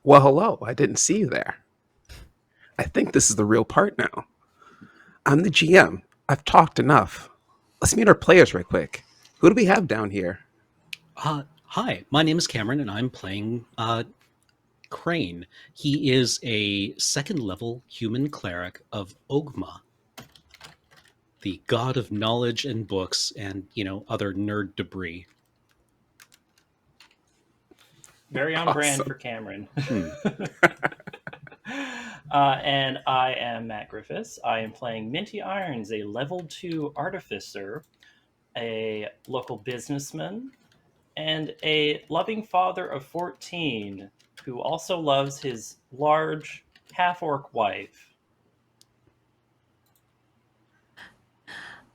Well, hello. I didn't see you there. I think this is the real part now. I'm the GM. I've talked enough. Let's meet our players right quick. Who do we have down here? Hi, my name is Cameron, and I'm playing Crane. He is a second level human cleric of Ogma, the god of knowledge and books and, other nerd debris. Very on brand Awesome. for Cameron. Hmm. And I am Matt Griffiths. I am playing Minty Irons, a level 2 artificer, a local businessman, and a loving father of 14 who also loves his large half orc wife.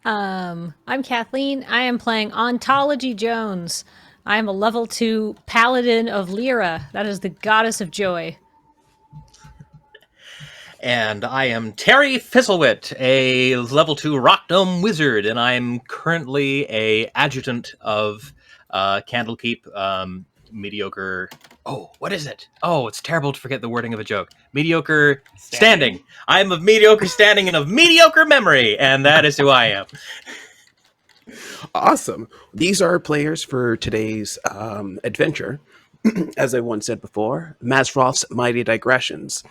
I'm Kathleen. I am playing Ontology Jones. I am a level 2 paladin of Lyra. That is the goddess of joy. And I am Terry Fizzlewit, a level 2 Rock Gnome wizard, and I'm currently a adjutant of Candlekeep, mediocre. Oh, what is it? Oh, it's terrible to forget the wording of a joke. Mediocre standing. I'm of mediocre standing and of mediocre memory, and that is who I am. Awesome. These are players for today's adventure. As I once said before, Mazfroth's Mighty Digressions.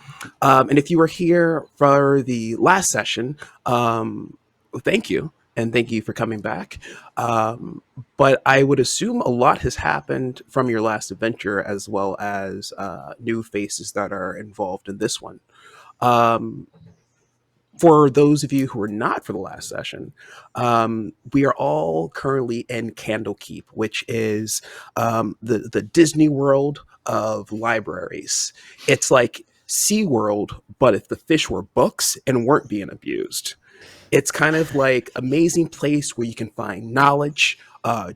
And if you were here for the last session, thank you. And thank you for coming back. But I would assume a lot has happened from your last adventure, as well as new faces that are involved in this one. For those of you who are not for the last session, we are all currently in Candlekeep, which is the Disney World of libraries. It's like SeaWorld, but if the fish were books and weren't being abused. It's kind of like amazing place where you can find knowledge,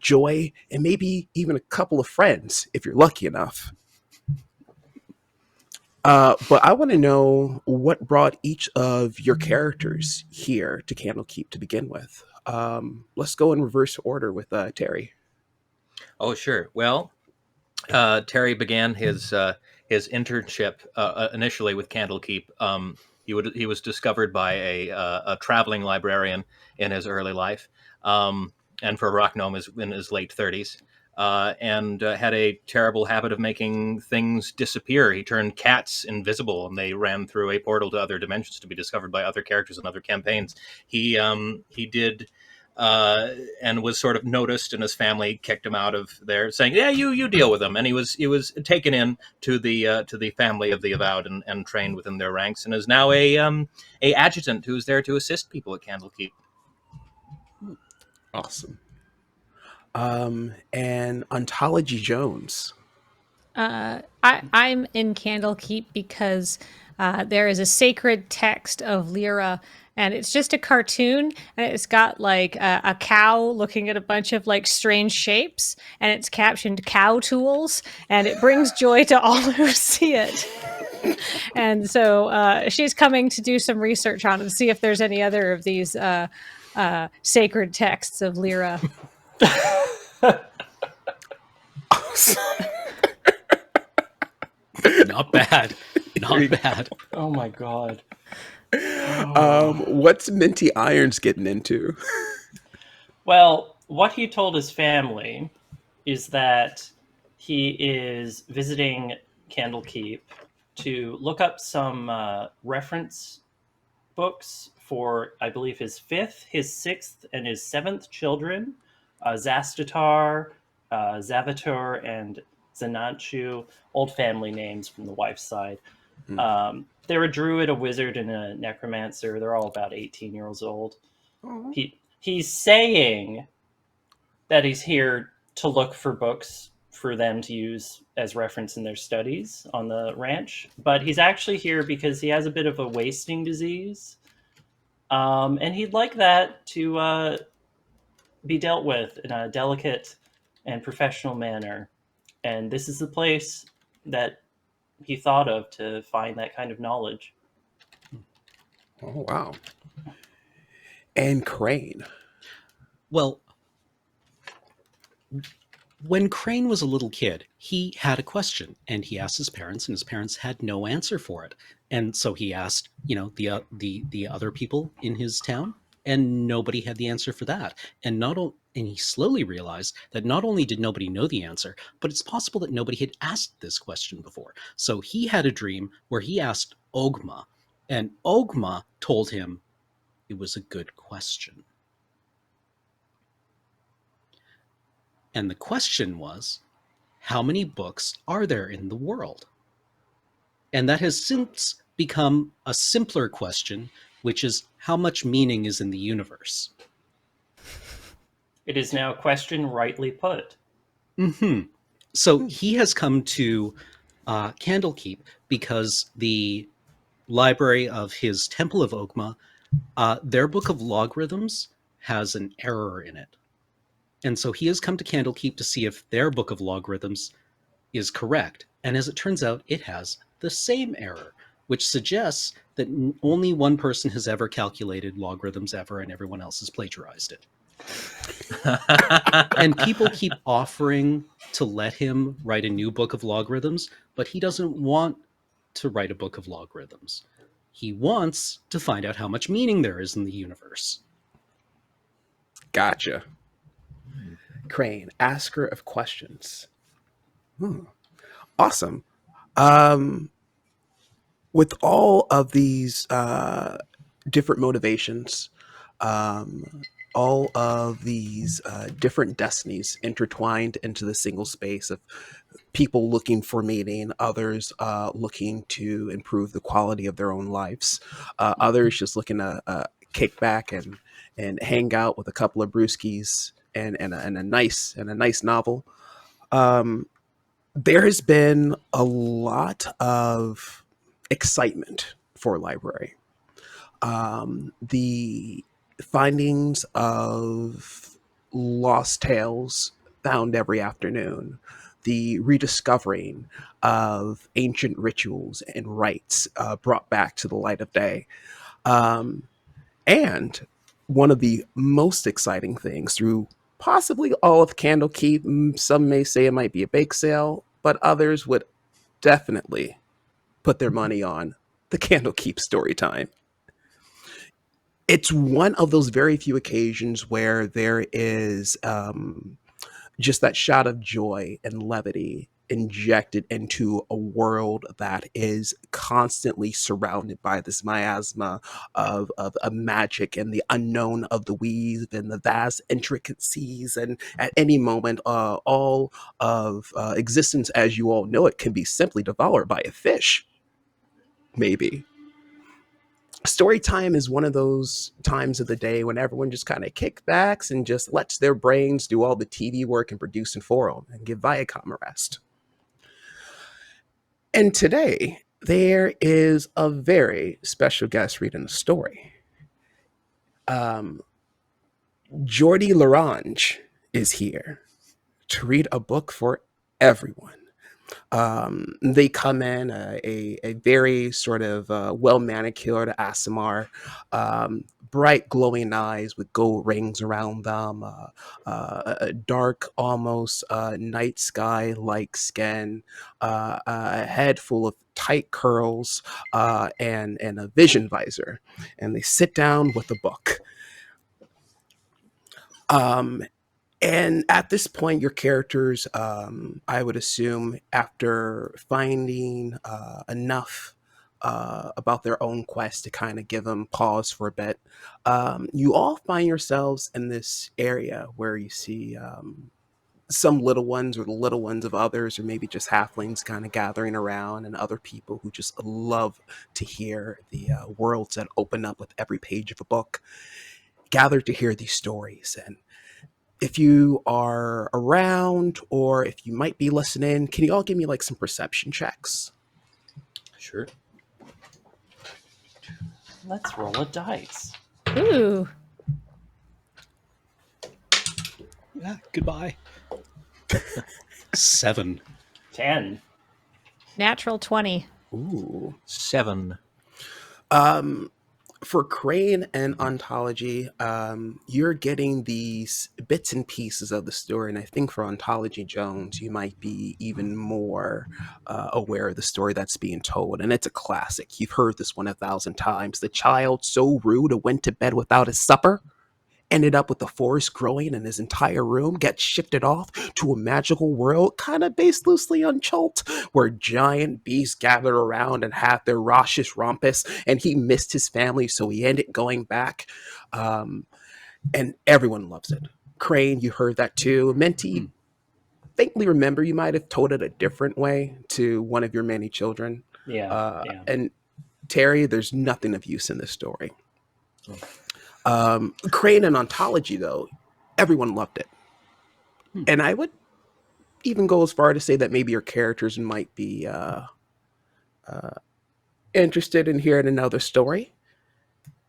joy, and maybe even a couple of friends if you're lucky enough. But I want to know what brought each of your characters here to Candlekeep to begin with. Let's go in reverse order with Terry. Oh, sure. Well, Terry began his internship initially with Candlekeep. He was discovered by a traveling librarian in his early life, and for a rock gnome is in his late 30s. And had a terrible habit of making things disappear. He turned cats invisible, and they ran through a portal to other dimensions to be discovered by other characters in other campaigns. He did and was sort of noticed, and his family kicked him out of there, saying, "Yeah, you deal with him." And he was taken in to the family of the Avowed and trained within their ranks, and is now a adjutant who's there to assist people at Candlekeep. Awesome. And Ontology Jones. I'm in Candlekeep because there is a sacred text of Lyra, and it's just a cartoon, and it's got like a cow looking at a bunch of like strange shapes, and it's captioned "cow tools," and it brings joy to all who see it. And so she's coming to do some research on it to see if there's any other of these sacred texts of Lyra. Not bad. Not bad. Oh my god. What's Minty Irons getting into? Well, what he told his family is that he is visiting Candlekeep to look up some reference books for, I believe, his fifth, his sixth, and his seventh children, Zastatar, Zavatar, and Zananchu, old family names from the wife's side. They're a druid, a wizard, and a necromancer. They're all about 18 years old. Oh. He's saying that he's here to look for books for them to use as reference in their studies on the ranch, but he's actually here because he has a bit of a wasting disease, and he'd like that to be dealt with in a delicate and professional manner. And this is the place that he thought of to find that kind of knowledge. Oh, wow. And Crane. Well, When Crane was a little kid, he had a question, and he asked his parents, and his parents had no answer for it. And so he asked, the other people in his town, and nobody had the answer for that. And he slowly realized that not only did nobody know the answer, but it's possible that nobody had asked this question before. So he had a dream where he asked Ogma, and Ogma told him it was a good question. And the question was, how many books are there in the world? And that has since become a simpler question, which is how much meaning is in the universe? It is now a question rightly put. So he has come to Candlekeep because the library of his Temple of Ogma, their book of logarithms has an error in it. And so he has come to Candlekeep to see if their book of logarithms is correct. And as it turns out, it has the same error, which suggests that only one person has ever calculated logarithms ever, and everyone else has plagiarized it. And people keep offering to let him write a new book of logarithms, but he doesn't want to write a book of logarithms. He wants to find out how much meaning there is in the universe. Gotcha. Crane, asker of questions. Awesome. With all of these different motivations, all of these different destinies intertwined into the single space of people looking for meaning, others looking to improve the quality of their own lives, others just looking to kick back and hang out with a couple of brewskis and a nice novel. There has been a lot of excitement for a library. The findings of lost tales found every afternoon, the rediscovering of ancient rituals and rites brought back to the light of day. And one of the most exciting things through possibly all of Candlekeep, some may say it might be a bake sale, but others would definitely put their money on the Candlekeep story time. It's one of those very few occasions where there is just that shot of joy and levity injected into a world that is constantly surrounded by this miasma of a magic and the unknown of the weave and the vast intricacies. And at any moment, all of existence as you all know it can be simply devoured by a fish, maybe. Story time is one of those times of the day when everyone just kind of kicks back and just lets their brains do all the TV work and producing for them and give Viacom a rest. And today, there is a very special guest reading the story. Jordi Larange is here to read a book for everyone. They come in a very sort of well manicured Asimar, bright glowing eyes with gold rings around them, a dark, almost night sky like skin, a head full of tight curls, and a vision visor. And they sit down with a book. And at this point, your characters, I would assume, after finding enough about their own quest to kind of give them pause for a bit, you all find yourselves in this area where you see some little ones or the little ones of others, or maybe just halflings kind of gathering around, and other people who just love to hear the worlds that open up with every page of a book, gather to hear these stories. And if you are around or if you might be listening, can you all give me like some perception checks? Sure. Let's roll a dice. Ooh. Yeah, goodbye. 7. 10. Natural 20. Ooh. 7. For Crane and Ontology, you're getting these bits and pieces of the story, and I think for Ontology Jones, you might be even more aware of the story that's being told. And it's a classic. You've heard this one 1,000 times. The child so rude who went to bed without his supper ended up with the forest growing in his entire room, gets shifted off to a magical world, kind of based loosely on Chult, where giant beasts gathered around and had their raucous rompus, and he missed his family, so he ended going back. Um, and everyone loves it. Crane, you heard that too. Menti, faintly remember you might have told it a different way to one of your many children. Yeah, yeah. And Terry, there's nothing of use in this story. Crane and Ontology, though, everyone loved it. And I would even go as far to say that maybe your characters might be interested in hearing another story.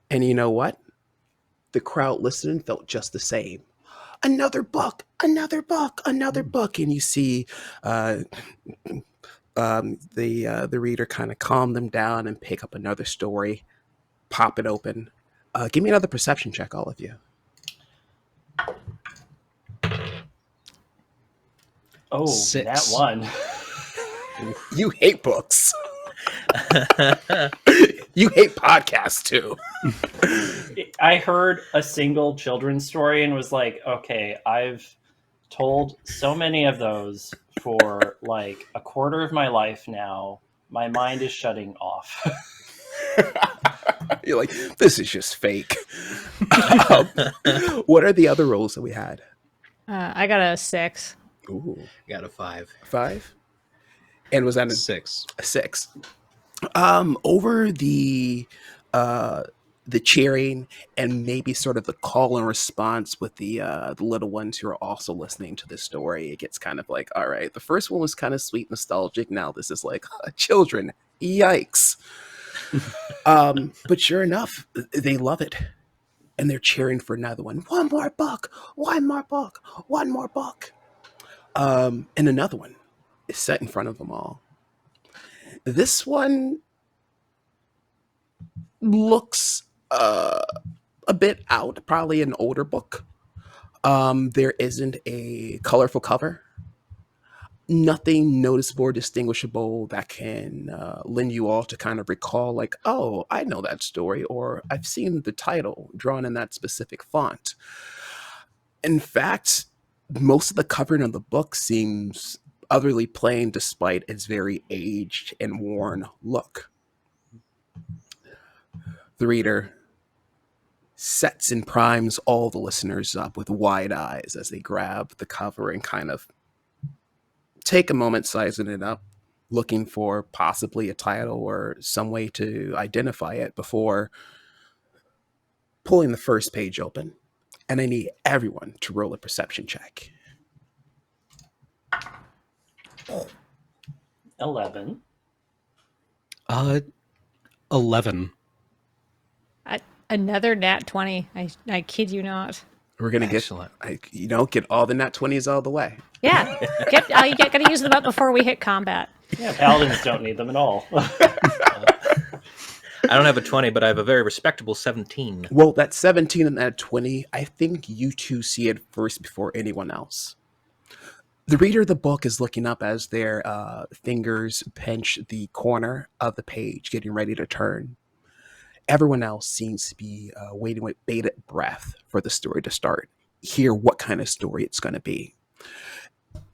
And you know what? The crowd listening felt just the same. Another book, another book, another book. And you see uh, the reader kind of calm them down and pick up another story, pop it open. Give me another perception check, all of you. Oh, 6. that one. You hate books. You hate podcasts too. I heard a single children's story and was like, okay, I've told so many of those for like a quarter of my life now. My mind is shutting off. You're like, this is just fake. What are the other roles that we had? I got a 6. Ooh, Got a 5. 5. And was that a 6. 6? Over the cheering and maybe sort of the call and response with the little ones who are also listening to this story, it gets kind of like, all right, the first one was kind of sweet, nostalgic. Now this is like children, yikes. But sure enough, they love it, and they're cheering for another one. One more book, one more book, one more book. And another one is set in front of them all. This one looks a bit out, probably an older book. There isn't a colorful cover. Nothing noticeable or distinguishable that can lend you all to kind of recall, like, oh, I know that story, or I've seen the title drawn in that specific font. In fact, most of the covering of the book seems utterly plain despite its very aged and worn look. The reader sets and primes all the listeners up with wide eyes as they grab the cover and kind of take a moment sizing it up, looking for possibly a title or some way to identify it before pulling the first page open. And I need everyone to roll a perception check. 11. 11. Another nat 20. I kid you not. We're gonna Excellent. get all the nat 20s out of the way. Yeah, gotta use them up before we hit combat. Yeah, paladins don't need them at all. I don't have a 20, but I have a very respectable 17. Well, that 17 and that 20, I think you two see it first before anyone else. The reader of the book is looking up as their fingers pinch the corner of the page, getting ready to turn. Everyone else seems to be waiting with bated breath for the story to start. Hear what kind of story it's going to be.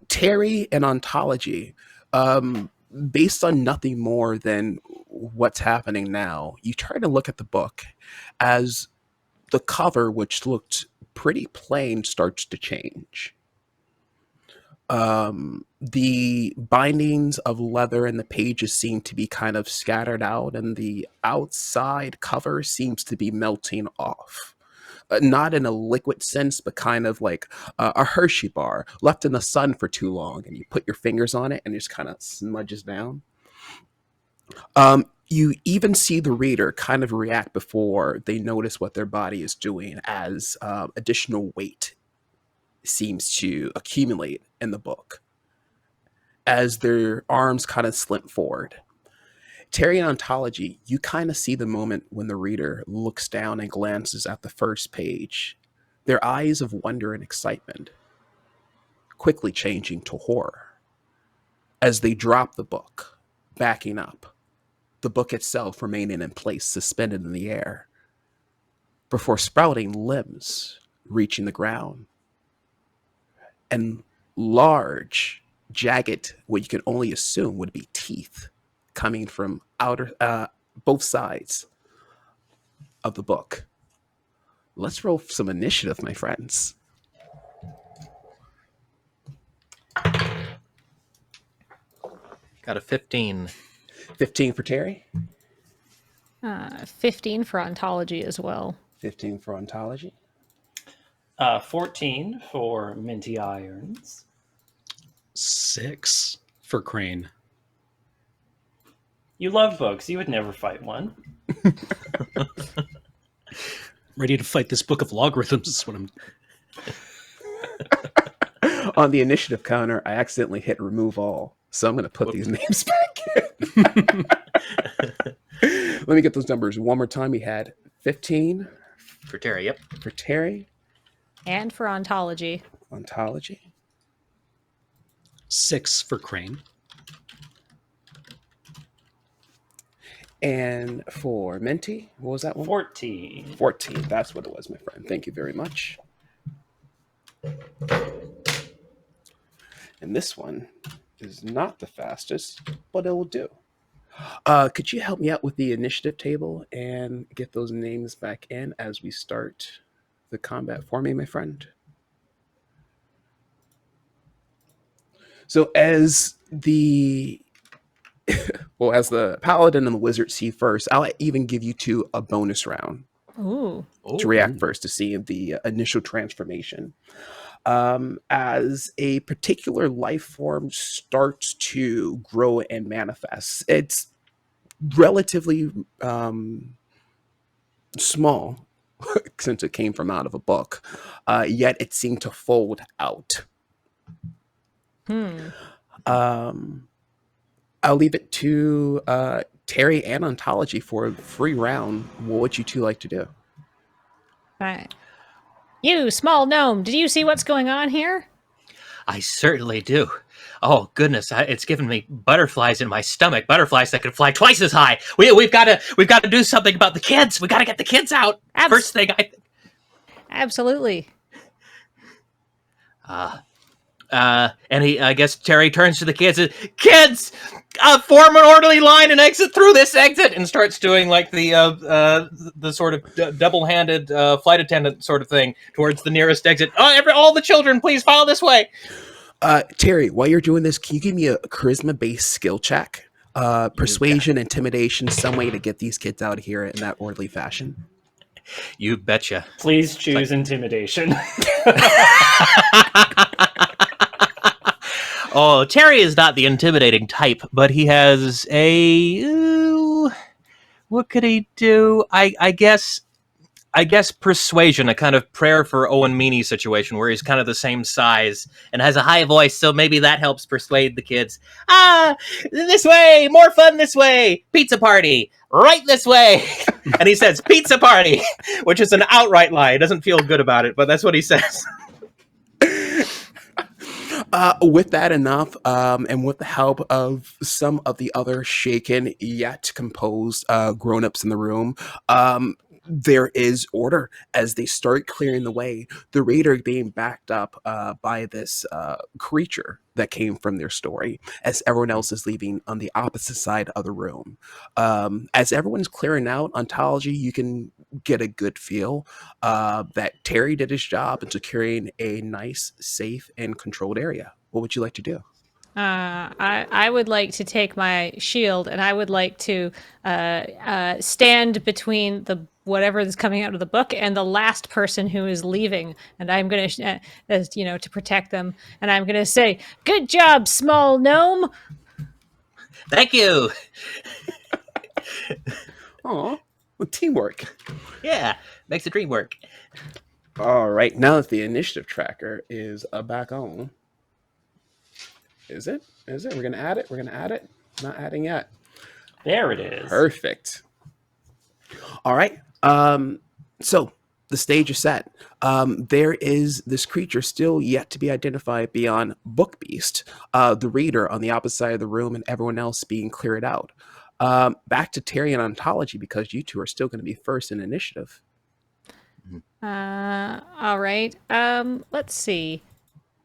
Terry and Ontology, based on nothing more than what's happening now, you turn to look at the book as the cover, which looked pretty plain, starts to change. The bindings of leather and the pages seem to be kind of scattered out, and the outside cover seems to be melting off. Not in a liquid sense, but kind of like a Hershey bar left in the sun for too long, and you put your fingers on it and it just kind of smudges down. You even see the reader kind of react before they notice what their body is doing as additional weight seems to accumulate in the book as their arms kind of slip forward. Terry, in Ontology, you kind of see the moment when the reader looks down and glances at the first page, their eyes of wonder and excitement quickly changing to horror as they drop the book, backing up, the book itself remaining in place, suspended in the air, before sprouting limbs reaching the ground and large, jagged, what you can only assume would be teeth coming from both sides of the book. Let's roll some initiative, my friends. Got a 15. 15 for Terry, 15 for ontology as well. 15 for Ontology. 14 for Minty Irons. 6 for Crane. You love books. You would never fight one. Ready to fight this book of logarithms is what I'm... On the initiative counter, I accidentally hit remove all. So I'm going to put these names back in. Let me get those numbers one more time. We had 15 For Terry, yep. for Terry, And for ontology. Ontology, 6 for Crane. and for Minty, what was that one? 14. 14. That's what it was, my friend. Thank you very much. And this one is not the fastest, but it will do. Could you help me out with the initiative table and get those names back in as we start the combat for me, my friend? So as the as the paladin and the wizard see first, I'll even give you two a bonus round Ooh. to react first to see the initial transformation. As a particular life form starts to grow and manifest, it's relatively small since it came from out of a book, yet it seemed to fold out. I'll leave it to Terry and Ontology for a free round. What would you two like to do? Right. You, small gnome, did you see what's going on here? I certainly do. Oh goodness, it's given me butterflies in my stomach. Butterflies that can fly twice as high. We've got to do something about the kids. We got to get the kids out. First thing I. Absolutely. And I guess Terry turns to the kids and kids, form an orderly line and exit through this exit, and starts doing like the sort of double-handed flight attendant sort of thing towards the nearest exit. All the children, please file this way. Terry, while you're doing this, can you give me a charisma-based skill check? Persuasion, intimidation, some way to get these kids out of here in that orderly fashion. You betcha. Please choose intimidation. Oh, Terry is not the intimidating type, but he has a... what could he do? I guess persuasion, a kind of prayer for Owen Meany situation where he's kind of the same size and has a high voice, so maybe that helps persuade the kids. This way, more fun this way, pizza party, right this way. And he says, pizza party, which is an outright lie. He doesn't feel good about it, but that's what he says. With that enough, and with the help of some of the other shaken yet composed grown-ups in the room, there is order as they start clearing the way. The raider being backed up by this creature that came from their story, as everyone else is leaving on the opposite side of the room. As everyone's clearing out, Ontology, you can get a good feel that Terry did his job in securing a nice, safe, and controlled area. What would you like to do? I would like to take my shield and I would like to stand between the whatever is coming out of the book and the last person who is leaving, and I'm going to, to protect them. And I'm going to say, "Good job, small gnome." Thank you. Aw, teamwork. Yeah, makes the dream work. All right, now that the initiative tracker is back on. Is it? We're going to add it? Not adding yet. There it is. Perfect. All right. So the stage is set. There is this creature still yet to be identified beyond Book Beast, the reader on the opposite side of the room, and everyone else being cleared out. Back to Terry and Ontology, because you two are still going to be first in initiative. All right. Let's see.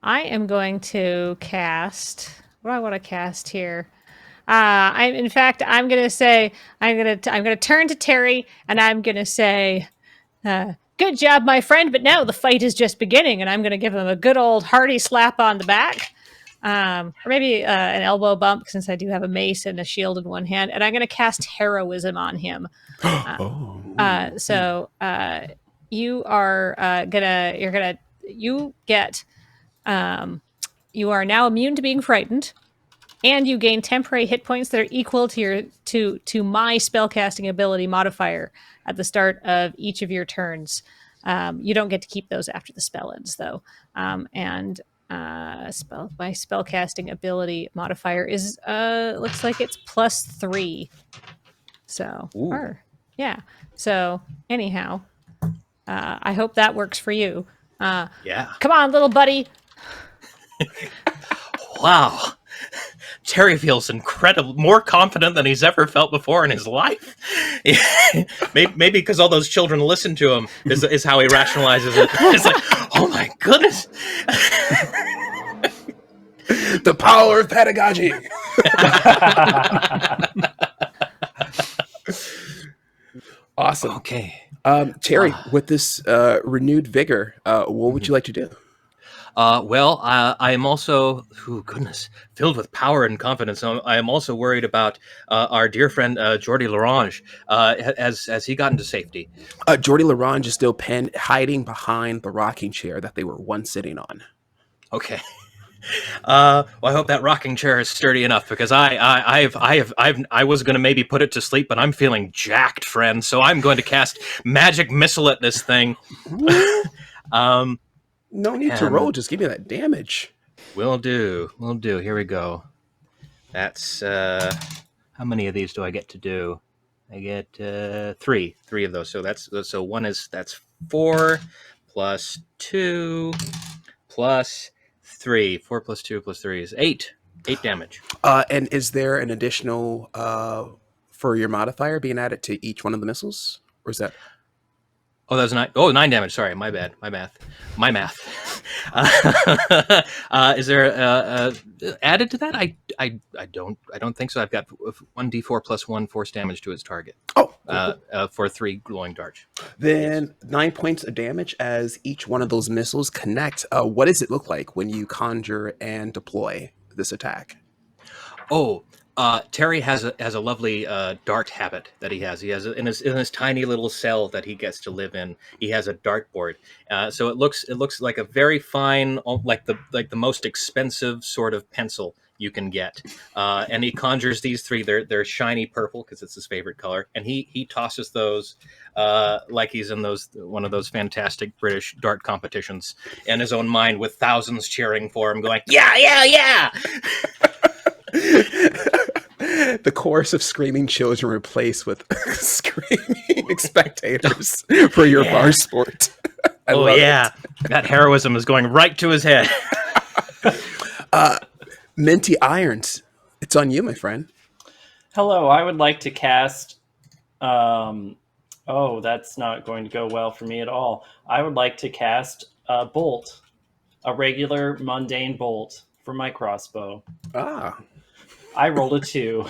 I am going to cast. What do I want to cast here? In fact, I'm gonna say, I'm gonna turn to Terry, and I'm gonna say, "Good job, my friend, but now the fight is just beginning," and I'm gonna give him a good old hearty slap on the back, or maybe an elbow bump, since I do have a mace and a shield in one hand, and I'm gonna cast heroism on him. So you are you get you are now immune to being frightened, and you gain temporary hit points that are equal to my spellcasting ability modifier at the start of each of your turns. You don't get to keep those after the spell ends, though. My spellcasting ability modifier is looks like it's +3. So, yeah. So anyhow, I hope that works for you. Yeah. Come on, little buddy. Wow. Terry feels more confident than he's ever felt before in his life. Maybe because all those children listen to him is how he rationalizes it. It's like, oh my goodness. The power of pedagogy. Awesome. Okay. Terry, with this renewed vigor, what would you like to do? Well, I am also, filled with power and confidence. I am also worried about our dear friend Jordi Larange. Has he gotten to safety? Jordi Larange is still hiding behind the rocking chair that they were once sitting on. Okay. Well, I hope that rocking chair is sturdy enough, because I was going to maybe put it to sleep, but I'm feeling jacked, friend. So I'm going to cast magic missile at this thing. No need to roll. Just give me that damage. Will do. Here we go. That's how many of these do I get to do? I get 3 of those. So that's 4 plus 2 plus 3. 4 plus 2 plus 3 is 8. 8 damage. And is there an additional for your modifier being added to each one of the missiles, or is that? Oh, that was 9. Oh, 9 damage. Sorry, my bad. My math. Is there added to that? I don't think so. I've got 1d4 plus 1 force damage to its target. Oh, cool. For 3 glowing darts. Then 9 points of damage as each one of those missiles connect. What does it look like when you conjure and deploy this attack? Oh, Terry has a lovely dart habit that he has. He has in his tiny little cell that he gets to live in. He has a dartboard. So it looks like a very fine, like the most expensive sort of pencil you can get. And he conjures these 3. They're shiny purple because it's his favorite color. And he tosses those like he's in one of those fantastic British dart competitions in his own mind, with thousands cheering for him, going, yeah. The chorus of screaming children replaced with screaming spectators for your bar sport. Oh yeah, that heroism is going right to his head. Minty Irons, it's on you, my friend. Hello, I would like to cast. Oh, that's not going to go well for me at all. I would like to cast a bolt, a regular mundane bolt for my crossbow. I rolled a 2.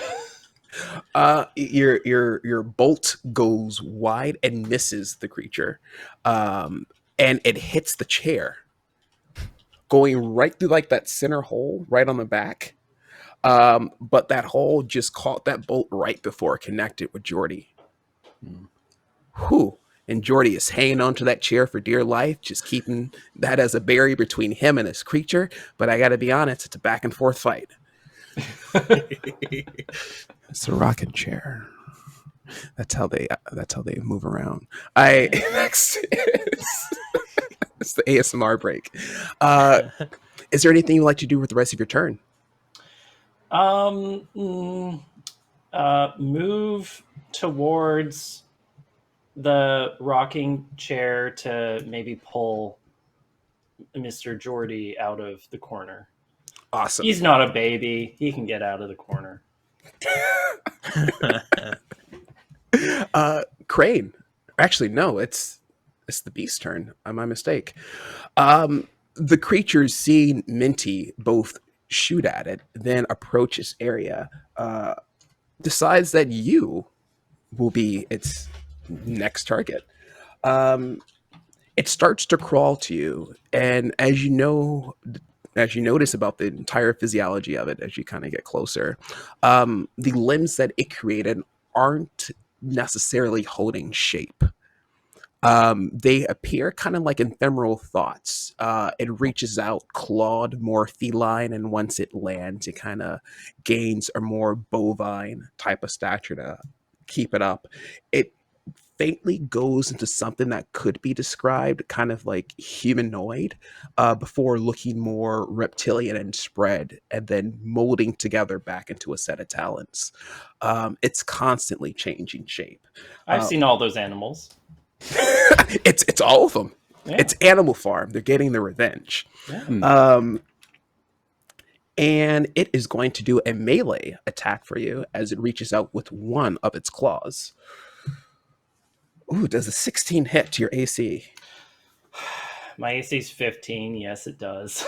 Your bolt goes wide and misses the creature, and it hits the chair, going right through like that center hole right on the back. But that hole just caught that bolt right before it connected with Jordy. Whew. And Jordy is hanging onto that chair for dear life, just keeping that as a barrier between him and his creature. But I got to be honest, it's a back and forth fight. It's a rocking chair. That's how they move around. Next it's the ASMR break. Is there anything you'd like to do with the rest of your turn? move towards the rocking chair to maybe pull Mr. Geordie out of the corner. Awesome. He's not a baby. He can get out of the corner. Crane. Actually, no, it's the beast's turn. My mistake. The creature, seeing Minty both shoot at it, then approach its area, decides that you will be its next target. It starts to crawl to you, and as you notice about the entire physiology of it, as you kind of get closer, the limbs that it created aren't necessarily holding shape. They appear kind of like ephemeral thoughts. It reaches out, clawed, more feline, and once it lands, it kind of gains a more bovine type of stature to keep it up. It faintly goes into something that could be described kind of like humanoid, before looking more reptilian and spread, and then molding together back into a set of talons. It's constantly changing shape. I've seen all those animals. It's all of them. Yeah. It's Animal Farm. They're getting their revenge. Yeah. And it is going to do a melee attack for you as it reaches out with one of its claws. Ooh, does a 16 hit to your AC? My AC's 15. Yes, it does.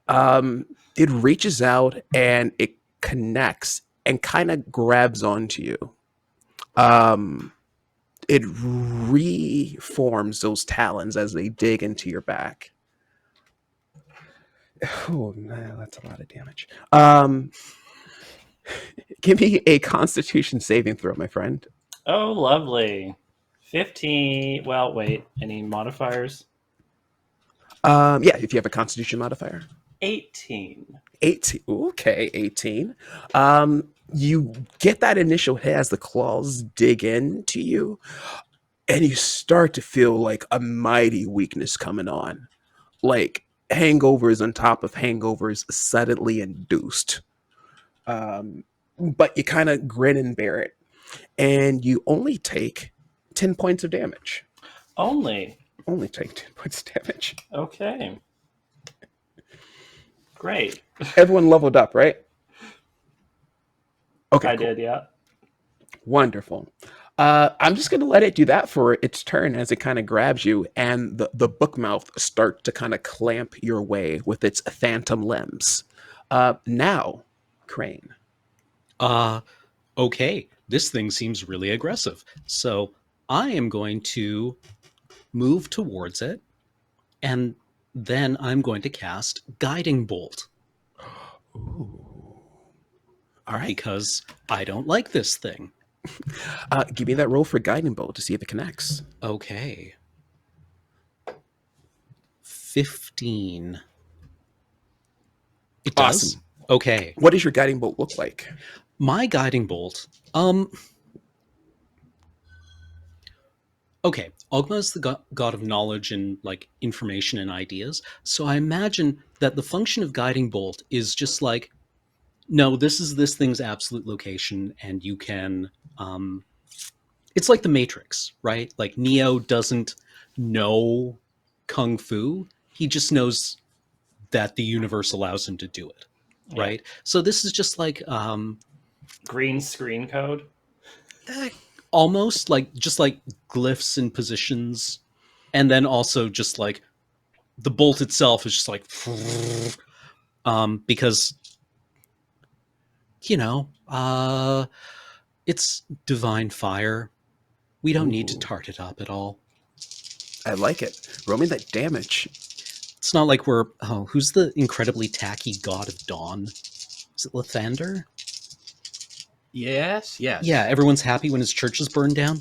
It reaches out and it connects and kind of grabs onto you. It reforms those talons as they dig into your back. Oh man, that's a lot of damage. Give me a Constitution saving throw, my friend. Oh, lovely. 15. Well, wait. Any modifiers? Yeah, if you have a Constitution modifier. 18. 18. Okay, 18. You get that initial hit as the claws dig into you, and you start to feel like a mighty weakness coming on. Like hangovers on top of hangovers suddenly induced. But you kind of grin and bear it. And you only take 10 points of damage. Only take 10 points of damage. Okay. Great. Everyone leveled up, right? Okay, I cool. did, yeah. Wonderful. I'm just going to let it do that for its turn as it kind of grabs you, and the book mouth starts to kind of clamp your way with its phantom limbs. Now, Crane. Okay, this thing seems really aggressive. So I am going to move towards it, and then I'm going to cast Guiding Bolt. Ooh. All right. Because I don't like this thing. Give me that roll for Guiding Bolt to see if it connects. Okay. 15. It does? Awesome. Okay. What does your Guiding Bolt look like? My Guiding Bolt. Okay, Ogma is the god of knowledge and like information and ideas. So I imagine that the function of Guiding Bolt is just like, no, this is this thing's absolute location, and you can. It's like the Matrix, right? Like Neo doesn't know kung fu; he just knows that the universe allows him to do it, right? So this is just like green screen code. Almost like just like glyphs and positions, and then also just like the bolt itself is just like because it's divine fire. We don't need to tart it up at all. I like it. Roll me that damage. It's not like we're who's the incredibly tacky god of dawn? Is it Lathander? Yes. Yeah, everyone's happy when his church is burned down.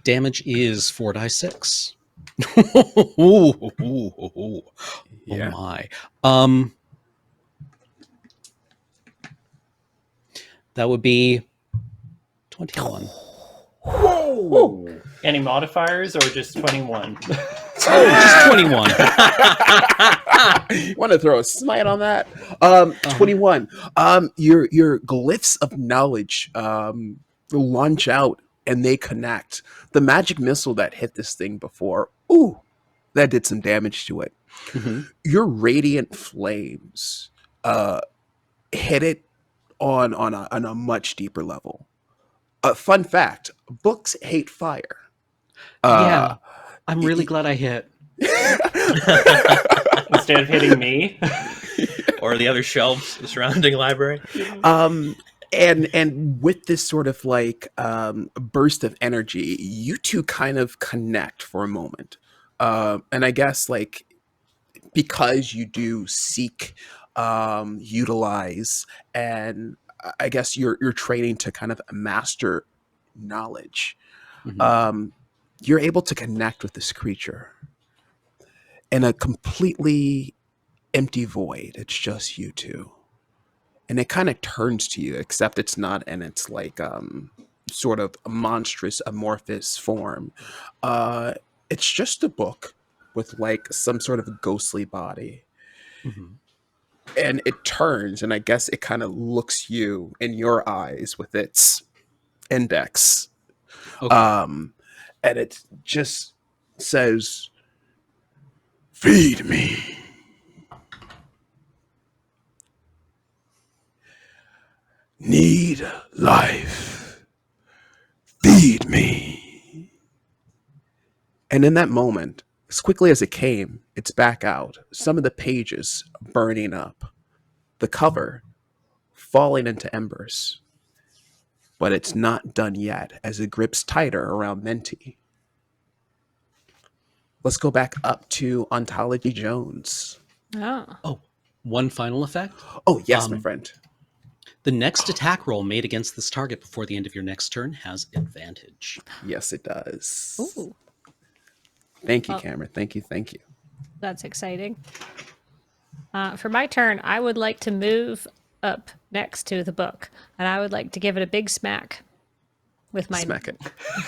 Damage is 4d6. Yeah. Oh my. That would be 21. Whoa! Any modifiers or just 21? Oh, just 21. Want to throw a smite on that? 21. Your glyphs of knowledge launch out and they connect. The magic missile that hit this thing before, ooh, that did some damage to it. Mm-hmm. Your radiant flames hit it on a much deeper level. Fun fact: books hate fire. Yeah, I'm really glad I hit. Instead of hitting me. Or the other shelves surrounding the library. And with this sort of like burst of energy, you two kind of connect for a moment. And I guess like because you do seek, utilize, and I guess you're training to kind of master knowledge. Mm-hmm. You're able to connect with this creature in a completely empty void. It's just you two. And it kind of turns to you, except it's not in its like sort of monstrous amorphous form. Uh it's just a book with like some sort of ghostly body. Mm-hmm. And it turns and I guess it kind of looks you in your eyes with its index. Okay. And it just says, "Feed me. Need life. Feed me." And in that moment, as quickly as it came, it's back out. Some of the pages burning up, the cover falling into embers. But it's not done yet as it grips tighter around Menti. Let's go back up to Ontology Jones. Oh. Oh, one final effect. Oh, yes, my friend. The next attack roll made against this target before the end of your next turn has advantage. Yes, it does. Ooh, Thank you, Well- Cameron. Thank you. Thank you. that's exciting. For my turn, I would like to move up next to the book, and I would like to give it a big smack with my Smack it.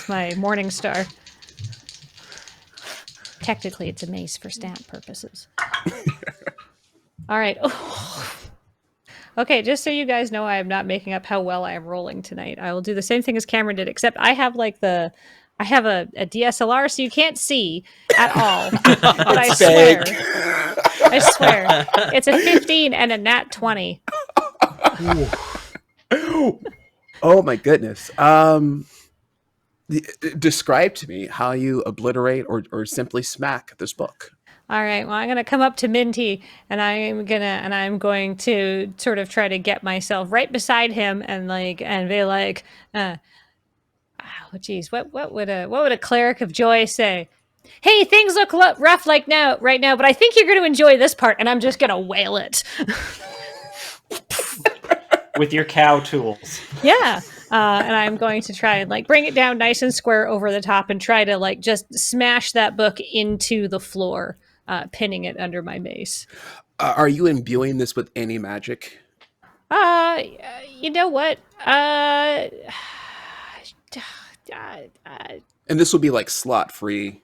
my Morning Star. Technically, it's a mace for stat purposes. All right. Okay, just so you guys know, I am not making up how well I am rolling tonight. I will do the same thing as Cameron did, except I have like I have a DSLR, so you can't see at all. But I swear, I swear, it's a 15 and a nat 20. Oh my goodness. Describe to me how you obliterate or simply smack this book. All right. Well, I'm gonna come up to Minty, and I'm going to sort of try to get myself right beside him, and be like, oh, geez, what would a cleric of joy say? Hey, things look rough right now, but I think you're going to enjoy this part, and I'm just gonna wail it. With your cow tools. Yeah. And I'm going to try and bring it down nice and square over the top and try to just smash that book into the floor, pinning it under my mace. Are you imbuing this with any magic? You know what? And this will be like slot free.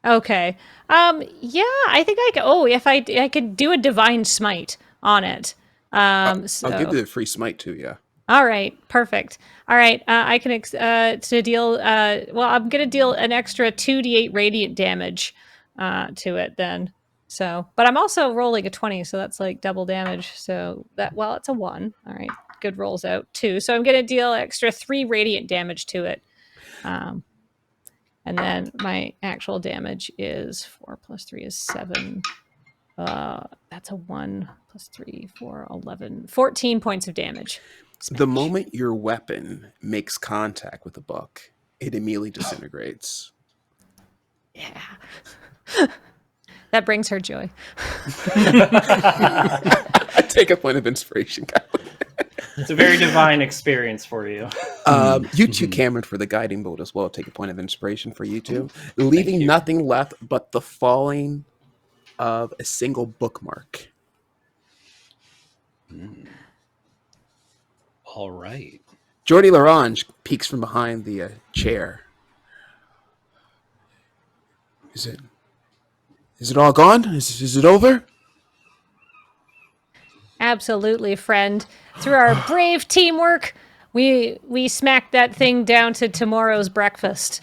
Okay. Yeah, I think I could. Oh, if I could do a divine smite on it. So. I'll give you a free smite too, yeah. All right, perfect. All right, I can to deal. Well, I'm gonna deal an extra 2d8 radiant damage to it then. So, but I'm also rolling a 20, so that's like double damage. So it's a 1. All right, good rolls out 2. So I'm gonna deal extra 3 radiant damage to it. And then my actual damage is 4 plus 3 is 7. That's a 1 plus 3, 4, 11, 14 points of damage. The moment your weapon makes contact with the book, it immediately disintegrates. Yeah. That brings her joy. I take a point of inspiration, Kylie. It's a very divine experience for you. You too, Cameron, for the guiding bolt as well. Take a point of inspiration for you too. Leaving nothing left but the falling of a single bookmark. All right. Jordy Larange peeks from behind the chair. Is it Is it all gone? Is it over? Absolutely, friend. Through our brave teamwork, we smacked that thing down to tomorrow's breakfast.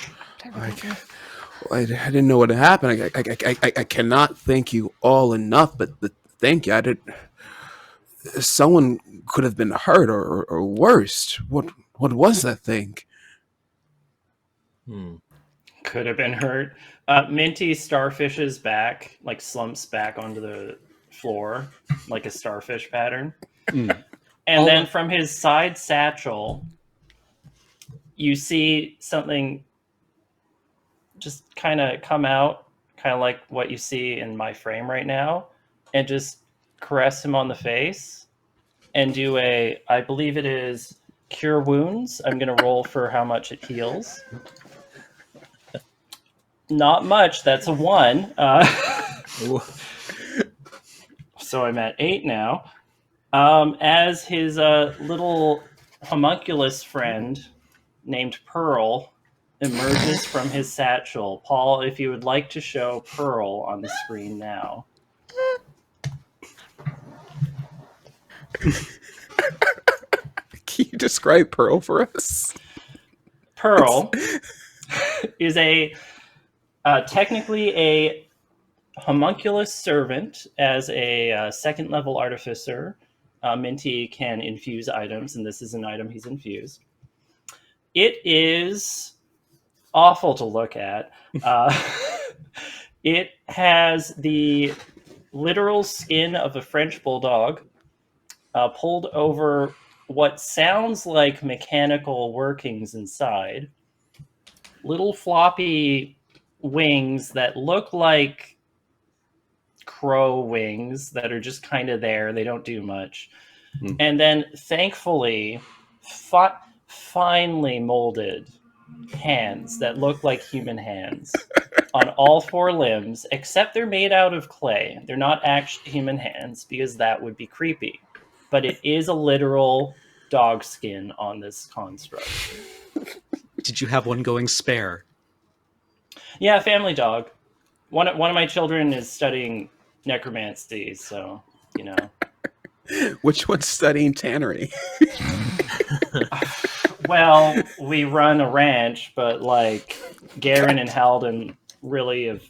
I didn't know what had happened. I cannot thank you all enough, but thank you. I did. Someone could have been hurt or worse. What was that thing? Hmm. Could have been hurt. Minty starfishes back, like slumps back onto the floor, like a starfish pattern. Mm. And All then right. from his side satchel, you see something just kind of come out, kind of like what you see in my frame right now, and just caress him on the face and do I believe it is cure wounds. I'm going to roll for how much it heals. Not much. That's a 1. So I'm at 8 now. As his little homunculus friend named Pearl emerges from his satchel. Paul, if you would like to show Pearl on the screen now. Can you describe Pearl for us? Pearl is technically a homunculus servant. As a second level artificer, Minty can infuse items, and this is an item he's infused. It is awful to look at. It has the literal skin of a French bulldog pulled over what sounds like mechanical workings inside. Little floppy wings that look like crow wings that are just kind of there. They don't do much. And then, thankfully, finely molded hands that look like human hands on all 4 limbs, except they're made out of clay. They're not actually human hands because that would be creepy. But it is a literal dog skin on this construct. Did you have one going spare? Yeah, family dog. One of my children is studying necromancy, so, you know. Which one's studying tannery? Well, we run a ranch, but like Garen and Halden really have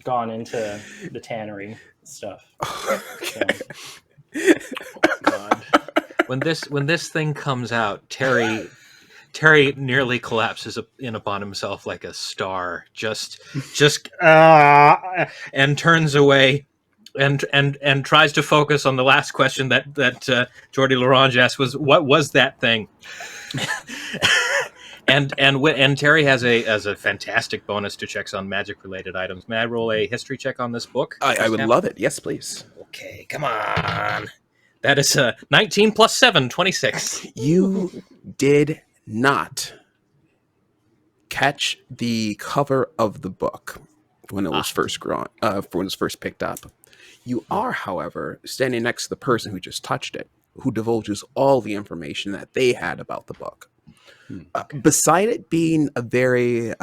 gone into the tannery stuff. Okay. So. God. When this thing comes out, Terry nearly collapses in upon himself like a star, just and turns away, and tries to focus on the last question that Jordi Larange asked, was what was that thing? and Terry has a fantastic bonus to checks on magic related items. May I roll a history check on this book? I would love it. Yes, please. Okay, come on. That is 19 plus 7, 26. You did not catch the cover of the book when it was first when it was first picked up. You are, however, standing next to the person who just touched it, who divulges all the information that they had about the book. Beside it being a very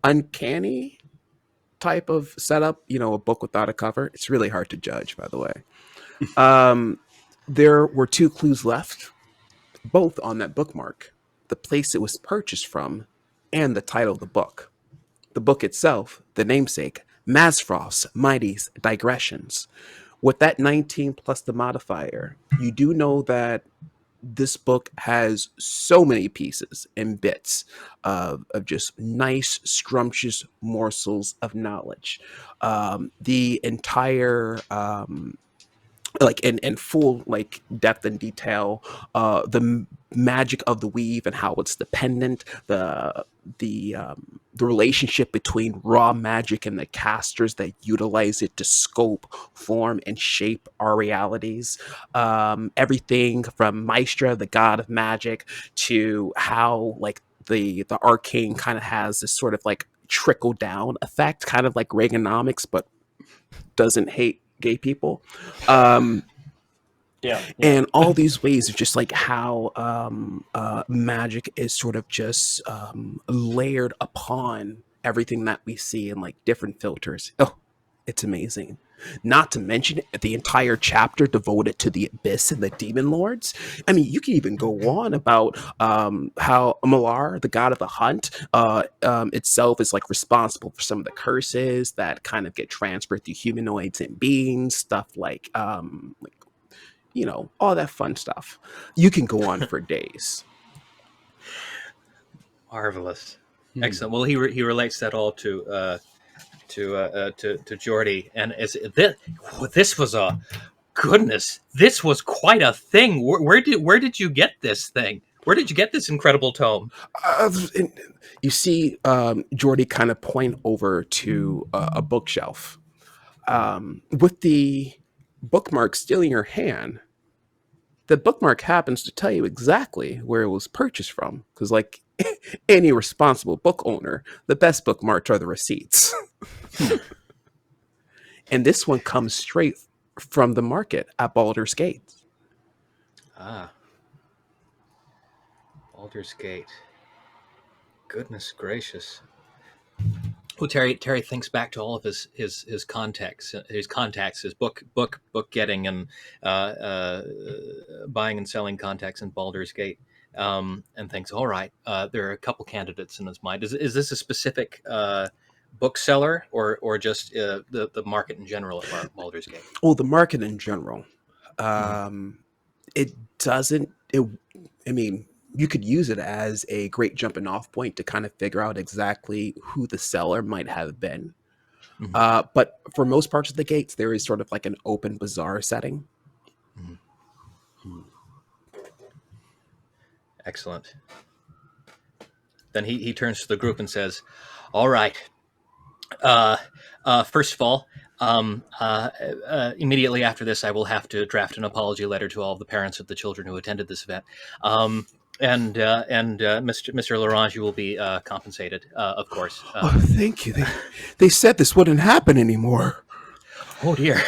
uncanny type of setup, a book without a cover, it's really hard to judge, by the way. There were 2 clues left, both on that bookmark: the place it was purchased from and the title of the book. The book itself, the namesake, Mazfroth's Mighty's Digressions. With that 19 plus the modifier, you do know that this book has so many pieces and bits of just nice, scrumptious morsels of knowledge. The entire like in full like depth and detail, the magic of the weave and how it's dependent, the relationship between raw magic and the casters that utilize it to scope, form, and shape our realities. Everything from Maestra, the god of magic, to how like the arcane kind of has this sort of like trickle down effect, kind of like Reaganomics, but doesn't hate gay people. Yeah. And all these ways of just like how magic is sort of just layered upon everything that we see in like different filters. Oh, it's amazing. Not to mention the entire chapter devoted to the abyss and the demon lords. I mean, you can even go on about how Malar, the god of the hunt, itself is like responsible for some of the curses that kind of get transferred through humanoids and beings, stuff like all that fun stuff. You can go on for days. Marvelous, excellent. Well, he relates that all to Geordie, and this was a goodness. This was quite a thing. Where did you get this thing? Where did you get this incredible tome? You see, Geordie kind of point over to a bookshelf with the bookmark still in your hand. The bookmark happens to tell you exactly where it was purchased from, because like any responsible book owner, the best bookmarks are the receipts. And this one comes straight from the market at Baldur's Gate. Ah, Baldur's Gate. Goodness gracious. Well, Terry thinks back to all of his contacts, his book getting and buying and selling contacts in Baldur's Gate, and thinks, all right, there are a couple candidates in his mind. Is this a specific bookseller or just the market in general at Baldur's Gate? Well, the market in general, it doesn't. I mean, you could use it as a great jumping off point to kind of figure out exactly who the seller might have been. But for most parts of the gates, there is sort of like an open bazaar setting. Excellent. Then he turns to the group and says, all right, first of all, immediately after this, I will have to draft an apology letter to all of the parents of the children who attended this event. And Mr. Larange, you will be compensated, of course. Oh, thank you. They said this wouldn't happen anymore. Oh dear.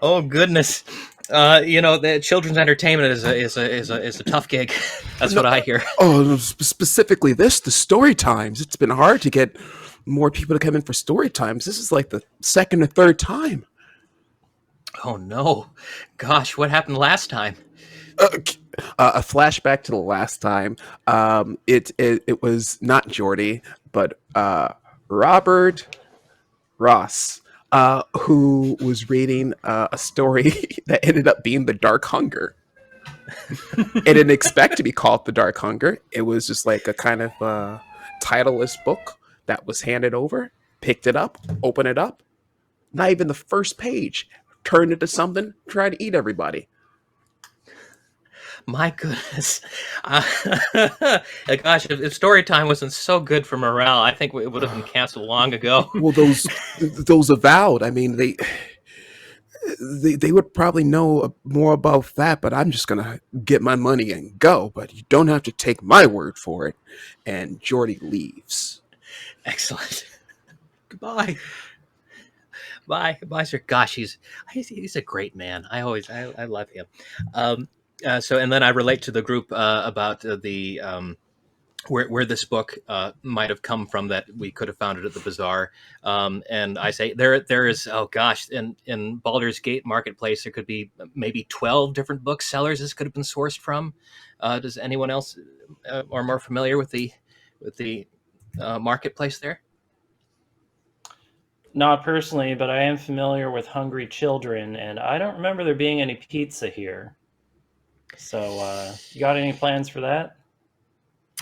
Oh goodness. The children's entertainment is a tough gig. That's what I hear. Oh, specifically the story times. It's been hard to get more people to come in for story times. This is like the second or third time. Oh no. Gosh, what happened last time? A flashback to the last time. It was not Geordie, but Robert Ross, who was reading a story that ended up being The Dark Hunger. It didn't expect to be called The Dark Hunger. It was just like a kind of titleless book that was handed over, picked it up, opened it up. Not even the first page. Turned into something, tried to eat everybody. My goodness. Gosh, if story time wasn't so good for morale, I think it would have been canceled long ago. Well, those avowed, I mean, they would probably know more about that, but I'm just going to get my money and go. But you don't have to take my word for it. And Geordie leaves. Excellent. Goodbye. Bye, sir. Gosh, he's a great man. I love him. So, and then I relate to the group about the where this book might have come from that we could have found it at the bazaar. And I say there is, oh gosh, in Baldur's Gate marketplace there could be maybe 12 different booksellers this could have been sourced from. Does anyone else are more familiar with the marketplace there? Not personally, but I am familiar with Hungry Children, and I don't remember there being any pizza here. So, you got any plans for that?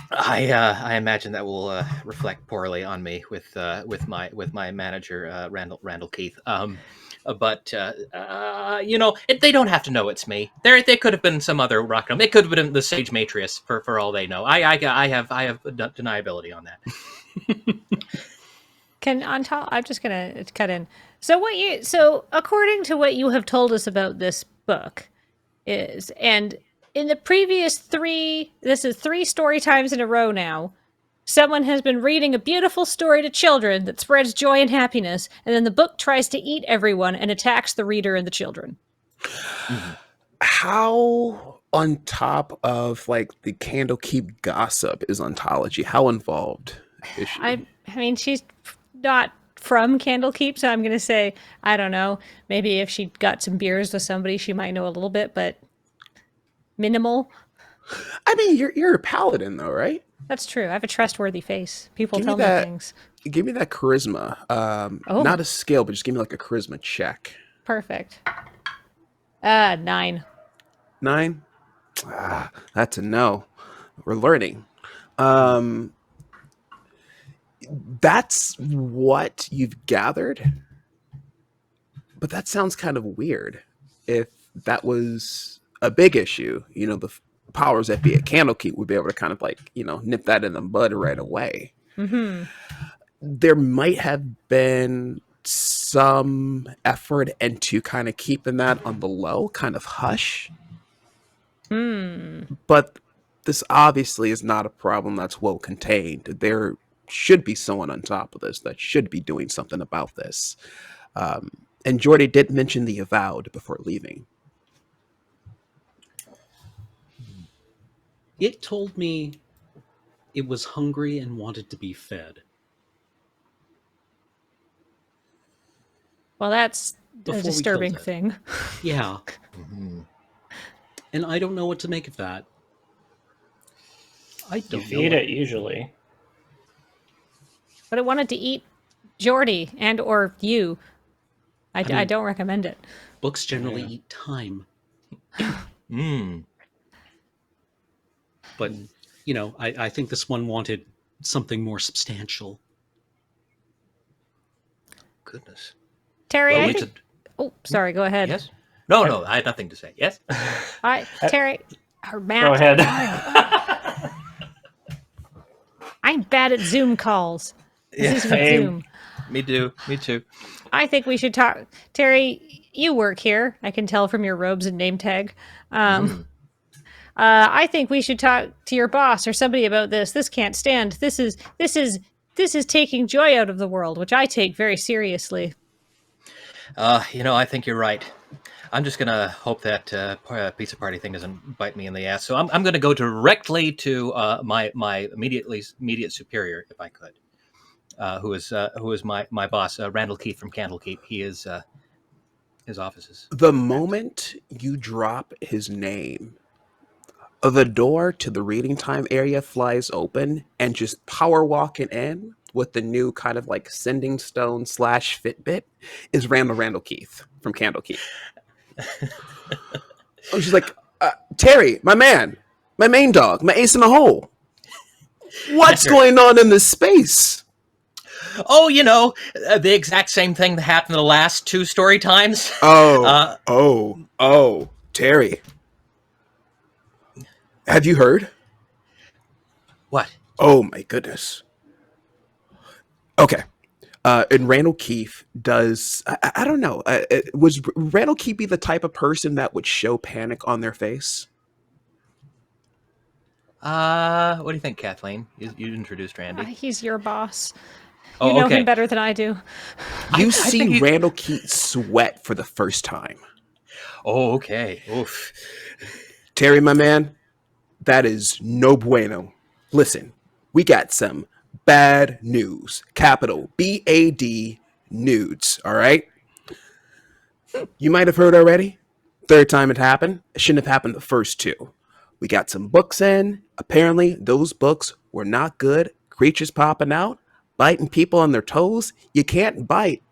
I imagine that will reflect poorly on me with my manager Randall Keith. But they don't have to know it's me. They could have been some other rock. It could have been the Sage Matrius for all they know. I have deniability on that. On top, I'm just gonna cut in. So according to what you have told us about this book, and in the previous this is 3 story times in a row now, someone has been reading a beautiful story to children that spreads joy and happiness, and then the book tries to eat everyone and attacks the reader and the children. How on top of like the Candlekeep gossip is ontology. How involved is she? I mean, she's not from Candlekeep, so I'm going to say, I don't know. Maybe if she got some beers with somebody, she might know a little bit, but minimal. I mean, you're a paladin though, right? That's true. I have a trustworthy face. People Give me tell me that. things. Give me that charisma. Oh, Not a skill, but just give me like a charisma check. perfect. 9. 9. That's a no. We're learning. Um, that's what you've gathered, but that sounds kind of weird. If that was a big issue, the powers that be at Candlekeep would be able to kind of like nip that in the bud right away. Mm-hmm. There might have been some effort into kind of keeping that on the low, kind of hush. But this obviously is not a problem that's well contained. There should be someone on top of this that should be doing something about this. And Jordy did mention the avowed before leaving. It told me it was hungry and wanted to be fed. Well, that's Before a we disturbing killed it. thing. Yeah. And I don't know what to make of that. I You don't know. feed it usually. But it wanted to eat Jordy and or you. I mean- don't recommend it. Books generally Yeah. eat time. Mm. But, I think this one wanted something more substantial. Goodness. Terry, Well, I we think... should. Oh, sorry, go ahead. Yes. No, I had nothing to say. Yes. Terry, or Matt. Go ahead. I'm bad at Zoom calls. This is with Same. Zoom. Me too. Me too. I think we should talk. Terry, you work here. I can tell from your robes and name tag. I think we should talk to your boss or somebody about this. This can't stand. This is taking joy out of the world, which I take very seriously. I think you're right. I'm just gonna hope that pizza party thing doesn't bite me in the ass. So I'm gonna go directly to my immediate superior, if I could, who is my boss, Randall Keith from Candlekeep. He is his offices. The moment you drop his name, the door to the reading time area flies open, and just power walking in with the new kind of like sending stone / Fitbit is Randall Keith from Candlekeep. She's like, Terry, my man, my main dog, my ace in the hole. What's going on in this space? Oh, the exact same thing that happened the last 2 story times. Terry. Have you heard? What? Oh my goodness. Okay. And Randall Keefe does, I don't know, was Randall Keefe be the type of person that would show panic on their face? What do you think, Kathleen? You introduced Randy. He's your boss. Oh, You know okay. him better than I do. You I see think he- Randall Keefe sweat for the first time. Oh, okay. Oof. Terry, my man, that is no bueno. Listen, we got some bad news. Capital BAD nudes, all right? You might have heard already. Third time it happened. It shouldn't have happened the first 2. We got some books in. Apparently, those books were not good. Creatures popping out, biting people on their toes. You can't bite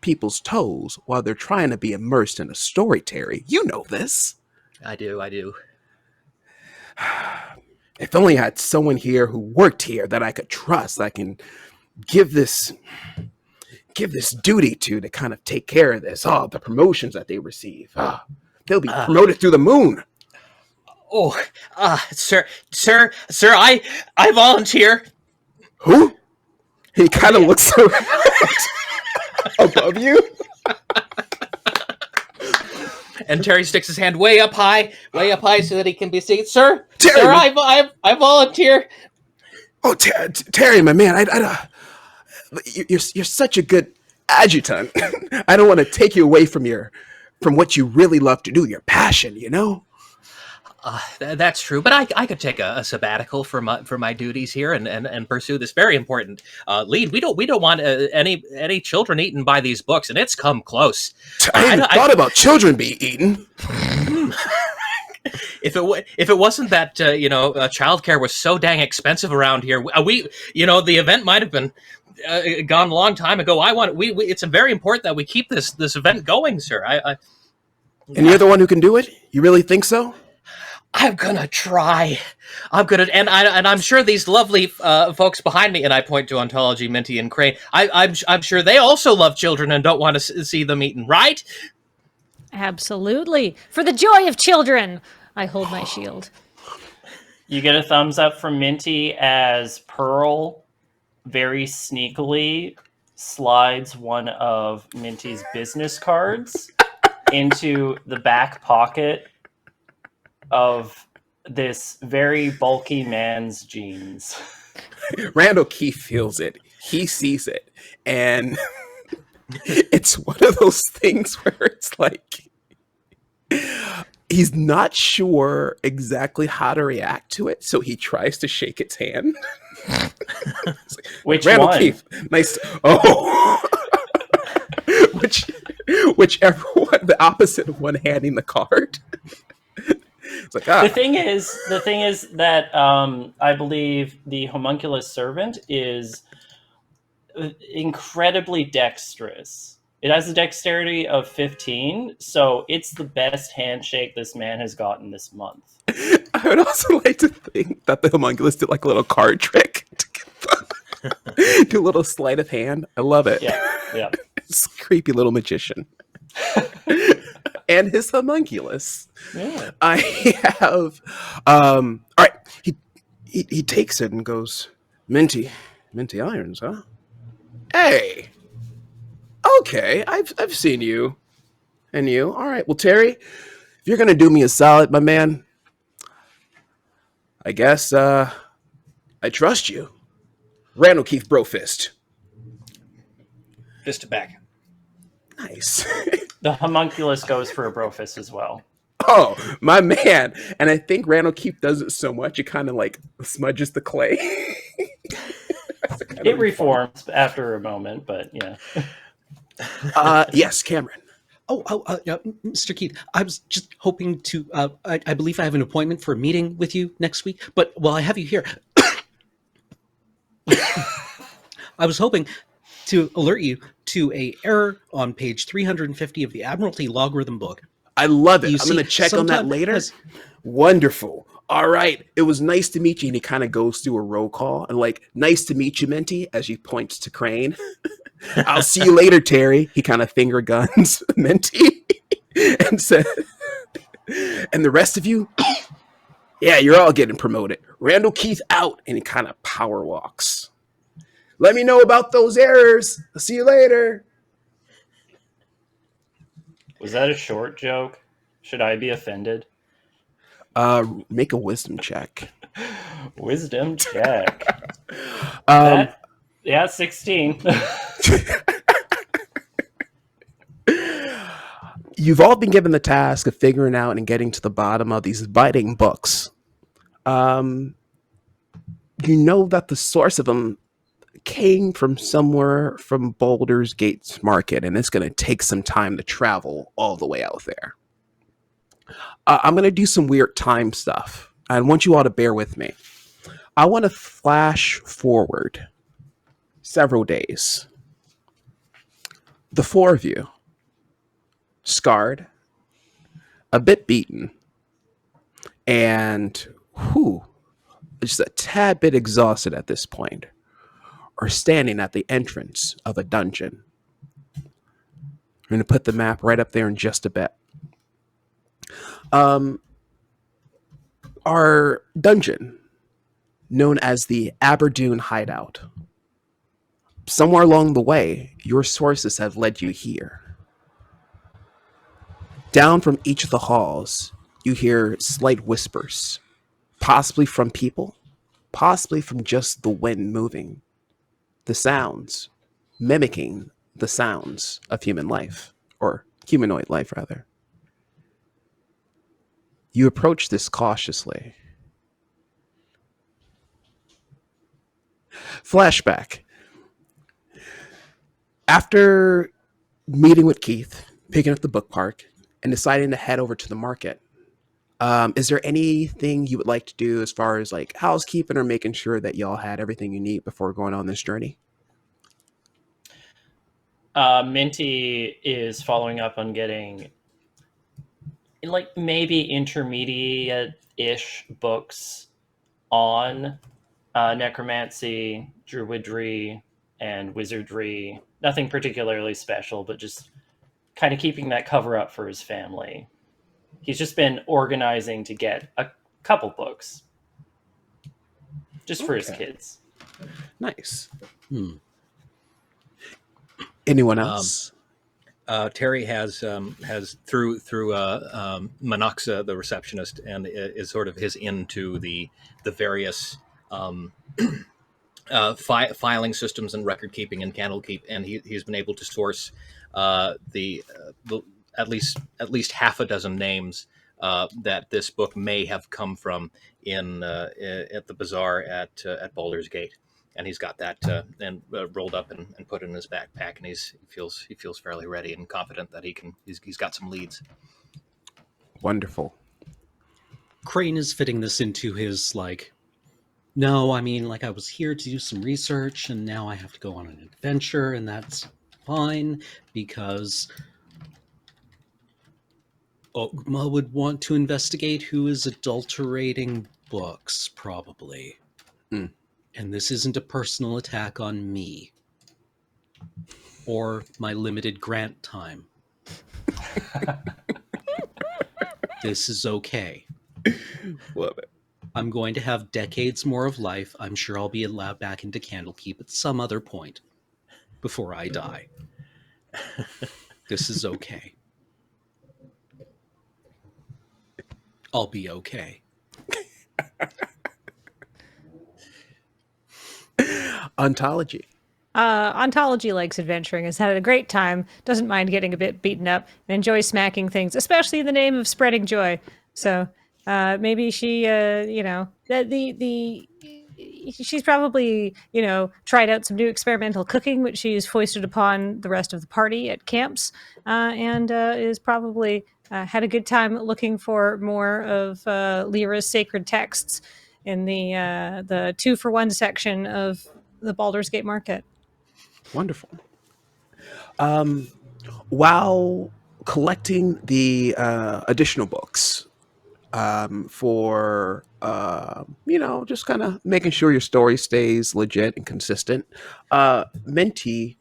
people's toes while they're trying to be immersed in a story, Terry. You know this. I do. If only I had someone here who worked here that I could trust, I can give this duty to kind of take care of this. Oh, the promotions that they receive. They'll be promoted through the moon. Oh, sir, I volunteer. Who? He kind of looks around above you. And Terry sticks his hand way up high so that he can be seen. Sir, Terry, sir, I volunteer. Oh, Terry, my man, you're such a good adjutant. I don't want to take you away from what you really love to do, your passion, That's true, but I could take a sabbatical for my duties here and pursue this very important lead. We don't want any children eaten by these books, and it's come close. I hadn't thought about children being eaten. If it wasn't that childcare was so dang expensive around here, the event might have been gone a long time ago. It's very important that we keep this event going, sir. And you're the one who can do it? You really think so? I'm gonna try. I'm sure these lovely folks behind me, and I point to Ontology, Minty, and Crane. I'm sure they also love children and don't want to see them eaten, right? Absolutely. For the joy of children, I hold my shield. You get a thumbs up from Minty as Pearl very sneakily slides one of Minty's business cards into the back pocket of this very bulky man's jeans. Randall Keefe feels it. He sees it. And it's one of those things where it's like he's not sure exactly how to react to it, so he tries to shake its hand. Like, Which Randall one? Keefe, nice. Oh, whichever one, the opposite of one handing the card. It's like, The thing is that I believe the homunculus servant is incredibly dexterous. It has a dexterity of 15, so it's the best handshake this man has gotten this month. I would also like to think that the homunculus did like a little card trick to get do a little sleight of hand. I love it. Yeah. It's a creepy little magician. And his homunculus. Yeah. I have all right. He takes it and goes, Minty irons, huh? Hey. Okay, I've seen you. And you. All right. Well, Terry, if you're gonna do me a solid, my man, I guess I trust you. Randall Keefe Brofist. Fist back. Nice. The homunculus goes for a brofist as well. Oh, my man. And I think Randall Keefe does it so much, it kind of like smudges the clay. It reforms after a moment, but yeah. Yes, Cameron. Yeah, Mr. Keith, I was just hoping to. I believe I have an appointment for a meeting with you next week. But while I have you here, I was hoping to alert you to a error on page 350 of the Admiralty Logarithm book. I love it. You I'm going to see, check on that sometime later. as- Wonderful. All right. It was nice to meet you. And he kind of goes through a roll call and like, nice to meet you, Minty, as he points to Crane. I'll see you later, Terry. He kind of finger guns Minty and said, and the rest of you, yeah, you're all getting promoted. Randall Keith out. And he kind of power walks. Let me know about those errors. I'll see you later. Was that a short joke? Should I be offended? Make a wisdom check. Wisdom check. 16. You've all been given the task of figuring out and getting to the bottom of these biting books. You know that the source of them came from somewhere from Baldur's Gate's market, and it's going to take some time to travel all the way out there. I'm going to do some weird time stuff. I want you all to bear with me. I want to flash forward several days. The four of you, scarred, a bit beaten, and just a tad bit exhausted at this point, are standing at the entrance of a dungeon. I'm going to put the map right up there in just a bit. Our dungeon, known as the Aberdoon Hideout. Somewhere along the way, your sources have led you here. Down from each of the halls, you hear slight whispers, possibly from people, possibly from just the wind moving. The sounds, mimicking the sounds of human life, or humanoid life, rather. You approach this cautiously. Flashback. After meeting with Keith, picking up the book park, and deciding to head over to the market, is there anything you would like to do as far as like housekeeping or making sure that y'all had everything you need before going on this journey? Minty is following up on getting like maybe intermediate-ish books on necromancy, druidry, and wizardry. Nothing particularly special, but just kind of keeping that cover up for his family. He's just been organizing to get a couple books just for his Okay. kids. Nice. Hmm. Anyone else? Terry has through Monoxa, the receptionist, and is sort of his into the various filing systems and record keeping in Candlekeep, and he's been able to source the at least half a dozen names that this book may have come from in at the bazaar at Baldur's Gate. And he's got that rolled up and put in his backpack, and he feels fairly ready and confident that he's got some leads. Wonderful. Crane is fitting this into his no, I mean, I was here to do some research and now I have to go on an adventure, and that's fine because Ogma would want to investigate who is adulterating books, probably. Mm. And this isn't a personal attack on me or my limited grant time. This is okay. Love it. I'm going to have decades more of life. I'm sure I'll be allowed back into Candlekeep at some other point before I die. This is okay. I'll be okay. Ontology. Ontology likes adventuring, has had a great time, doesn't mind getting a bit beaten up, and enjoys smacking things, especially in the name of spreading joy. So maybe she, she's probably, tried out some new experimental cooking, which she's foisted upon the rest of the party at camps, and is probably had a good time looking for more of Lyra's sacred texts in the 2-for-1 section of the Baldur's Gate Market. Wonderful. While collecting the additional books for just kind of making sure your story stays legit and consistent, Minty,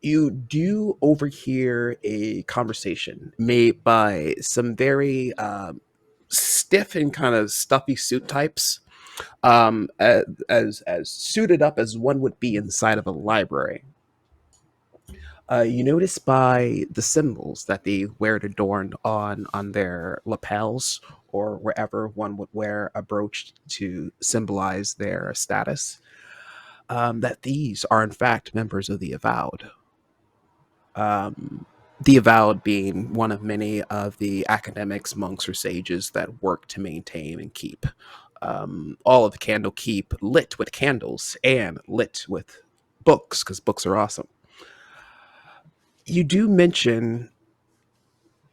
you do overhear a conversation made by some very stiff and kind of stuffy suit types, as suited up as one would be inside of a library. You notice by the symbols that they wear adorned on their lapels or wherever one would wear a brooch to symbolize their status, that these are in fact members of the Avowed. The Avowed being one of many of the academics, monks, or sages that work to maintain and keep all of the Candlekeep lit with candles and lit with books, because books are awesome. You do mention,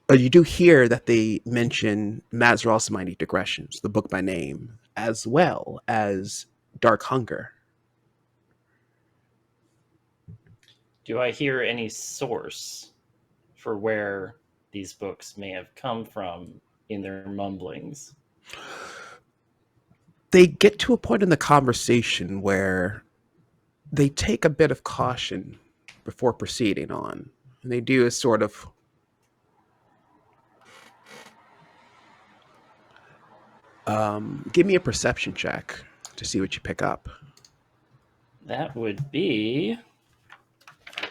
or you do hear that they mention Mazfroth's Mighty Digressions, the book by name, as well as Dark Hunger. Do I hear any source for where these books may have come from in their mumblings? They get to a point in the conversation where they take a bit of caution before proceeding on. And they do a sort of give me a perception check to see what you pick up. That would be...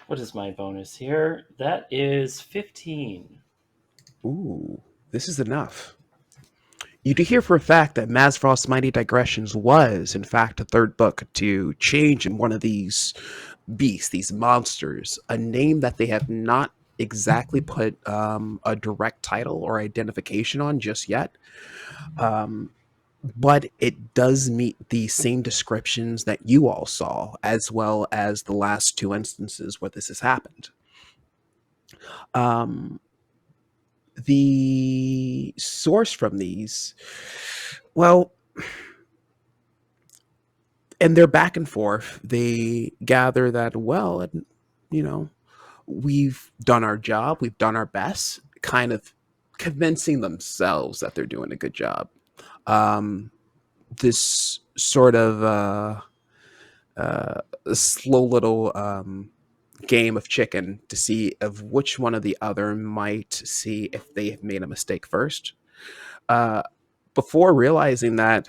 What is my bonus here? That is 15. Ooh, this is enough. You do hear for a fact that Mazfroth's Mighty Digressions was, in fact, a third book to change in one of these beasts, these monsters, a name that they have not exactly put a direct title or identification on just yet. Um, but it does meet the same descriptions that you all saw, as well as the last two instances where this has happened. Um, the source from these, well, and they're back and forth. They gather that, well, and, you know, we've done our job, we've done our best, kind of convincing themselves that they're doing a good job. Um, this sort of slow little game of chicken to see of which one or the other might see if they have made a mistake first. Uh, Before realizing that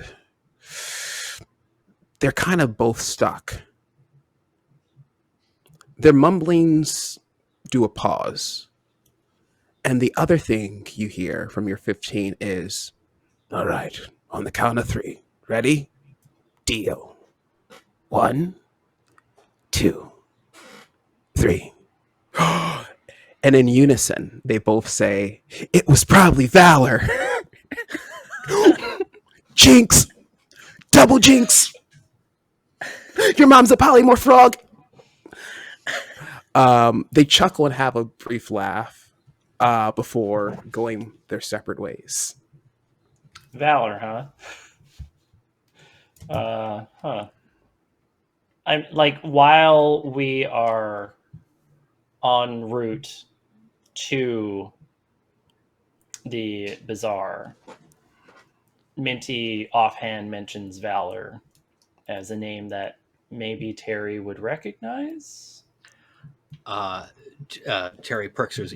they're kind of both stuck. Their mumblings do a pause. And the other thing you hear from your 15 is, all right, on the count of three. Ready? Deal. 1, 2, 3. And in unison, they both say, it was probably Valor. Jinx! Double jinx! Your mom's a polymorph frog! They chuckle and have a brief laugh before going their separate ways. Valor, huh? Huh. I'm like, while we are en route to the bazaar, Minty offhand mentions Valor as a name that maybe Terry would recognize. Terry perks his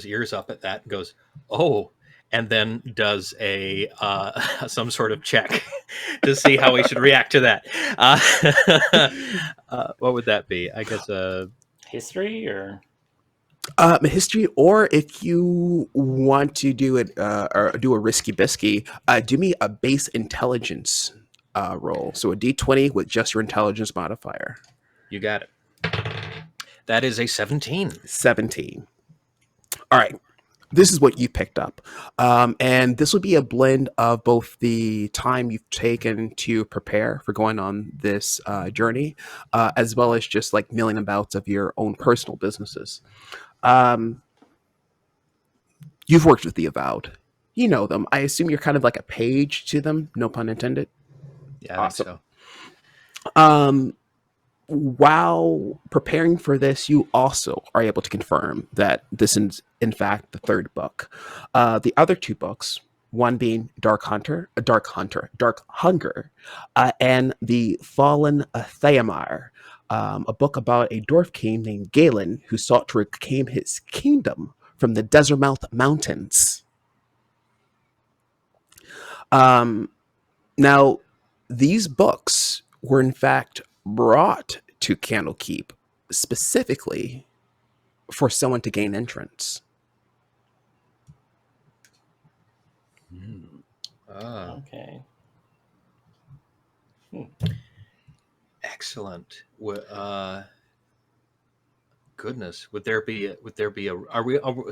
ears up at that, and goes, "Oh," and then does a some sort of check to see how he should react to that. What would that be? I guess History or History, or if you want to do it or do a risky bisky, do me a base intelligence roll. So a d20 with just your intelligence modifier. you got it. That is a 17. 17. All right. This is what you picked up. And this will be a blend of both the time you've taken to prepare for going on this journey, as well as just like milling about of your own personal businesses. Um, you've worked with the Avowed. You know them. I assume you're kind of like a page to them, no pun intended. Yeah, I Awesome. think so. While preparing for this, you also are able to confirm that this is, in fact, the third book. The other two books, one being Dark Hunger, and The Fallen Thaimar, a book about a dwarf king named Galen who sought to reclaim his kingdom from the Desertmouth Mountains. Now, these books were in fact brought to Candlekeep specifically for someone to gain entrance. okay. Excellent. Goodness, would there be a?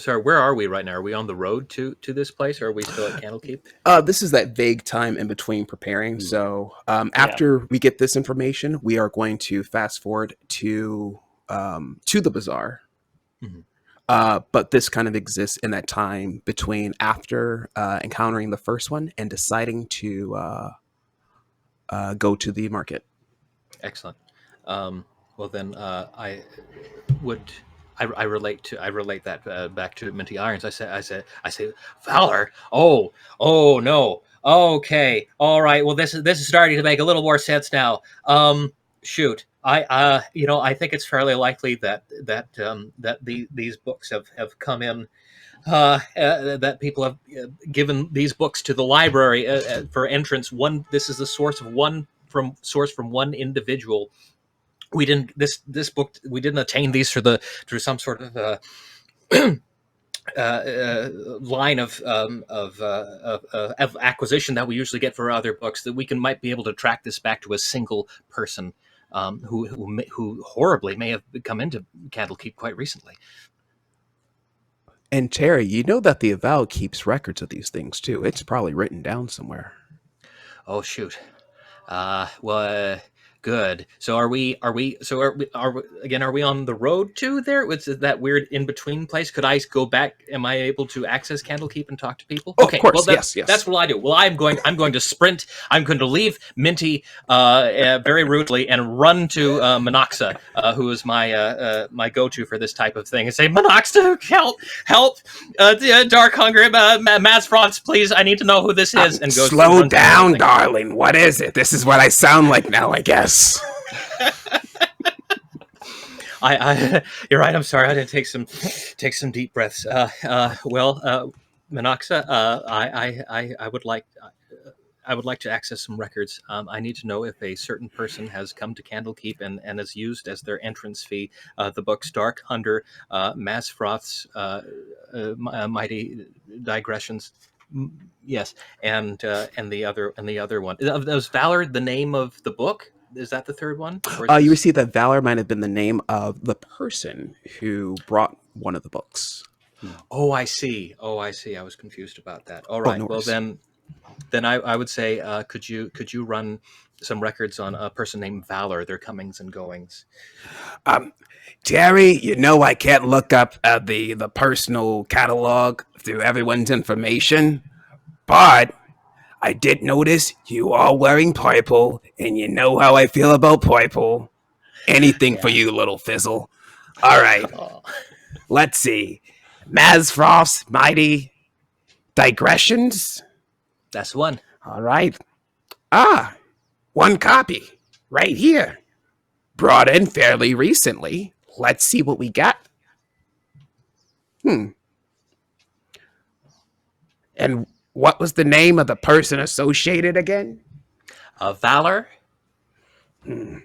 Sorry, where are we right now? Are we on the road to this place, or are we still at Candlekeep? This is that vague time in between preparing. So after we get this information, we are going to fast forward to the bazaar. Mhm. But this kind of exists in that time between after encountering the first one and deciding to go to the market. Excellent. Well, then I would. I relate that back to Minty Irons. I say, Valor. Oh no. Okay. All right. Well, this is starting to make a little more sense now. Shoot. I think it's fairly likely that these books have come in. That people have given these books to the library for entrance. This is the source from one individual. We didn't this book. We didn't attain these through some sort of line of acquisition that we usually get for other books. That we might be able to track this back to a single person who horribly may have come into Candlekeep quite recently. And Terry, you know that the Avowed keeps records of these things too. It's probably written down somewhere. Oh shoot. Well, good. So are we? So again? Are we on the road to there? Was that weird in between place? Could I go back? Am I able to access Candlekeep and talk to people? Oh, of Okay. Well, course. Yes. Yes. that's what I do. Well, I'm going to sprint. I'm going to leave Minty very rudely and run to Monoxa, who is my go-to for this type of thing, and say, Monoxa, help! Dark Hunger, Mazfroth, please. I need to know who this is. And goes. Slow down, darling. What is it? This is what I sound like now, I guess. You're right. I'm sorry. I didn't take some deep breaths. Well, Monoxa, I would like to access some records. I need to know if a certain person has come to Candlekeep and has used as their entrance fee the books Dark Hunter, Mazfroth's Mighty Digressions. Yes, and the other one. Was Valor the name of the book? Is that the third one? You received that Valor might have been the name of the person who brought one of the books. Oh, I see. I was confused about that. All right. No Well, then I would say, could you run some records on a person named Valor, their comings and goings? Terry, you know I can't look up the personal catalog through everyone's information, but I did notice you are wearing purple, and you know how I feel about purple. Anything for you, little fizzle. All right, let's see. Mazfroth's Mighty Digressions? That's one. All right. One copy, right here. Brought in fairly recently. Let's see what we got. And what was the name of the person associated again? Valor? Well,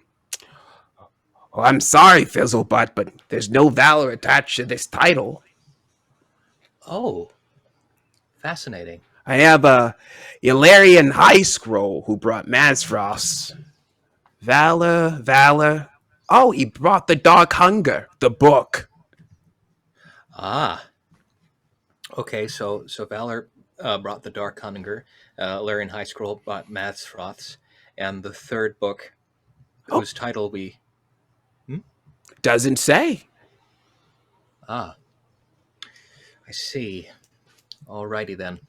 I'm sorry, Fizzlebutt, but there's no Valor attached to this title. Oh, fascinating. I have a Ilarian High Scroll who brought Mazfroth. Valor. Oh, he brought the Dark Hunger, the book. Okay, so Valor brought the Dark Hunger. Ilarian High Scroll brought Mazfroth's, and the third book, whose title we doesn't say. I see. Alrighty then.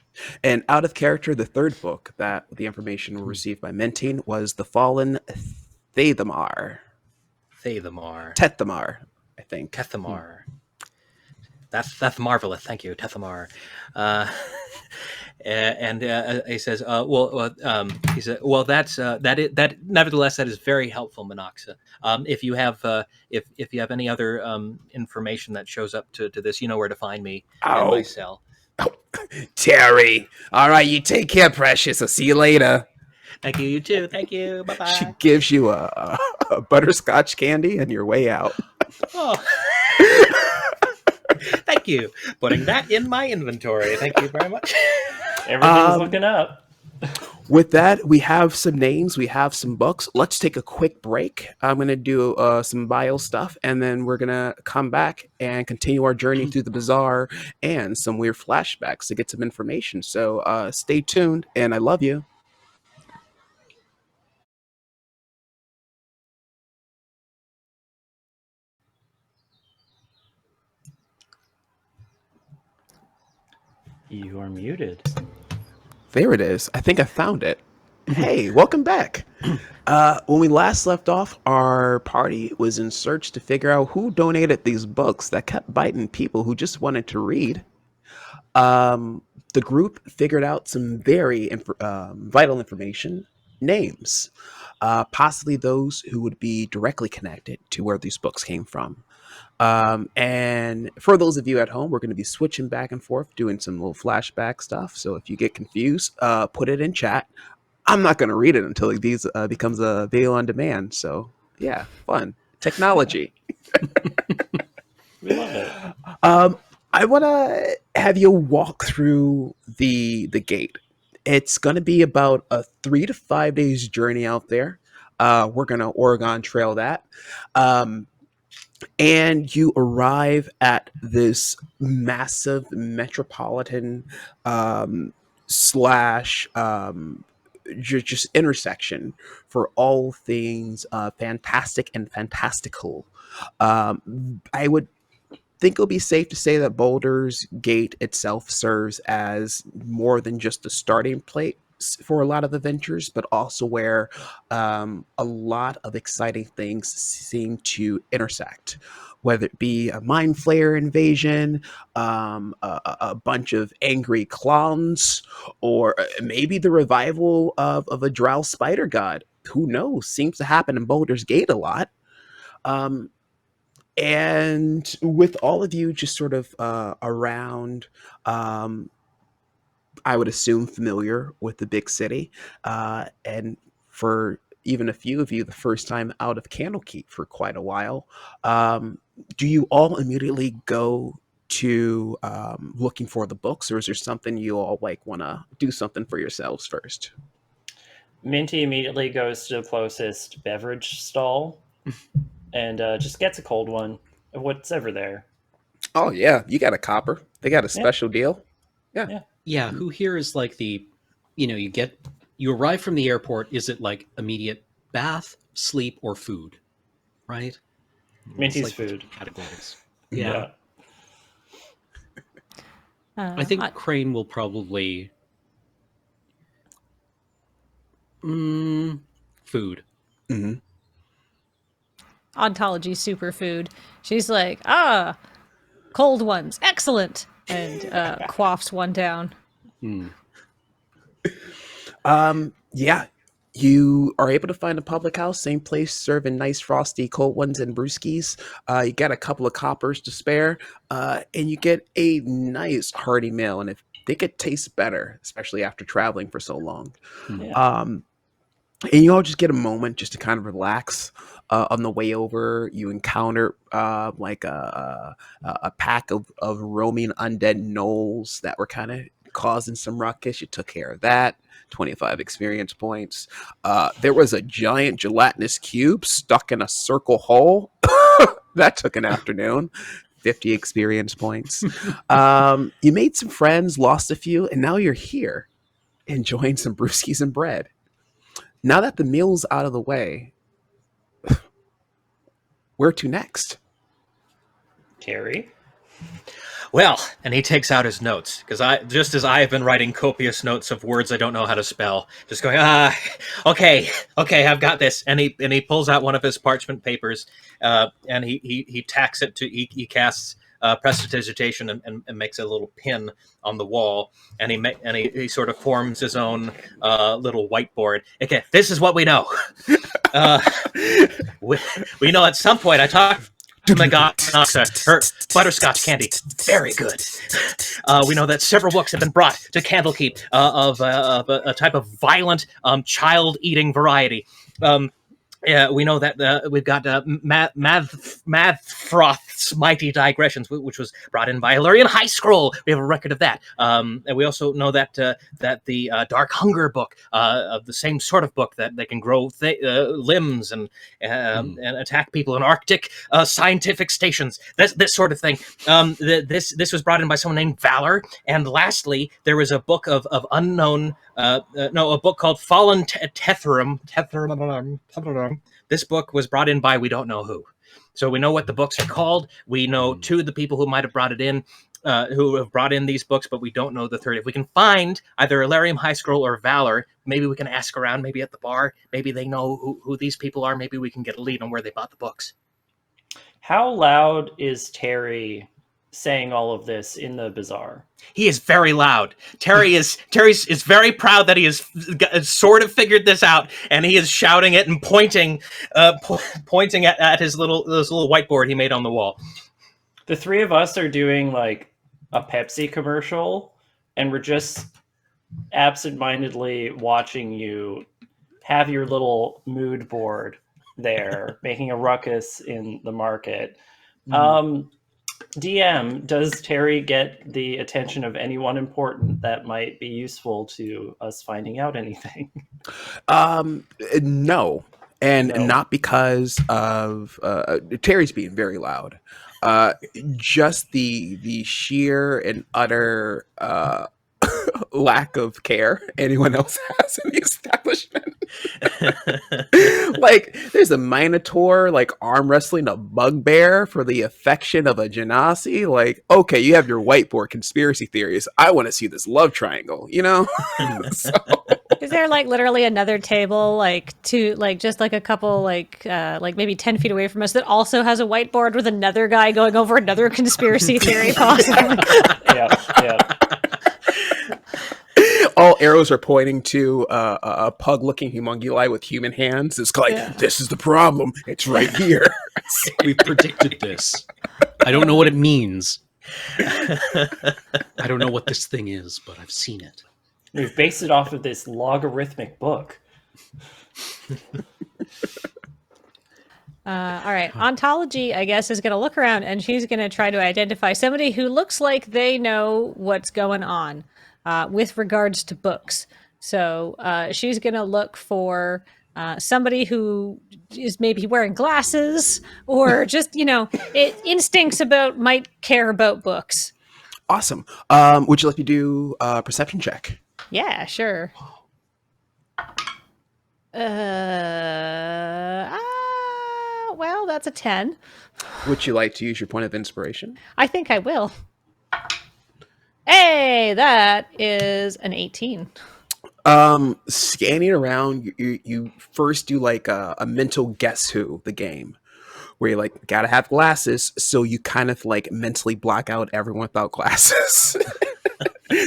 And out of character, the third book that the information received by Minting was The Fallen Thethamar, I think. Tethamar. That's marvelous. Thank you, Tethamar. And he says, he said, well, that nevertheless, that is very helpful, Monoxa. If you have if you have any other information that shows up to this, you know where to find me in my cell. Terry. All right, you take care, precious. I'll see you later. Thank you. You too. Thank you. Bye bye. She gives you a butterscotch candy on your way out. Oh. Thank you. Putting that in my inventory. Thank you very much. Everything's looking up. With that, we have some names, we have some books. Let's take a quick break. I'm going to do some bio stuff, and then we're going to come back and continue our journey through the bazaar and some weird flashbacks to get some information. So stay tuned, and I love you. You are muted. There it is. I think I found it. Hey, welcome back. When we last left off, our party was in search to figure out who donated these books that kept biting people who just wanted to read. The group figured out some very vital information, names, possibly those who would be directly connected to where these books came from. And for those of you at home, we're going to be switching back and forth, doing some little flashback stuff. So if you get confused, put it in chat. I'm not going to read it until it becomes a video on demand. So yeah, fun technology. We love it. I want to have you walk through the gate. It's going to be about a 3 to 5 days journey out there. We're going to Oregon Trail that. and you arrive at this massive metropolitan um, slash just intersection for all things fantastic and fantastical. I would think it'll be safe to say that Boulder's Gate itself serves as more than just a starting place for a lot of adventures, but also where a lot of exciting things seem to intersect. Whether it be a mind flayer invasion, a bunch of angry clowns, or maybe the revival of a drow spider god. Who knows? Seems to happen in Boulder's Gate a lot. Um, and with all of you just sort of around, um, I would assume familiar with the big city, and for even a few of you, the first time out of Candlekeep for quite a while, um, do you all immediately go to looking for the books, or is there something you all like want to do something for yourselves first? Minty immediately goes to the closest beverage stall and just gets a cold one of what's ever there. Oh yeah, you got a copper. They got a Yeah, special deal. Yeah. yeah. Yeah, who here is like the, you arrive from the airport. Is it like immediate bath, sleep, or food? Right? It's Minty's like the two food. categories. Mhm. Yeah. I Uh, think Crane will probably food. Mhm. Ontology superfood. She's like, cold ones, excellent, and quaffs one down. Mm. Yeah, you are able to find a public house, same place, serving nice frosty cold ones and brewskis. You get a couple of coppers to spare, and you get a nice hearty meal. And I think it tastes better, especially after traveling for so long. Mm. Yeah. And you all just get a moment just to kind of relax. On the way over, you encounter like a pack of roaming undead gnolls that were kind of causing some ruckus. You took care of that. 25 experience points. There was a giant gelatinous cube stuck in a circle hole. That took an afternoon. 50 experience points. You made some friends, lost a few, and now you're here enjoying some brewskis and bread. Now that the meal's out of the way, where to next? Terry? Well, and he takes out his notes because just as I have been writing copious notes of words I don't know how to spell, just going okay, I've got this, and he pulls out one of his parchment papers, and he tacks it to he casts prestidigitation and makes a little pin on the wall, and he sort of forms his own little whiteboard. Okay, this is what we know. Uh, we know at some point I talked to McGonagall. Her butterscotch candy, very good. We know that several books have been brought to Candlekeep of a type of violent child-eating variety. Yeah, we know that we've got Mazfroth's Mighty Digressions, which was brought in by Illyrian High Scroll. We have a record of that. And we also know that the Dark Hunger book, of the same sort of book that they can grow limbs and attack people in Arctic scientific stations, this sort of thing. This was brought in by someone named Valor. And lastly, there was a book of unknown, a book called Fallen Tetherum. This book was brought in by we don't know who. So we know what the books are called. We know two of the people who might have brought it in, who have brought in these books, but we don't know the third. If we can find either Illyrium High Scroll or Valor, maybe we can ask around, maybe at the bar, maybe they know who these people are, maybe we can get a lead on where they bought the books. How loud is Terry saying all of this in the bazaar? He is very loud. Terry's very proud that he has sort of figured this out, and he is shouting it and pointing at this little whiteboard he made on the wall. The three of us are doing like a Pepsi commercial, and we're just absentmindedly watching you have your little mood board there, making a ruckus in the market. DM, does Terry get the attention of anyone important that might be useful to us finding out anything? No. And No. not because of Terry's being very loud. Uh, just the sheer and utter lack of care anyone else has in the establishment. Like, there's a Minotaur like arm wrestling a bugbear for the affection of a genasi. Like, okay, you have your whiteboard conspiracy theories. I want to see this love triangle, you know? So, Is there like literally another table, like just like a couple, like maybe 10 feet away from us, that also has a whiteboard with another guy going over another conspiracy theory, possibly? Yeah. all arrows are pointing to a pug-looking homunculi with human hands. It's like, Yeah. this is the problem. It's right here. We've predicted this. I don't know what it means. I don't know what this thing is, but I've seen it. We've based it off of this logarithmic book. All right. Ontology, I guess, is going to look around and she's going to try to identify somebody who looks like they know what's going on with regards to books. So she's going to look for somebody who is maybe wearing glasses or just, instincts might care about books. Awesome. Would you like to do a perception check? Yeah, sure. Well, that's a 10. Would you like to use your point of inspiration? I think I will. Hey, that is an 18. Scanning around, you first do like a mental guess who the game, where you like gotta have glasses, so you kind of like mentally block out everyone without glasses.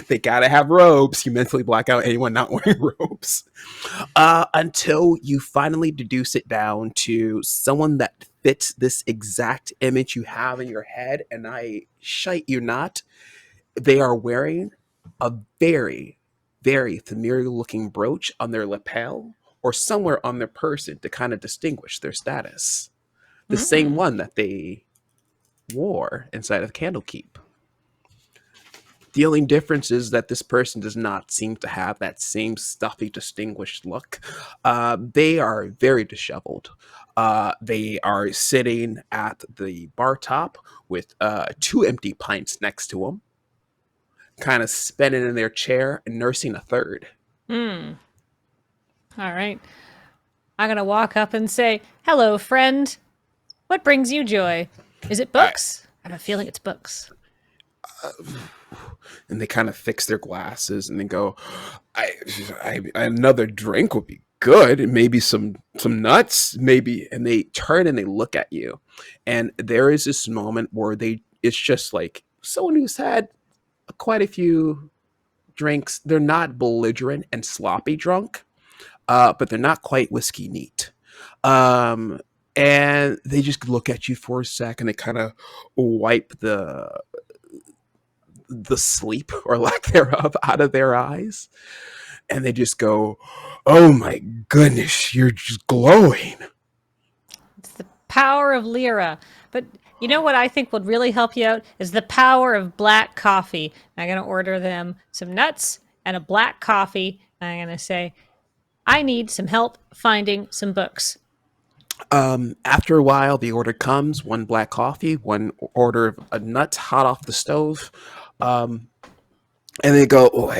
They gotta have robes. You mentally block out anyone not wearing robes. Until you finally deduce it down to someone that fits this exact image you have in your head, and I shite you not, they are wearing a very, very familiar looking brooch on their lapel or somewhere on their person to kind of distinguish their status. The same one that they wore inside of Candlekeep. The only difference is that this person does not seem to have that same stuffy, distinguished look. They are very disheveled. They are sitting at the bar top with 2 empty pints next to them, kind of spinning in their chair and nursing a third. All right. I'm going to walk up and say, hello, friend. What brings you joy? Is it books? I have a feeling it's books. And they kind of fix their glasses and they go, I another drink would be good, and maybe some nuts, maybe. And they turn and they look at you, and there is this moment where it's just like someone who's had quite a few drinks. They're not belligerent and sloppy drunk, but they're not quite whiskey neat. And they just look at you for a second. They kind of wipe the sleep or lack thereof out of their eyes, and they just go, oh my goodness, you're just glowing. It's the power of Lyra. But you know what I think would really help you out is the power of black coffee. I'm going to order them some nuts and a black coffee. I'm going to say, I need some help finding some books. After a while, the order comes: 1 black coffee, 1 order of nuts hot off the stove. And they go, oh,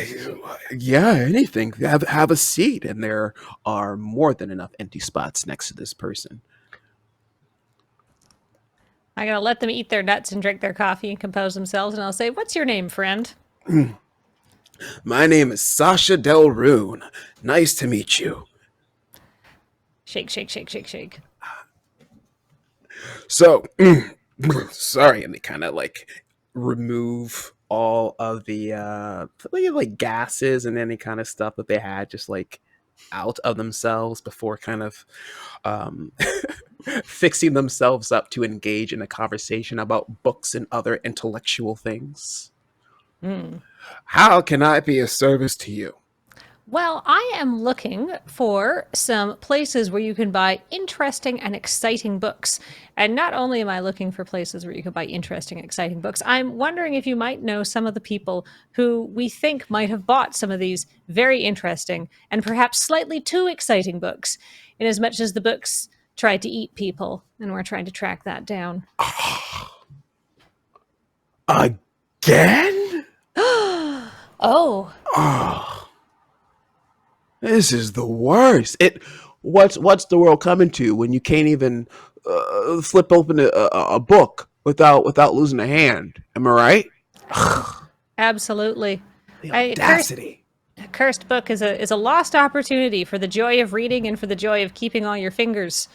yeah, anything. Have a seat. And there are more than enough empty spots next to this person. I'm going to let them eat their nuts and drink their coffee and compose themselves. And I'll say, what's your name, friend? My name is Sasha Delrune. Nice to meet you. Shake, shake, shake, shake, shake. So, sorry. And they kind of like remove all of the like gases and any kind of stuff that they had just like out of themselves before kind of fixing themselves up to engage in a conversation about books and other intellectual things. How can I be of service to you? Well, I am looking for some places where you can buy interesting and exciting books. And not only am I looking for places where you can buy interesting and exciting books, I'm wondering if you might know some of the people who we think might have bought some of these very interesting and perhaps slightly too exciting books, in as much as the books tried to eat people, and we're trying to track that down. Again? Oh, Oh, this is the worst. What's the world coming to when you can't even flip open a book without losing a hand? Am I right? absolutely. The I cursed audacity. A cursed book is a lost opportunity for the joy of reading and for the joy of keeping all your fingers.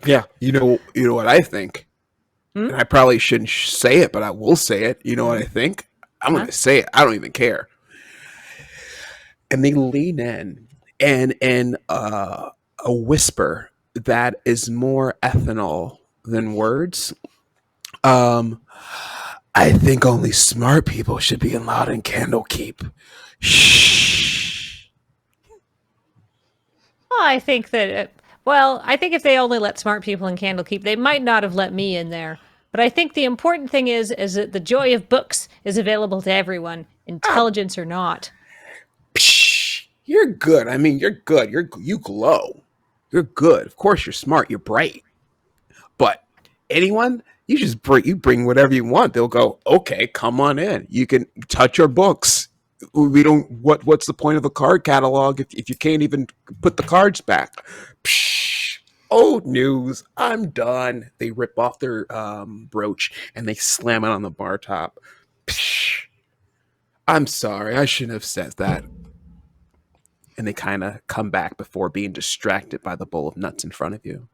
Yeah, you know what I think, Hmm? and I probably shouldn't say it, but I will say it. You know what I think? I'm Huh? gonna say it. I don't even care. And they lean in, and in a whisper that is more ethanol than words. Um, I think only smart people should be allowed in Candlekeep. Shh. Well, I think that. I think if they only let smart people in Candlekeep, they might not have let me in there. But I think the important thing is that the joy of books is available to everyone, Ah, intelligence or not. psh, you're good. I mean, you're good. You glow. You're good. Of course, you're smart. You're bright. But anyone, you bring whatever you want. They'll go, okay, come on in. You can touch our books. We don't. What's the point of a card catalog if you can't even put the cards back? Psh, old news. I'm done. They rip off their brooch and they slam it on the bar top. Psh, I'm sorry. I shouldn't have said that. And they kind of come back before being distracted by the bowl of nuts in front of you.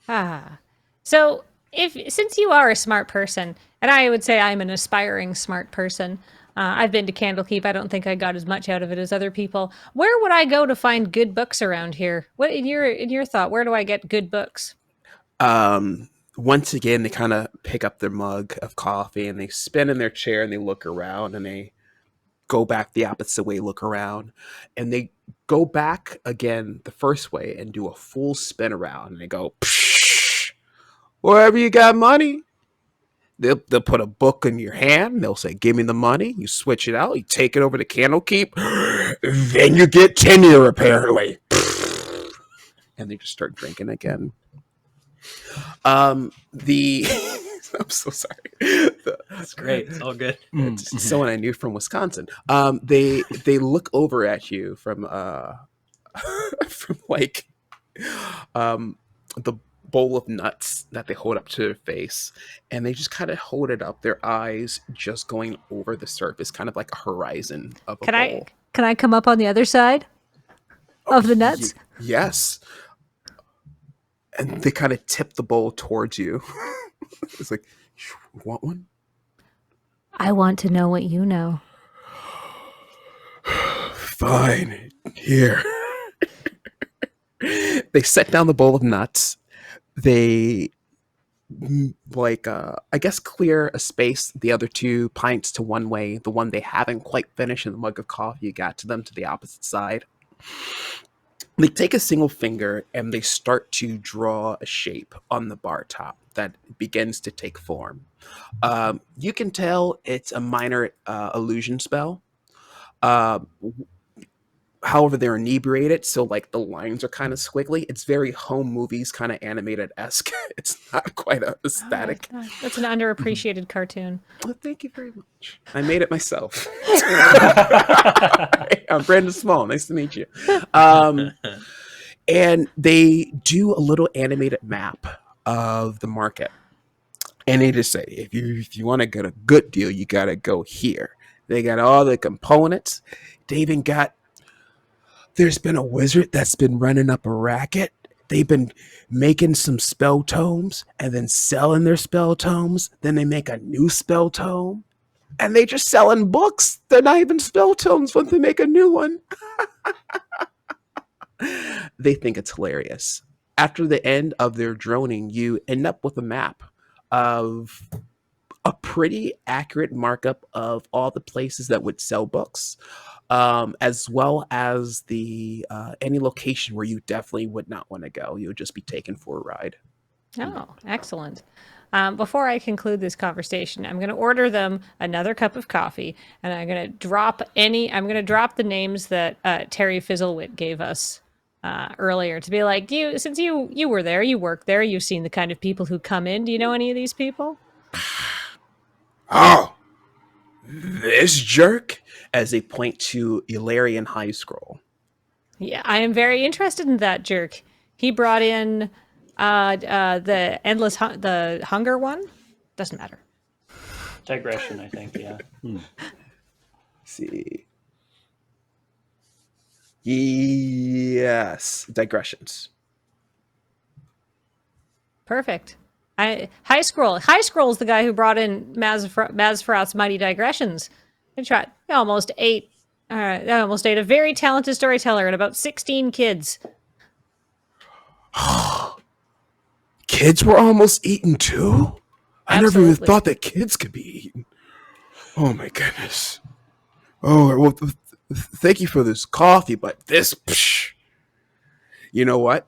Ah. So, if since you are a smart person, and I would say I'm an aspiring smart person, I've been to Candlekeep. I don't think I got as much out of it as other people. Where would I go to find good books around here? What in your thought? Where do I get good books? Once again, they kind of pick up their mug of coffee and they spin in their chair and they look around and they go back the opposite way, look around, and they go back again the first way and do a full spin around and they go, Psh, wherever you got money. They'll put a book in your hand. They'll say, "Give me the money." You switch it out. You take it over to Candlekeep. Then you get tenure, apparently. And they just start drinking again. The I'm so sorry. That's great. It's all good. It's someone I knew from Wisconsin. They look over at you from from like the bowl of nuts that they hold up to their face, and they just kind of hold it up. Their eyes just going over the surface, kind of like a horizon of a Can I bowl. can I come up on the other side of the nuts? Yes, and they kind of tip the bowl towards you. It's like, want one? I want to know what you know. Fine, here. They set down the bowl of nuts. They I guess clear a space the other 2 pints to one way, the one they haven't quite finished in the mug of coffee you got to them to the opposite side. They take a single finger and they start to draw a shape on the bar top that begins to take form. You can tell it's a minor illusion spell. uh, However, they're inebriated, so like the lines are kind of squiggly. It's very home movies kind of animated esque. It's not quite a Oh, static. that's an underappreciated cartoon. Well, thank you very much. I made it myself. I'm Brandon Small. Nice to meet you. Um, and they do a little animated map of the market, and they just say, if you want to get a good deal, you got to go here. They got all the components. They even got. There's been a wizard that's been running up a racket. They've been making some spell tomes and then selling their spell tomes. Then they make a new spell tome and they just selling books. They're not even spell tomes when they make a new one. They think it's hilarious. After the end of their droning, you end up with a map of a pretty accurate markup of all the places that would sell books, as well as the any location where you definitely would not want to go. You would just be taken for a ride. Oh, excellent. Before I conclude this conversation, I'm going to order them another cup of coffee, and I'm going to drop the names that Terry Fizzlewit gave us earlier to be like, since you were there, you worked there, you've seen the kind of people who come in. Do you know any of these people? Oh, this jerk! As they point to Ilarian High Scroll. Yeah, I am very interested in that jerk. He brought in the hunger one. Doesn't matter. Digression, I think. Yeah. Let's see. Yes, digressions. Perfect. High Scroll. High Scroll is the guy who brought in Mazfroth's Mighty Digressions. He almost ate a very talented storyteller and about 16 kids. Kids were almost eaten too? I never even Absolutely. thought that kids could be eaten. Oh my goodness. Oh, well, thank you for this coffee, but this, psh. You know what?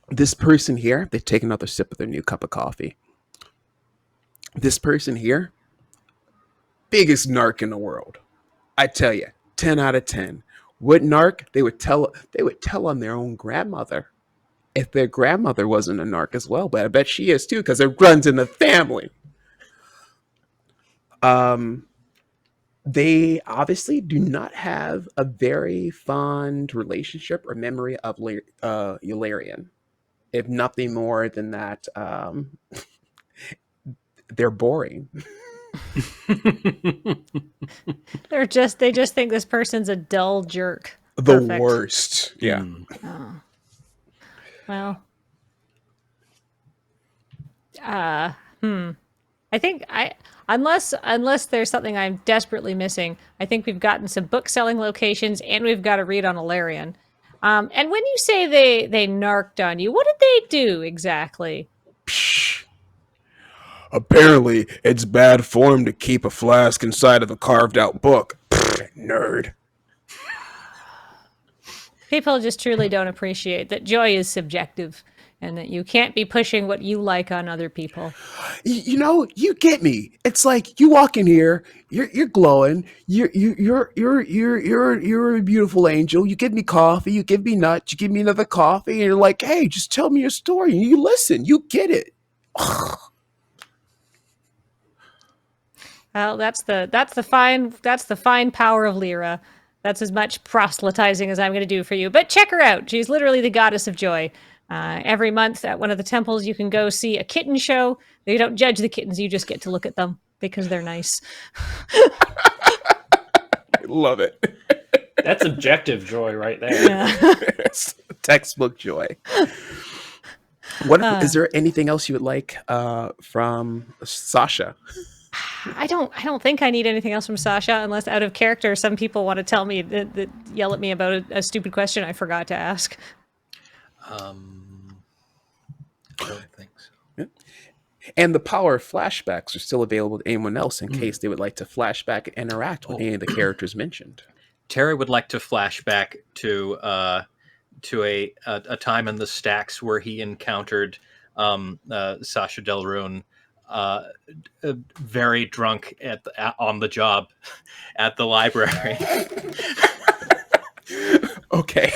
This person here, they take another sip of their new cup of coffee. This person here, biggest narc in the world. I tell you, 10 out of 10. What narc? They would tell on their own grandmother if their grandmother wasn't a narc as well, but I bet she is too because it runs in the family. They obviously do not have a very fond relationship or memory of Eularian. If nothing more than that, they're boring. They just think this person's a dull jerk. The Perfect. worst. Yeah. Oh. Well, I think unless there's something I'm desperately missing, I think we've gotten some book selling locations and we've got a read on Ilarian. And when you say they narked on you, what did they do exactly? Psh. Apparently, it's bad form to keep a flask inside of a carved out book. Pfft, nerd. People just truly don't appreciate that joy is subjective and that you can't be pushing what you like on other people. You know, you get me. It's like you walk in here, you're glowing, you're a beautiful angel. You give me coffee, you give me nuts, you give me another coffee, and you're like, hey, just tell me your story. And you listen, you get it. Well, that's the fine power of Lyra. That's as much proselytizing as I'm going to do for you. But check her out. She's literally the goddess of joy. Every month at one of the temples, you can go see a kitten show. You don't judge the kittens; you just get to look at them because they're nice. I love it. That's objective joy right there. Yeah. It's textbook joy. Is there anything else you would like from Sasha? I don't think I need anything else from Sasha, unless out of character, some people want to tell me that yell at me about a stupid question I forgot to ask. I don't think so. Yeah. And the power of flashbacks are still available to anyone else in case they would like to flashback and interact with any of the characters mentioned. Terry would like to flashback to a time in the stacks where he encountered Sasha Delrune very drunk on the job at the library. Okay.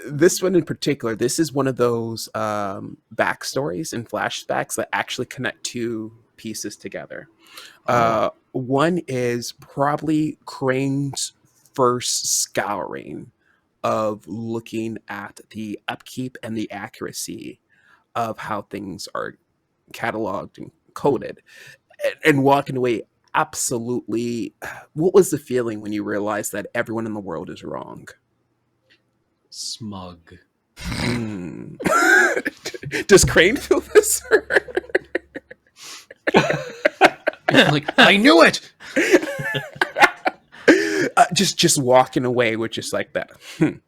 This one in particular, this is one of those backstories and flashbacks that actually connect two pieces together. One is probably Crane's first scouring of looking at the upkeep and the accuracy of how things are cataloged and coded, and walking away absolutely. What was the feeling when you realized that everyone in the world is wrong? Smug. Does Crane feel this? Like, I knew it. Just walking away with just like that. That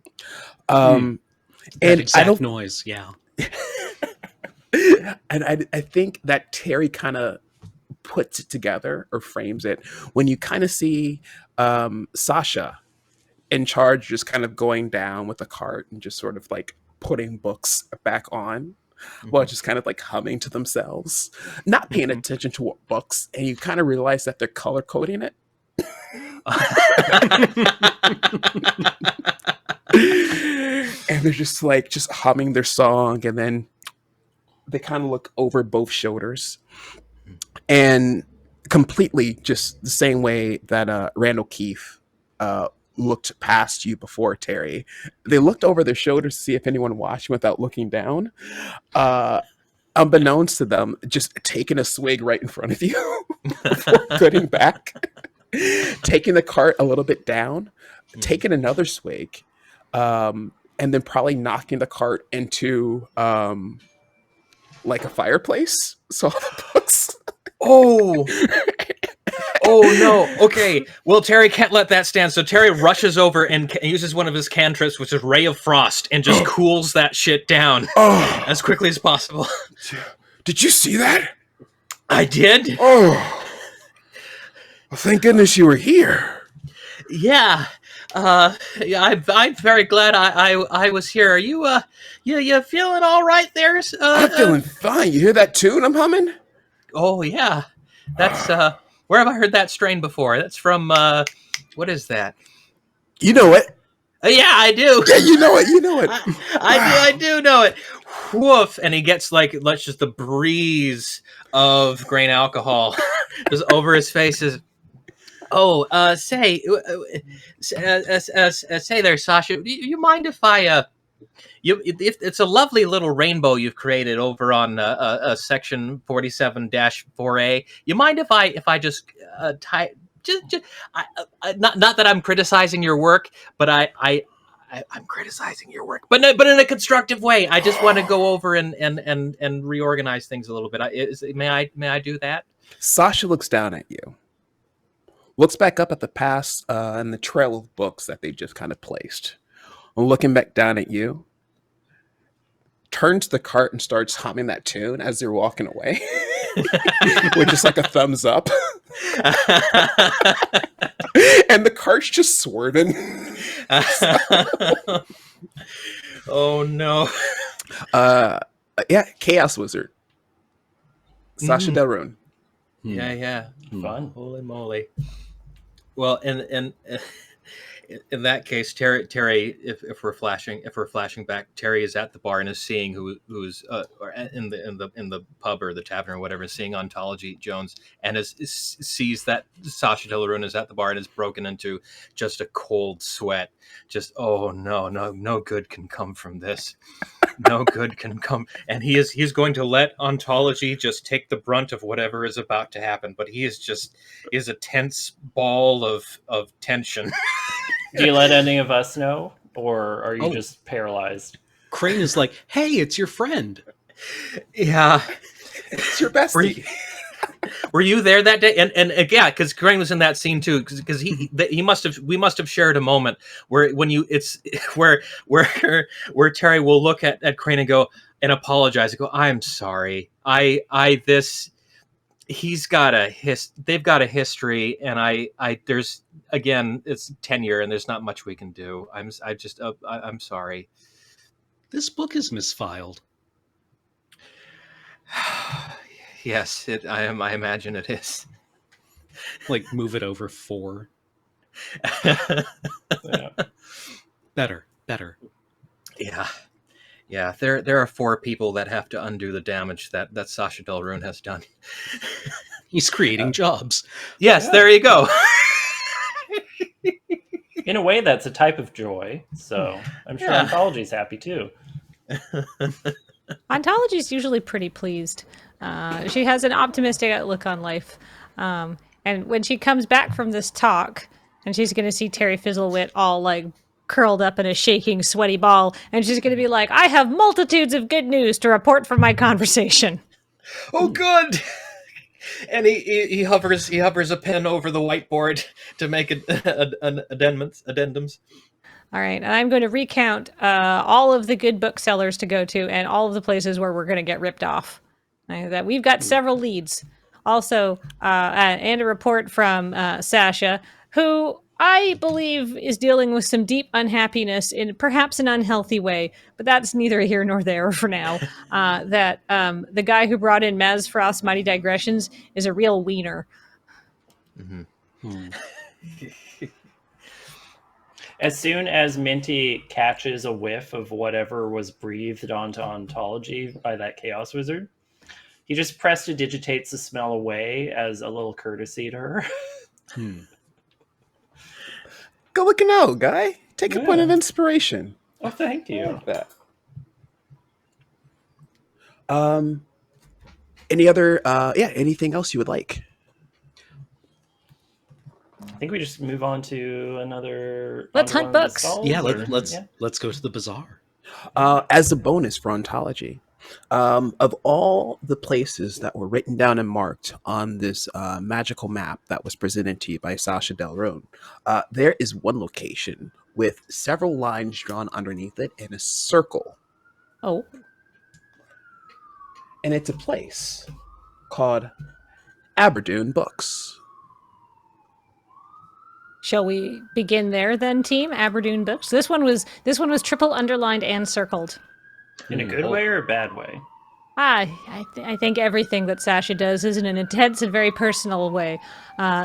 And exact noise, yeah. And I think that Terry kind of puts it together or frames it when you kind of see Sasha in charge, just kind of going down with a cart and just sort of like putting books back on while just kind of like humming to themselves, not paying attention to what books. And you kind of realize that they're color coding it. And they're just like just humming their song, and then they kind of look over both shoulders and completely just the same way that Randall Keefe looked past you before, Terry. They looked over their shoulders to see if anyone watched without looking down. Unbeknownst to them, just taking a swig right in front of you before putting back, taking the cart a little bit down, taking another swig, and then probably knocking the cart into like a fireplace. So all the books. Oh. Oh no. Okay. Well, Terry can't let that stand. So Terry rushes over and uses one of his cantrips, which is Ray of Frost, and just cools that shit down as quickly as possible. Did you see that? I did. Oh. Well, thank goodness you were here. Yeah. Yeah. I'm very glad I was here. Are you you feeling all right there? I'm feeling fine. You hear that tune I'm humming? Oh yeah. That's where have I heard that strain before? That's from what is that? You know it. Yeah, I do. Yeah, you know it. You know it. I do know it. Woof! And he gets like just the breeze of grain alcohol just over his face. Oh, say there, Sasha. Do you mind if I if it's a lovely little rainbow you've created over on section 47-4A. You mind if I just tie just not that I'm criticizing your work, but I'm criticizing your work, but in a constructive way. I just want to go over and reorganize things a little bit. May I do that? Sasha looks down at you, looks back up at the past and the trail of books that they just kind of placed. Looking back down at you, turns the cart and starts humming that tune as they're walking away, with just like a thumbs up. And the cart's just swerving. Oh no. Yeah, Chaos Wizard. Sasha Delrune. Yeah. Fun. Holy moly. Well, and in that case, Terry, if we're flashing back, Terry is at the bar and is seeing who's or in the pub or the tavern or whatever, seeing Ontology Jones, and sees that Sasha Delrune is at the bar and is broken into just a cold sweat. Just no good can come from this. No good can come, and he's going to let Ontology just take the brunt of whatever is about to happen. But he is a tense ball of tension. Do you let any of us know, or are you just paralyzed? Crane is like, "Hey, it's your friend." Yeah, It's your bestie. Were you there that day? And yeah, because Crane was in that scene too. Because we must have shared a moment where where Terry will look at Crane and go and apologize and go, "I'm sorry. He's got they've got a history, and there's again it's tenure and there's not much we can do. I'm sorry." This book is misfiled. Yes, I imagine it is. Like, move it over 4. Yeah. Better. Yeah. There are 4 people that have to undo the damage that Sasha Delrune has done. He's creating jobs. Yes, Yeah. there you go. In a way, that's a type of joy. So I'm sure Ontology's happy too. Ontology's usually pretty pleased. She has an optimistic outlook on life. And when she comes back from this talk, and she's going to see Terry Fizzlewit all like curled up in a shaking, sweaty ball, and she's going to be like, "I have multitudes of good news to report from my conversation." Oh, good. And he hovers a pen over the whiteboard to make addendums. All right, and I'm going to recount all of the good booksellers to go to and all of the places where we're going to get ripped off. That we've got several leads. Also, and a report from Sasha, who I believe is dealing with some deep unhappiness in perhaps an unhealthy way, but that's neither here nor there for now. That the guy who brought in Mazfroth's Mighty Digressions is a real wiener. Hmm. As soon as Minty catches a whiff of whatever was breathed onto Ontology by that Chaos Wizard, he just prestidigitates the smell away as a little courtesy to her. Hmm. Good looking out, guy. Take a point of Yeah. inspiration. Oh, thank I you. like that. Any other? Anything else you would like? I think we just move on to another. Let's onto hunt one of the books. stalls, Yeah, or- let's go to the bazaar. As a bonus for ontology, of all the places that were written down and marked on this magical map that was presented to you by Sasha Delrone, there is one location with several lines drawn underneath it in a circle, Oh, and it's a place called Aberdoon Books. shall we begin there then, team? Aberdoon Books. This one was triple underlined and circled. in a good way or a bad way? I think everything that Sasha does is in an intense and very personal way.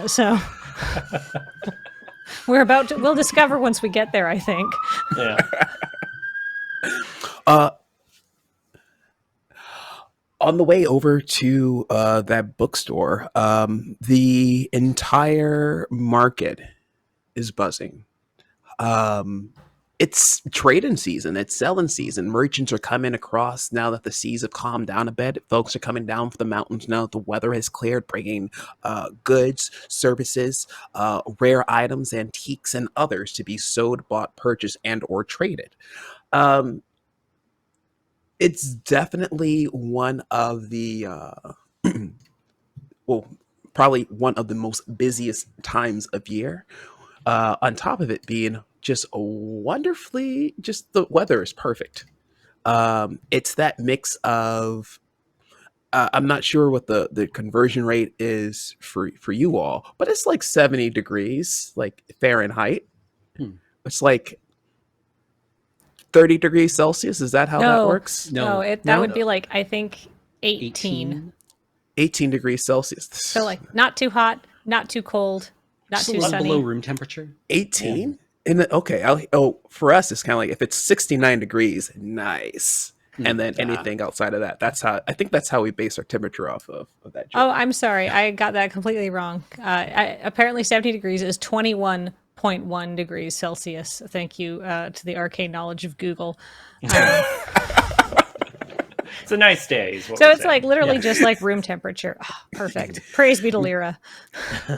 So we'll discover once we get there, I think. Yeah. On the way over to that bookstore, the entire market is buzzing. It's trading season. It's selling season. Merchants are coming across now that the seas have calmed down a bit. Folks are coming down from the mountains now that the weather has cleared, bringing goods, services, rare items, antiques, and others to be sold, bought, purchased, and or traded. It's definitely one of the well, probably one of the most busiest times of year. On top of it being just wonderfully, just the weather is perfect. It's that mix of I'm not sure what the conversion rate is for you all, but it's like 70 degrees, like Fahrenheit. Hmm. It's like 30 degrees Celsius. Is that how that works? No. That would be like, I think, 18. 18 degrees Celsius. So like not too hot, not too cold, not Just a too little sunny. below room temperature. 18? Okay, for us, it's kind of like if it's 69 degrees, nice. And then anything outside of that, I think that's how we base our temperature off of that joke. Oh, I'm sorry. I got that completely wrong. Apparently 70 degrees is 21.1 degrees Celsius. Thank you to the arcane knowledge of Google. It's a nice day. Is what So we're it's saying. like literally just like room temperature. Oh, perfect. Praise be to Lyra.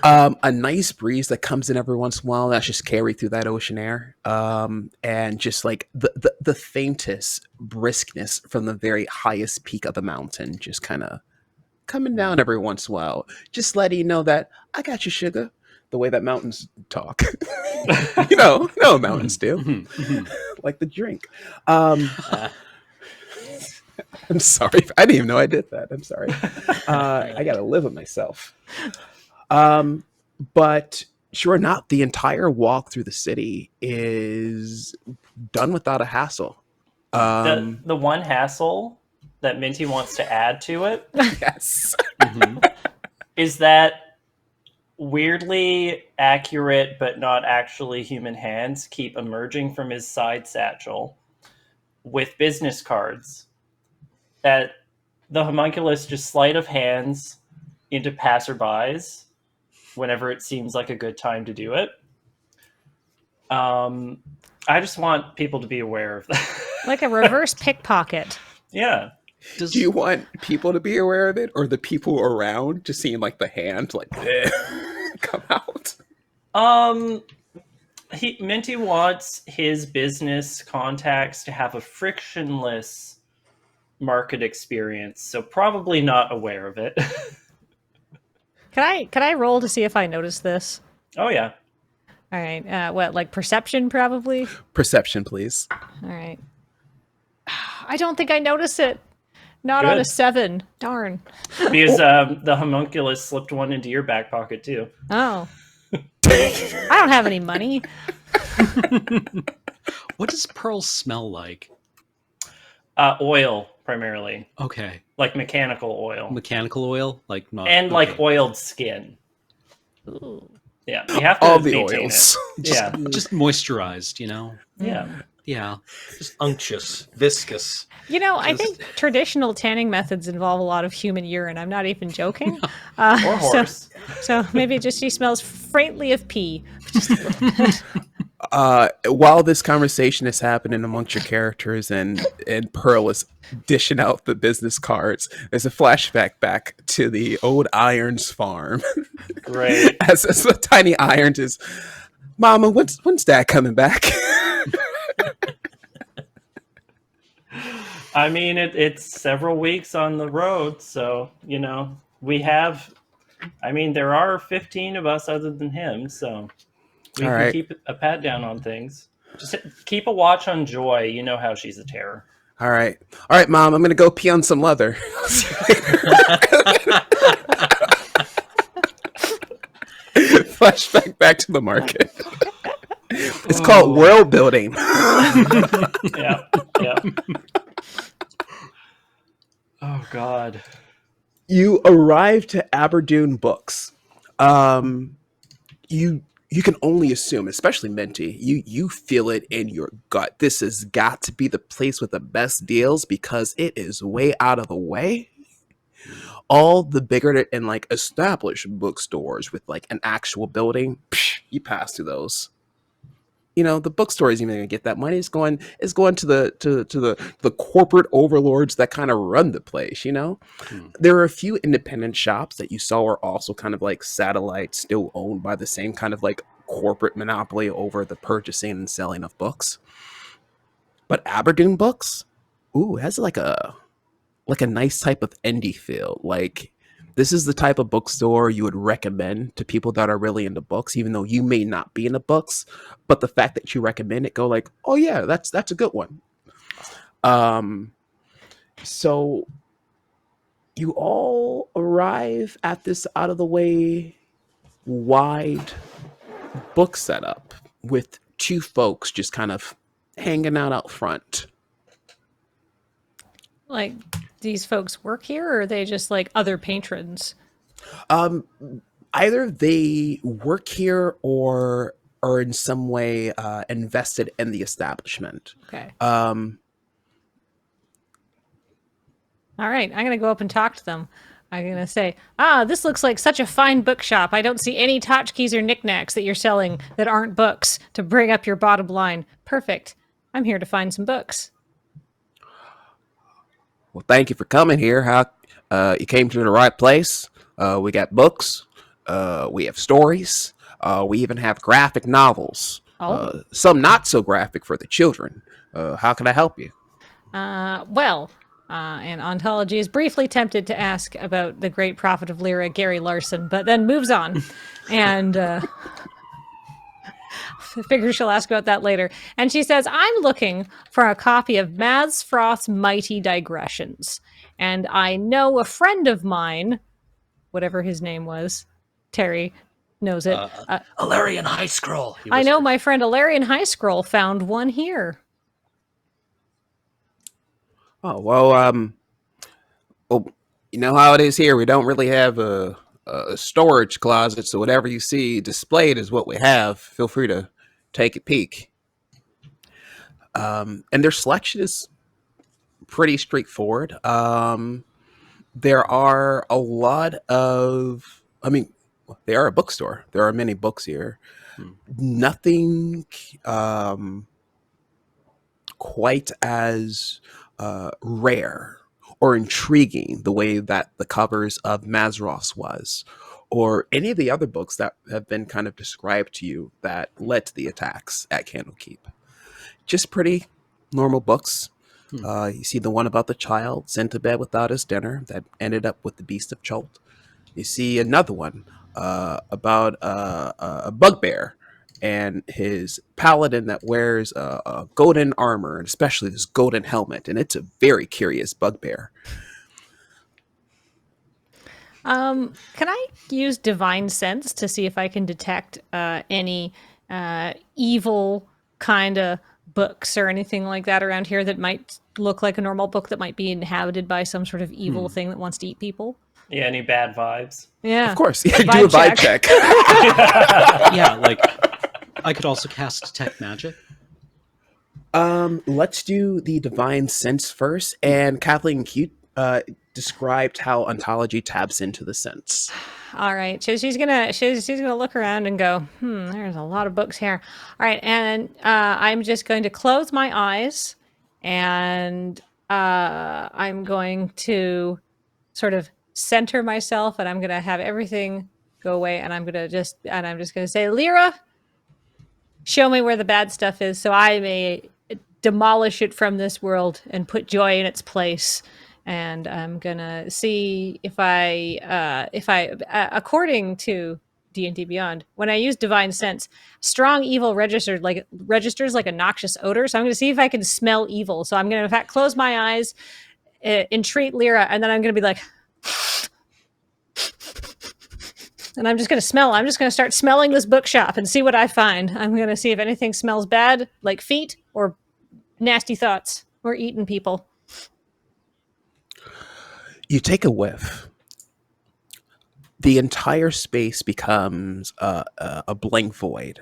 A nice breeze that comes in every once in a while that's just carried through that ocean air, and just like the faintest briskness from the very highest peak of the mountain, just kind of coming down every once in a while, just letting you know that I got you, sugar. The way that mountains talk, mountains do, like the drink. I'm sorry. I didn't even know I did that. I'm sorry. I got to live with myself. But sure not, the entire walk through the city is done without a hassle. The one hassle that Minty wants to add to it Yes. is that weirdly accurate but not actually human hands keep emerging from his side satchel with business cards that the homunculus just sleight of hands into passerbys whenever it seems like a good time to do it. I just want people to be aware of that. Like a reverse pickpocket. Yeah. Do you want people to be aware of it, or the people around just seeing like the hand like come out? Minty wants his business contacts to have a frictionless market experience, so probably not aware of it. Can I roll to see if I notice this? Oh yeah. All right. What, like perception probably? Perception, please. All right. I don't think I notice it. Not on a Good. 7. Darn. Because the homunculus slipped one into your back pocket too. Oh. I don't have any money. What does Pearl smell like? Oil primarily, Okay. like mechanical oil, Mechanical oil? Like not and okay. like oiled skin. Ooh. Yeah, you have to All the maintain oils. it. Just, Yeah, just moisturized, you know? yeah. Yeah. Just unctuous, viscous. You know, I Just- think traditional tanning methods involve a lot of human urine. I'm not even joking. Or So, horse. so maybe just she smells faintly of pee. While this conversation is happening amongst your characters and Pearl is dishing out the business cards, there's a flashback back to the old Irons farm. Great. as the tiny Irons is, Mama, when's Dad coming back? I mean, it's several weeks on the road, so we have. I mean, there are 15 of us other than him, so we All can right. keep a pat down on things. Just keep a watch on Joy. You know how she's a terror. All right, Mom, I'm gonna go pee on some leather. Flashback back to the market. It's called world building. Yeah, yeah. Oh God. You arrive to Aberdoon Books. You can only assume, especially Minty, you feel it in your gut. This has got to be the place with the best deals because it is way out of the way. All the bigger and like established bookstores with like an actual building, you pass through those. The bookstore isn't even gonna get that money. It's going to the corporate overlords that kind of run the place. There are a few independent shops that you saw are also kind of like satellites, still owned by the same kind of like corporate monopoly over the purchasing and selling of books. But Aberdoon Books, ooh, it has like a nice type of indie feel. Like this is the type of bookstore you would recommend to people that are really into books, even though you may not be into books. But the fact that you recommend it, go like, oh yeah, that's a good one. So you all arrive at this out of the way wide book setup with two folks just kind of hanging out front. Like, these folks work here, or are they just like other patrons? Either they work here or are in some way invested in the establishment. Okay. All right, I'm going to go up and talk to them. I'm going to say, this looks like such a fine bookshop. I don't see any tchotchkes or knickknacks that you're selling that aren't books to bring up your bottom line. Perfect. I'm here to find some books. Well, thank you for coming here. You came to the right place. We got books. We have stories. We even have graphic novels. Oh. Some not so graphic for the children. How can I help you? And Ontology is briefly tempted to ask about the great prophet of Lyra, Gary Larson, but then moves on. And figures she'll ask about that later. And she says, I'm looking for a copy of Mazfroth's Mighty Digressions. And I know a friend of mine, whatever his name was, Terry knows it. Alarian High Scroll. I know my friend Alarian High Scroll found one here. Oh, well, you know how it is here. We don't really have a storage closet, so whatever you see displayed is what we have. Feel free to take a peek. And their selection is pretty straightforward. There are a lot of, they are a bookstore. There are many books here. Nothing quite as rare or intriguing the way that the covers of Mazfroth was, or any of the other books that have been kind of described to you that led to the attacks at Candlekeep. Just pretty normal books. You see the one about the child sent to bed without his dinner that ended up with the Beast of Cholt. You see another one about a bugbear and his paladin that wears a golden armor, and especially this golden helmet. And it's a very curious bugbear. Can I use divine sense to see if I can detect any evil kind of books or anything like that around here that might look like a normal book that might be inhabited by some sort of evil thing that wants to eat people? Yeah, any bad vibes? Yeah. Of course. Yeah, do a vibe check. Yeah, like I could also cast detect magic. Let's do the divine sense first. And Kathleen, can you described how ontology taps into the sense? All right. So she's gonna look around and go, there's a lot of books here. All right, and I'm just going to close my eyes, and I'm going to sort of center myself, and I'm gonna have everything go away, and I'm just gonna say, Lyra, show me where the bad stuff is, so I may demolish it from this world and put joy in its place. And I'm gonna see if according to D&D Beyond, when I use divine sense, strong evil registers like a noxious odor. So I'm gonna see if I can smell evil. So I'm gonna in fact close my eyes, entreat Lyra, and then I'm gonna be like, and I'm just gonna smell. I'm just gonna start smelling this bookshop and see what I find. I'm gonna see if anything smells bad, like feet or nasty thoughts or eating people. You take a whiff. The entire space becomes a blank void.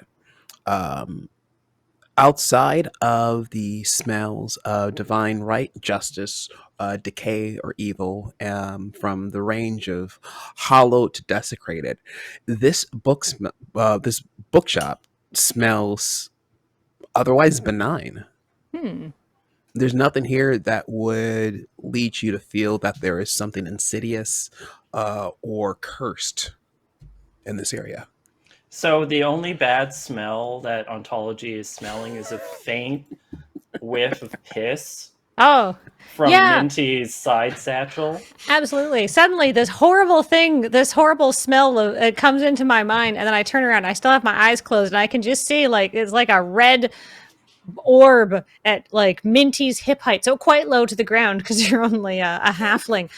Outside of the smells of divine right, justice, decay, or evil, from the range of hollowed to desecrated, this bookshop smells otherwise benign. Hmm. There's nothing here that would lead you to feel that there is something insidious or cursed in this area. So the only bad smell that ontology is smelling is a faint whiff of piss Oh, from yeah, Minty's side satchel. absolutely. Suddenly, this horrible smell it comes into my mind, and then I turn around. I still have my eyes closed, and I can just see like it's like a red orb at like Minty's hip height, so quite low to the ground because you're only a halfling,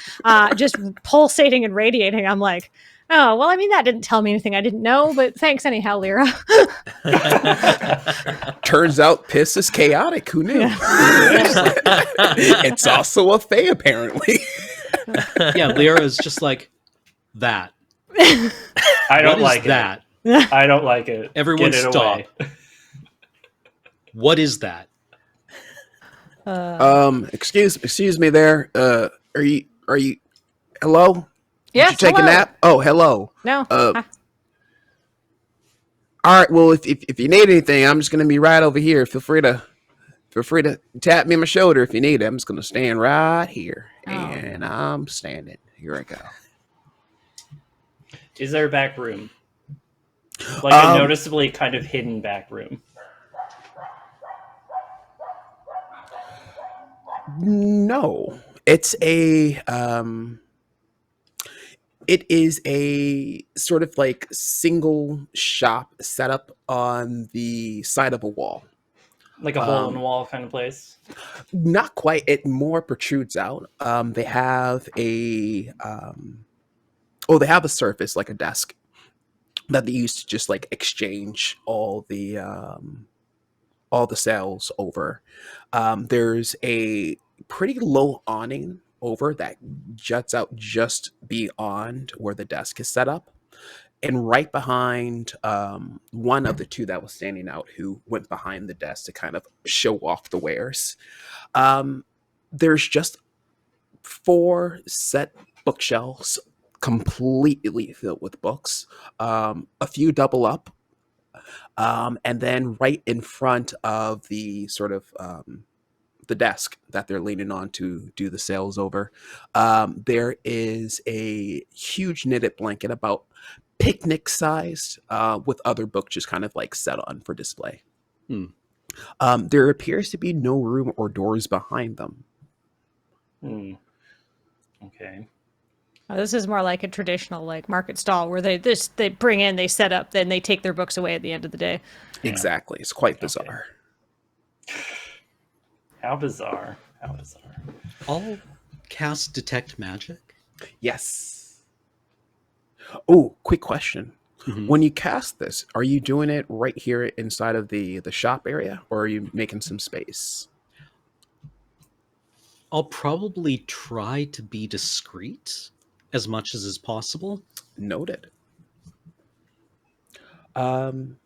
just pulsating and radiating. I'm like, oh well, I mean that didn't tell me anything I didn't know, but thanks anyhow, Lyra. Turns out piss is chaotic. Who knew? Yeah. It's also a fae, apparently. Yeah, Lyra is just like that. I What don't is like that? it. I don't like it. Everyone Get it stop. away. What is that? Excuse me there. Are you hello? Did Yes, you take hello. a nap? Oh, hello. No. All right. Well, if you need anything, I'm just gonna be right over here. Feel free to tap me on my shoulder if you need it. I'm just gonna stand right here, and I'm standing. Here I go. Is there a back room? Like a noticeably kind of hidden back room. No, it's it is a sort of like single shop set up on the side of a wall. Like a hole in the wall kind of place. Not quite. It more protrudes out. They have they have a surface like a desk that they use to just like exchange all the sales over. There's a pretty low awning over that juts out just beyond where the desk is set up. And right behind one of the two that was standing out, who went behind the desk to kind of show off the wares, there's just 4 set bookshelves completely filled with books, a few double up, and then right in front of the sort of the desk that they're leaning on to do the sales over, there is a huge knitted blanket about picnic sized, with other books just kind of like set on for display. There appears to be no room or doors behind them. Okay. This is more like a traditional like market stall where they bring in, they set up, then they take their books away at the end of the day. Yeah. Exactly. It's quite bizarre. How bizarre. How bizarre. I'll cast detect magic. Yes. Oh, quick question. Mhm. When you cast this, are you doing it right here inside of the shop area, or are you making some space? I'll probably try to be discreet as much as is possible. Noted. Um,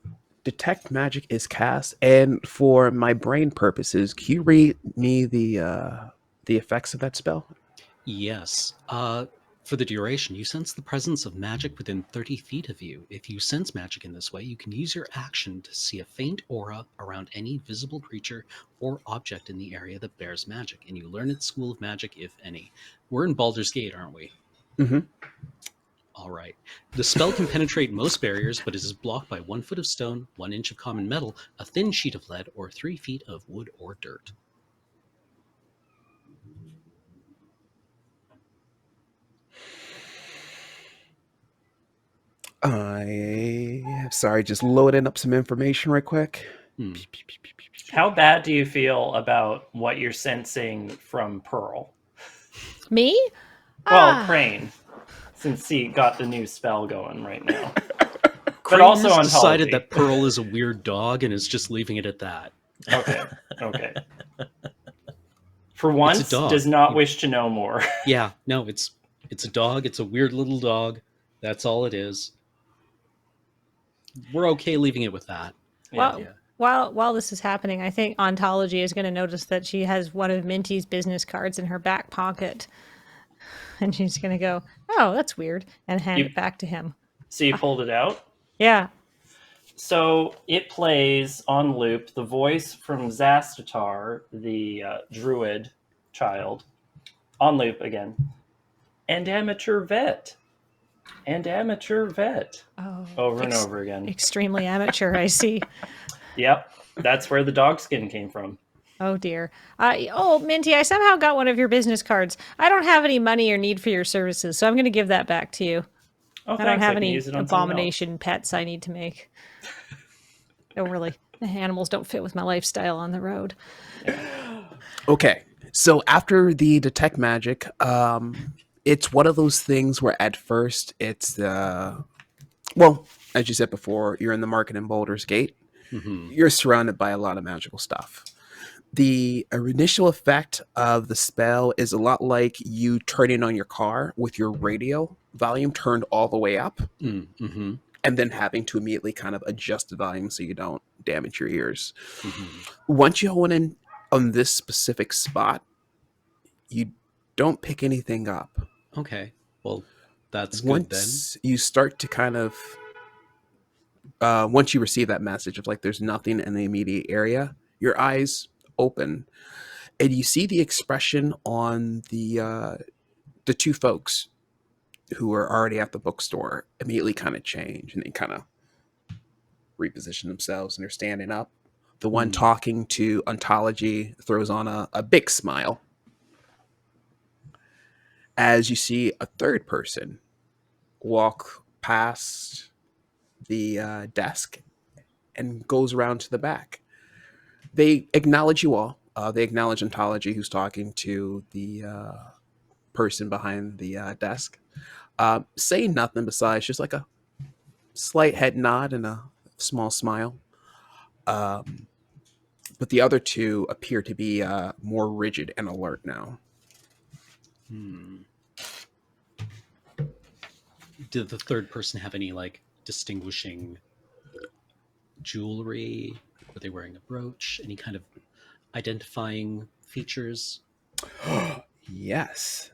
Detect magic is cast, and for my brain purposes, can you read me the effects of that spell? Yes. For the duration, you sense the presence of magic within 30 feet of you. If you sense magic in this way, you can use your action to see a faint aura around any visible creature or object in the area that bears magic, and you learn its school of magic, if any. We're in Baldur's Gate, aren't we? Mm-hmm. All right. The spell can penetrate most barriers, but is blocked by 1 foot of stone, 1 inch of common metal, a thin sheet of lead, or 3 feet of wood or dirt. Sorry, just loading up some information right quick. Hmm. How bad do you feel about what you're sensing from Pearl? Me? Well, Crane, since he got the new spell going right now. But Crane also has ontology. decided that Pearl is a weird dog and is just leaving it at that. Okay. For once, dog. does not wish to know more. Yeah, no, it's a dog. It's a weird little dog. That's all it is. We're okay leaving it with that. Well, Yeah. while this is happening, I think Ontology is going to notice that she has one of Minty's business cards in her back pocket, and she's going to go, "Oh, that's weird," and hand it back to him. So you pulled it out? Yeah. So it plays on loop the voice from Zastatar, the druid child, on loop again. And amateur vet. And amateur vet. Oh, Over and over again. Extremely amateur, I see. Yep. That's where the dog skin came from. Oh dear. Oh, Minty, I somehow got one of your business cards. I don't have any money or need for your services, so I'm going to give that back to you. Oh, I thanks. don't have can any use it on something else. abomination pets I need to make. Don't really. The animals don't fit with my lifestyle on the road. Okay, so after the detect magic, it's one of those things where at first it's well, as you said before, you're in the market in Baldur's Gate. Mhm. You're surrounded by a lot of magical stuff. The initial effect of the spell is a lot like you turning on your car with your radio volume turned all the way up, Mm-hmm. and then having to immediately kind of adjust the volume so you don't damage your ears. Mm-hmm. Once you hone in on this specific spot, you don't pick anything up. Okay. Well, that's good then. Once you start to kind of once you receive that message of like there's nothing in the immediate area, your eyes open and you see the expression on the two folks who are already at the bookstore immediately kind of change, and they kind of reposition themselves and they're standing up. The one talking to Ontology throws on a big smile as you see a third person walk past the desk and goes around to the back. They acknowledge you all. They acknowledge Ontology, who's talking to the person behind the desk, saying nothing besides just like a slight head nod and a small smile. But the other two appear to be more rigid and alert now. Did the third person have any like distinguishing jewelry? Were they wearing a brooch? Any kind of identifying features? Yes.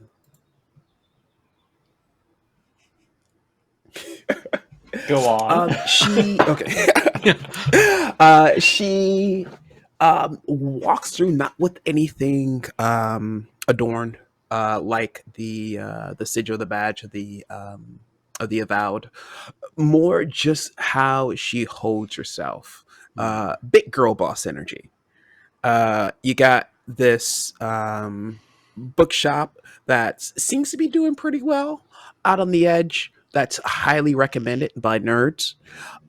Go on. She okay. She walks through not with anything adorned, like the sigil, the badge of the avowed. More just how she holds herself. Big girl boss energy. You got this bookshop that seems to be doing pretty well out on the edge. That's highly recommended by nerds.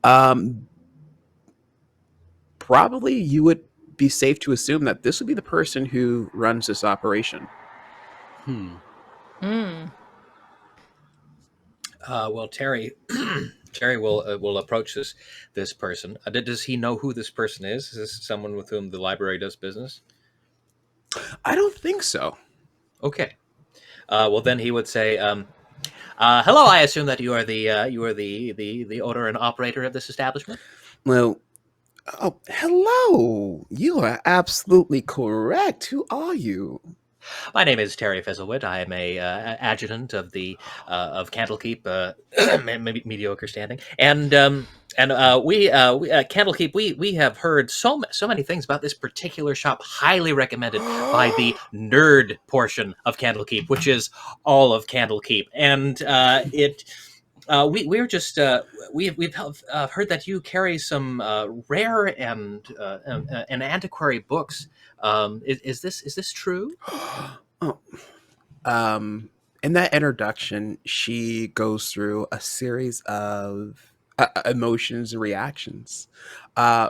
Um, Probably you would be safe to assume that this would be the person who runs this operation. Hmm. Well, Terry, Terry will approach this person. Does he know who this person is? Is this someone with whom the library does business? I don't think so. Okay. Well, then he would say, "Hello. I assume that you are the owner and operator of this establishment." Well, oh, hello. You are absolutely correct. Who are you? My name is Terry Fizzlewood. I am a adjutant of the of Candlekeep, mediocre standing, and we Candlekeep. We have heard so many things about this particular shop. Highly recommended by the nerd portion of Candlekeep, which is all of Candlekeep, and it. We're just we've heard that you carry some rare and antiquary books. Is this true? Oh, in that introduction, she goes through a series of emotions and reactions. Uh,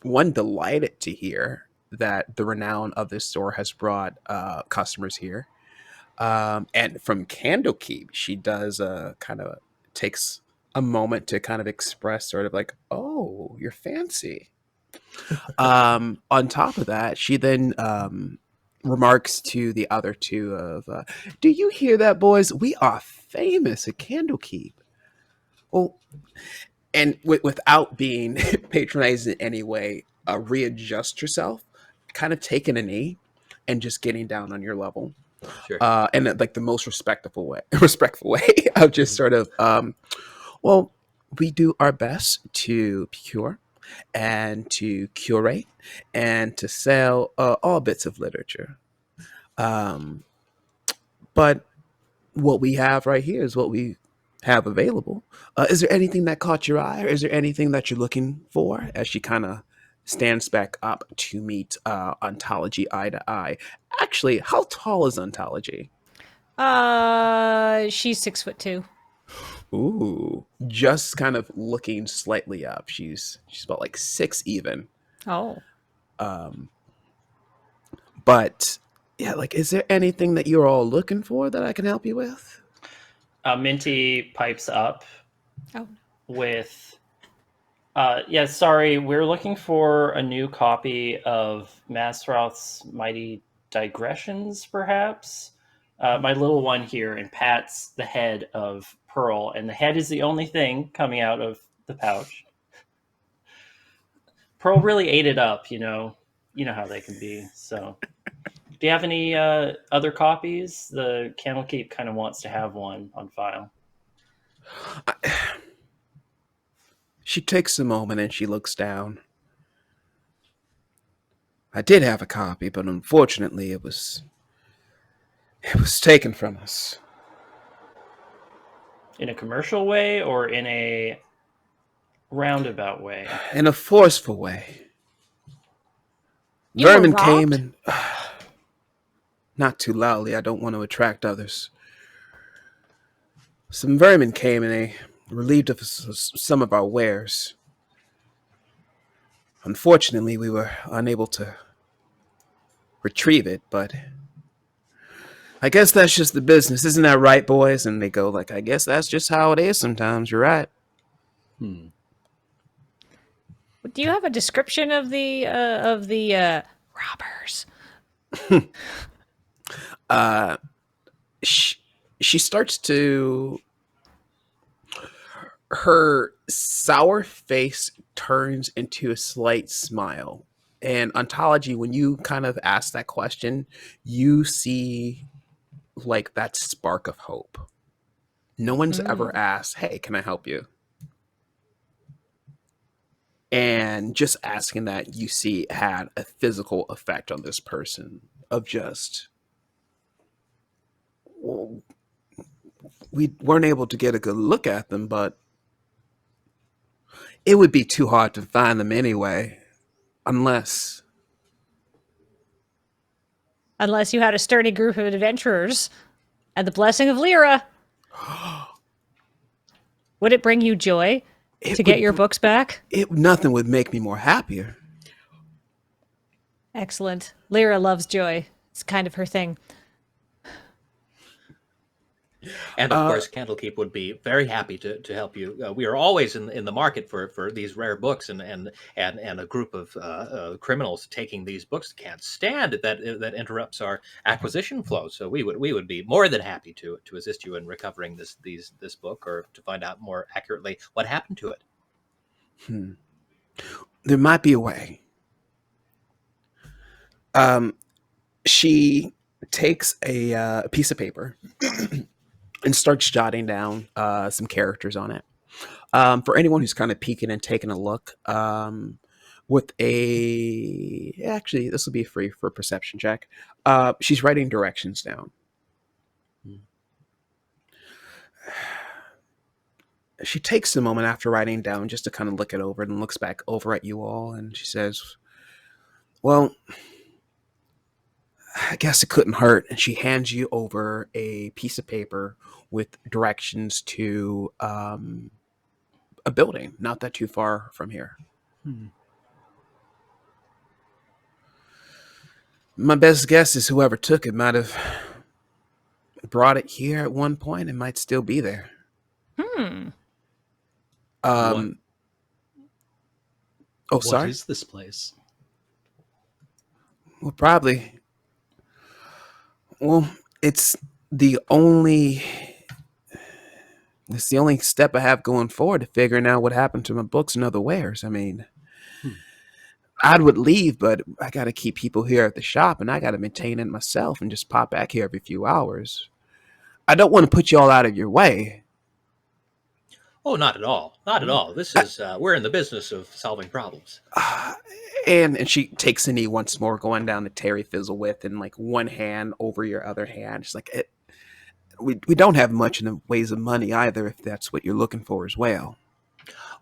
One, delighted to hear that the renown of this store has brought customers here. And from Candlekeep, she does kind of takes a moment to kind of express sort of like, oh, you're fancy. On top of that, she then remarks to the other two of, "Do you hear that, boys? We are famous at Candlekeep." Well, and without being patronizing in any way, readjust yourself, kind of taking a knee, and just getting down on your level, Sure. and like the most respectful way, respectful way of just sort of, well, we do our best to procure and to curate and to sell all bits of literature. Um, but what we have right here is what we have available. Is there anything that caught your eye, or is there anything that you're looking for? As she kind of stands back up to meet Ontology eye to eye. Actually, how tall is Ontology? She's 6'2". Ooh, just kind of looking slightly up. She's about like six even. Oh. Um, But yeah, like, is there anything that you're all looking for that I can help you with? Minty pipes up Oh. with, yeah, sorry, we're looking for a new copy of Mazfroth's Mighty Digressions, perhaps. My little one here, and pats the head of Pearl, and the head is the only thing coming out of the pouch. Pearl really ate it up, you know. You know how they can be. So, do you have any other copies? The Candlekeep kind of wants to have one on file. She takes a moment and she looks down. I did have a copy, but unfortunately it was taken from us. In a commercial way or in a roundabout way? In a forceful way. You were Vermin came robbed? and not too loudly, I don't want to attract others. Some vermin came and they relieved us of some of our wares. Unfortunately, we were unable to retrieve it, but I guess that's just the business. Isn't that right, boys? And they go like, I guess that's just how it is sometimes. You're right. Hmm. Do you have a description of the robbers? Uh, she, she starts to, her sour face turns into a slight smile. And Ontology, when you kind of ask that question, you see like that spark of hope. No one's ever asked, hey, can I help you? And just asking that, you see, had a physical effect on this person of just, well, we weren't able to get a good look at them, but it would be too hard to find them anyway, unless Unless you had a sturdy group of adventurers and the blessing of Lyra. Would it bring you joy it to get would, your books back? nothing would make me more happier. Excellent. Lyra loves joy. It's kind of her thing. And of course, Candlekeep would be very happy to help you. We are always in the market for these rare books, and a group of criminals taking these books can't stand it. That interrupts our acquisition flow. So we would be more than happy to assist you in recovering this book, or to find out more accurately what happened to it. There might be a way. She takes a piece of paper and starts jotting down some characters on it. For anyone who's kind of peeking and taking a look, with actually, this will be free for a perception check. She's writing directions down. She takes a moment after writing down just to kind of look it over, and looks back over at you all, and she says, "Well, I guess it couldn't hurt." And she hands you over a piece of paper with directions to a building not that too far from here. My best guess is whoever took it might have brought it here at one point and might still be there. What Sorry. is this place? Well, probably. Well, it's the only step I have going forward to figuring out what happened to my books and other wares. I mean, I would leave, but I got to keep people here at the shop, and I got to maintain it myself and just pop back here every few hours. I don't want to put you all out of your way. Oh, not at all. Not at all. This is we're in the business of solving problems. And she takes a knee once more, going down to Terry Fizzlewith, and like one hand over your other hand. She's like, we don't have much in the ways of money either, if that's what you're looking for as well.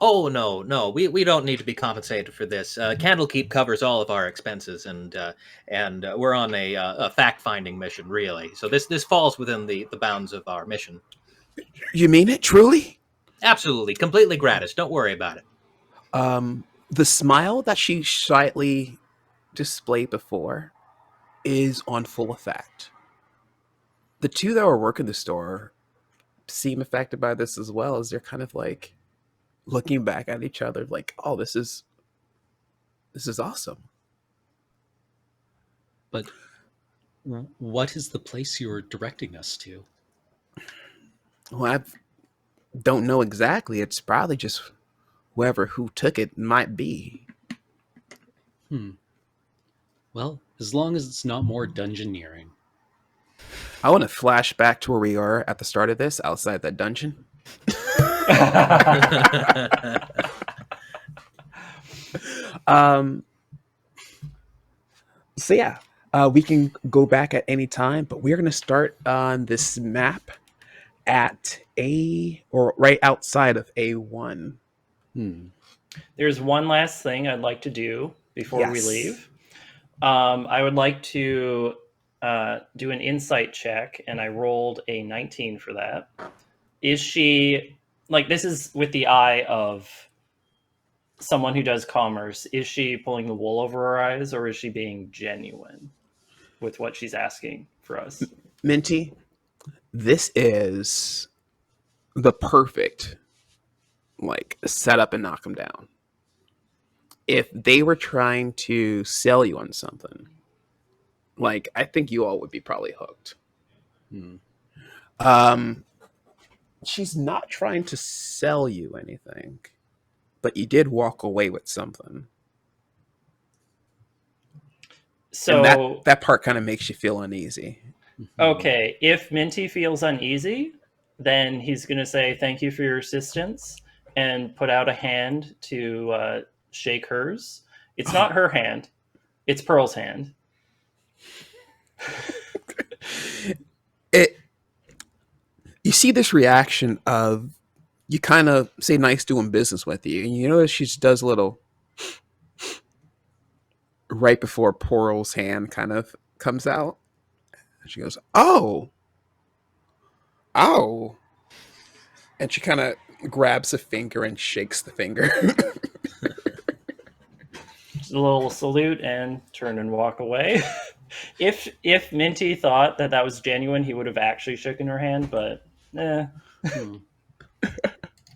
Oh, no, we don't need to be compensated for this. Candlekeep covers all of our expenses, and we're on a fact-finding mission, really. So this falls within the bounds of our mission. You mean it, truly? Absolutely, completely gratis. Don't worry about it. The smile that she slightly displayed before is on full effect. The two that were working the store seem affected by this as well, as they're kind of like looking back at each other like, oh, this is awesome. But what is the place you're directing us to? Well, I don't know exactly. It's probably just who took it might be. Well, as long as it's not more dungeoneering. I want to flash back to where we are at the start of this, outside that dungeon. So yeah, we can go back at any time, but we're going to start on this map at right outside of A1. There's one last thing I'd like to do before we Yes. leave. I would like to do an insight check, and I rolled a 19 for that. Is she, like, this is with the eye of someone who does commerce, is she pulling the wool over her eyes, or is she being genuine with what she's asking for us? Minty, this is the perfect set up and knock them down. If they were trying to sell you on something, I think you all would be probably hooked. She's not trying to sell you anything, but you did walk away with something. So and that part kind of makes you feel uneasy. Okay, if Minty feels uneasy, then he's going to say thank you for your assistance and put out a hand to shake hers. It's not her hand. It's Pearl's hand. You see this reaction of, you kind of say nice doing business with you, and you notice she does a little right before Pearl's hand kind of comes out. And she goes, oh. And she kind of grabs a finger and shakes the finger. Just a little salute and turn and walk away. If Minty thought that was genuine, he would have actually shaken her hand, but Eh. Hmm.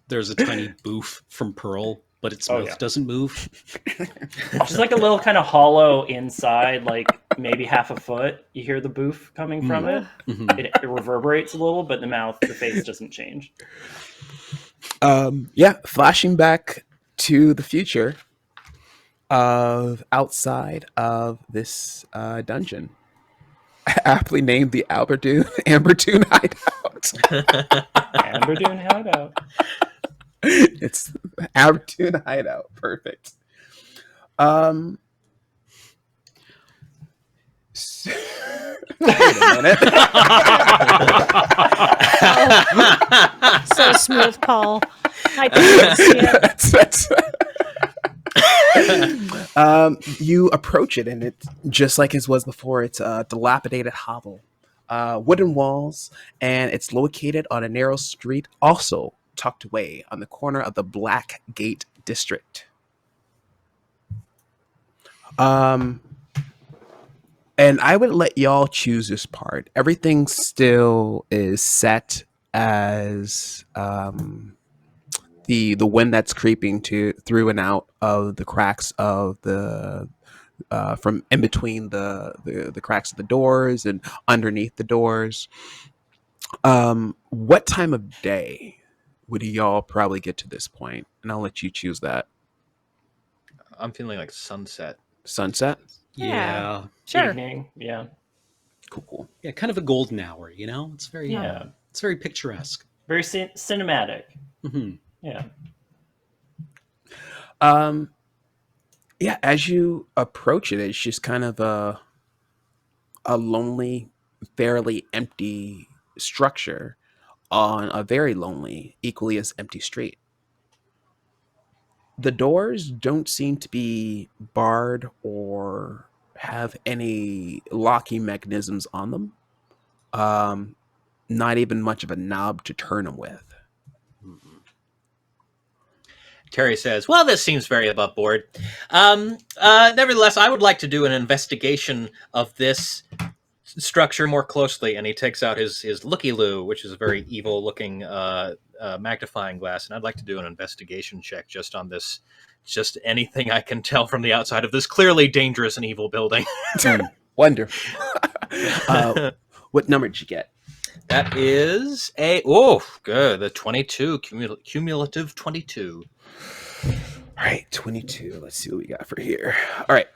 There's a tiny boof from Pearl, but its Oh, mouth yeah. doesn't move. Just like a little kind of hollow inside, like maybe half a foot. You hear the boof coming from Mm. it. Mhm. It reverberates a little, but the face doesn't change. Yeah, flashing back to the future of outside of this dungeon, aptly named the Ambertoon Hideout. Amber Dune Hideout. It's Ambertoon Hideout. Perfect. Um, s- wait a minute. So smooth, Paul. I can see it. That's you approach it, and it's just like it was before. It's a dilapidated hovel, wooden walls, and it's located on a narrow street, also tucked away on the corner of the Black Gate district. Um, and I would let y'all choose this part. Everything still is set as the wind that's creeping to through and out of the cracks of the from in between the cracks of the doors and underneath the doors. What time of day would y'all probably get to this point? And I'll let you choose that. I'm feeling like sunset. Sunset. Yeah. Sure. Evening. Yeah. Cool, cool. Yeah, kind of a golden hour, It's very Yeah. it's very picturesque. Very cinematic. Hmm. Yeah. Um, yeah. As you approach it, it's just kind of a lonely, fairly empty structure on a very lonely, equally as empty street. The doors don't seem to be barred or have any locking mechanisms on them. Um, Not even much of a knob to turn them with. Terry says, "Well, this seems very above board. Nevertheless, I would like to do an investigation of this structure more closely." And he takes out his looky-loo, which is a very evil-looking magnifying glass. And I'd like to do an investigation check just on this, just anything I can tell from the outside of this clearly dangerous and evil building. Wonderful. What number did you get? That is good. The 22 cumulative 22. All right, 22. Let's see what we got for here. All right.